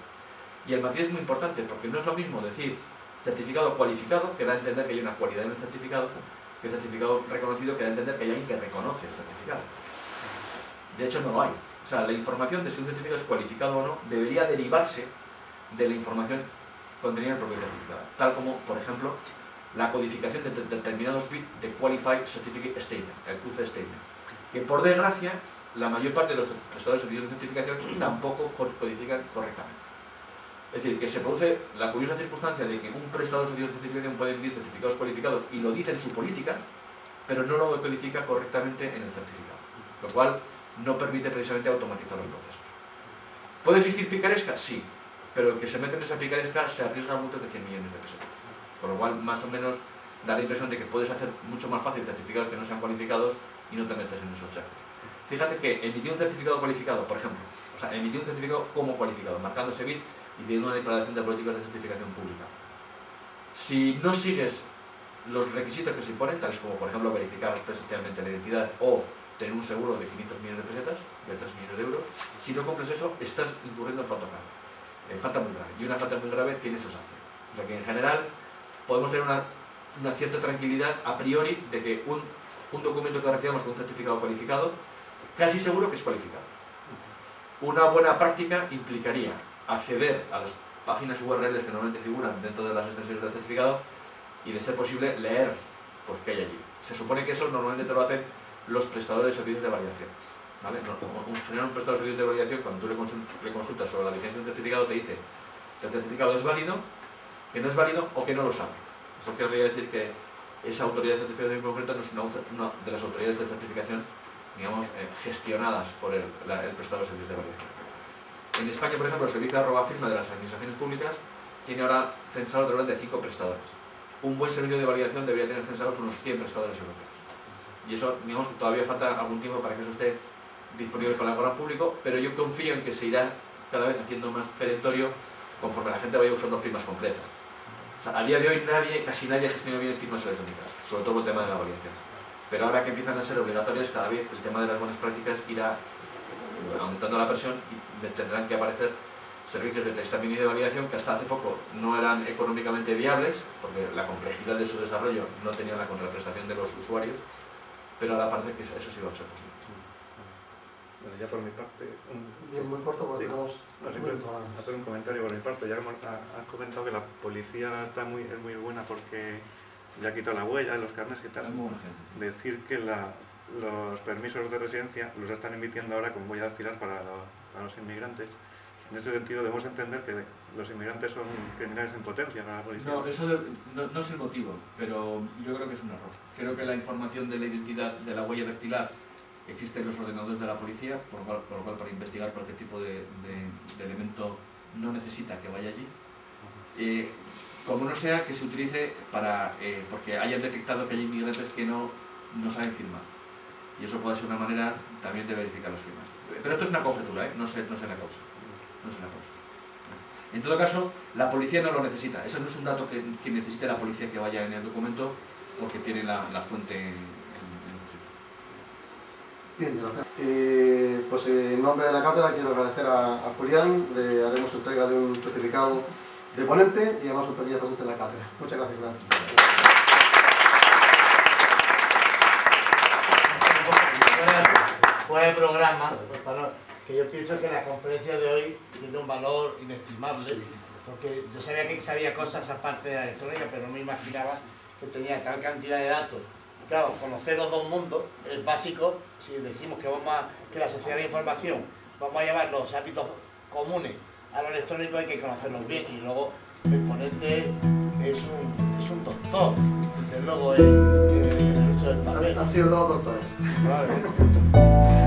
Y el matiz es muy importante, porque no es lo mismo decir certificado cualificado, que da a entender que hay una cualidad en el certificado, que certificado reconocido, que da a entender que hay alguien que reconoce el certificado. De hecho, no lo hay. O sea, la información de si un certificado es cualificado o no debería derivarse de la información contenida en el propio certificado, tal como, por ejemplo, la codificación de determinados bits de Qualified Certificate Statement, el QC Statement, que por desgracia la mayor parte de los prestadores de servicios de certificación tampoco codifican correctamente. Es decir, que se produce la curiosa circunstancia de que un prestador de servicios de certificación puede emitir certificados cualificados y lo dice en su política, pero no lo codifica correctamente en el certificado, lo cual no permite precisamente automatizar los procesos. ¿Puede existir picaresca? Sí, pero el que se mete en esa picaresca se arriesga a multas de 100 millones de pesos. Con lo cual, más o menos, da la impresión de que puedes hacer mucho más fácil certificados que no sean cualificados y no te metes en esos charcos. Fíjate que emitir un certificado cualificado, por ejemplo, o sea, emitir un certificado como cualificado, marcando ese bit, y tienen una declaración de políticas de certificación pública. Si no sigues los requisitos que se imponen, tales como por ejemplo verificar presencialmente la identidad o tener un seguro de 500 millones de pesetas, de 3 millones de euros, si no cumples eso, estás incurriendo en falta grave, falta muy grave, y una falta muy grave tiene esa sanción. O sea que en general podemos tener una cierta tranquilidad a priori de que un documento que recibamos con un certificado cualificado, casi seguro que es cualificado. Una buena práctica implicaría acceder a las páginas URLs que normalmente figuran dentro de las extensiones del certificado y, de ser posible, leer pues, qué hay allí. Se supone que eso normalmente te lo hacen los prestadores de servicios de validación, ¿vale? En general, un prestador de servicios de validación, cuando tú le consultas sobre la vigencia del certificado, te dice que el certificado es válido, que no es válido o que no lo sabe. Eso querría decir que esa autoridad de certificación en concreto no es una de las autoridades de certificación, digamos, gestionadas por el prestador de servicios de validación. En España, por ejemplo, el servicio de @firma de las administraciones públicas tiene ahora censados alrededor de 5 prestadores. Un buen servicio de validación debería tener censados unos 100 prestadores europeos. Y eso, digamos que todavía falta algún tiempo para que eso esté disponible para el gran público, pero yo confío en que se irá cada vez haciendo más perentorio conforme la gente vaya usando firmas completas. O sea, a día de hoy casi nadie gestiona bien firmas electrónicas, sobre todo el tema de la validación. Pero ahora que empiezan a ser obligatorias, cada vez el tema de las buenas prácticas irá aumentando la presión y tendrán que aparecer servicios de testamiento y de validación que hasta hace poco no eran económicamente viables, porque la complejidad de su desarrollo no tenía la contraprestación de los usuarios, pero ahora parece que eso sí va a ser posible. Bueno, ya por mi parte... Bien, muy corto porque tenemos... hacer un comentario por mi parte. Ya has comentado que la policía es muy buena porque ya ha quitado la huella en los carnes y tal. Decir que los permisos de residencia los están emitiendo ahora con huella dactilar para los inmigrantes. En ese sentido debemos entender que los inmigrantes son criminales en potencia para la policía. No, eso no es el motivo, pero yo creo que es un error. Creo que la información de la identidad de la huella dactilar existe en los ordenadores de la policía, por lo cual para investigar cualquier tipo de elemento no necesita que vaya allí. Como no sea que se utilice porque hayan detectado que hay inmigrantes que no saben firmar. Y eso puede ser una manera también de verificar las firmas. Pero esto es una conjetura, no sé la causa. No sé la causa. En todo caso, la policía no lo necesita. Eso no es un dato que necesite la policía que vaya en el documento porque tiene la fuente en el sitio. Bien, gracias. Pues en nombre de la cátedra quiero agradecer a Julián, le haremos entrega de un certificado de ponente y además un pequeño presente en la cátedra. Muchas gracias, Julián. Buen programa, que yo pienso que la conferencia de hoy tiene un valor inestimable, porque yo sabía que sabía cosas aparte de la electrónica, pero no me imaginaba que tenía tal cantidad de datos. Claro, conocer los dos mundos es básico. Si decimos que la sociedad de información vamos a llevar los ámbitos comunes a lo electrónico, hay que conocerlos bien, y luego el ponente es un doctor, desde luego en el uso del papel. Han sido dos doctores. Probablemente.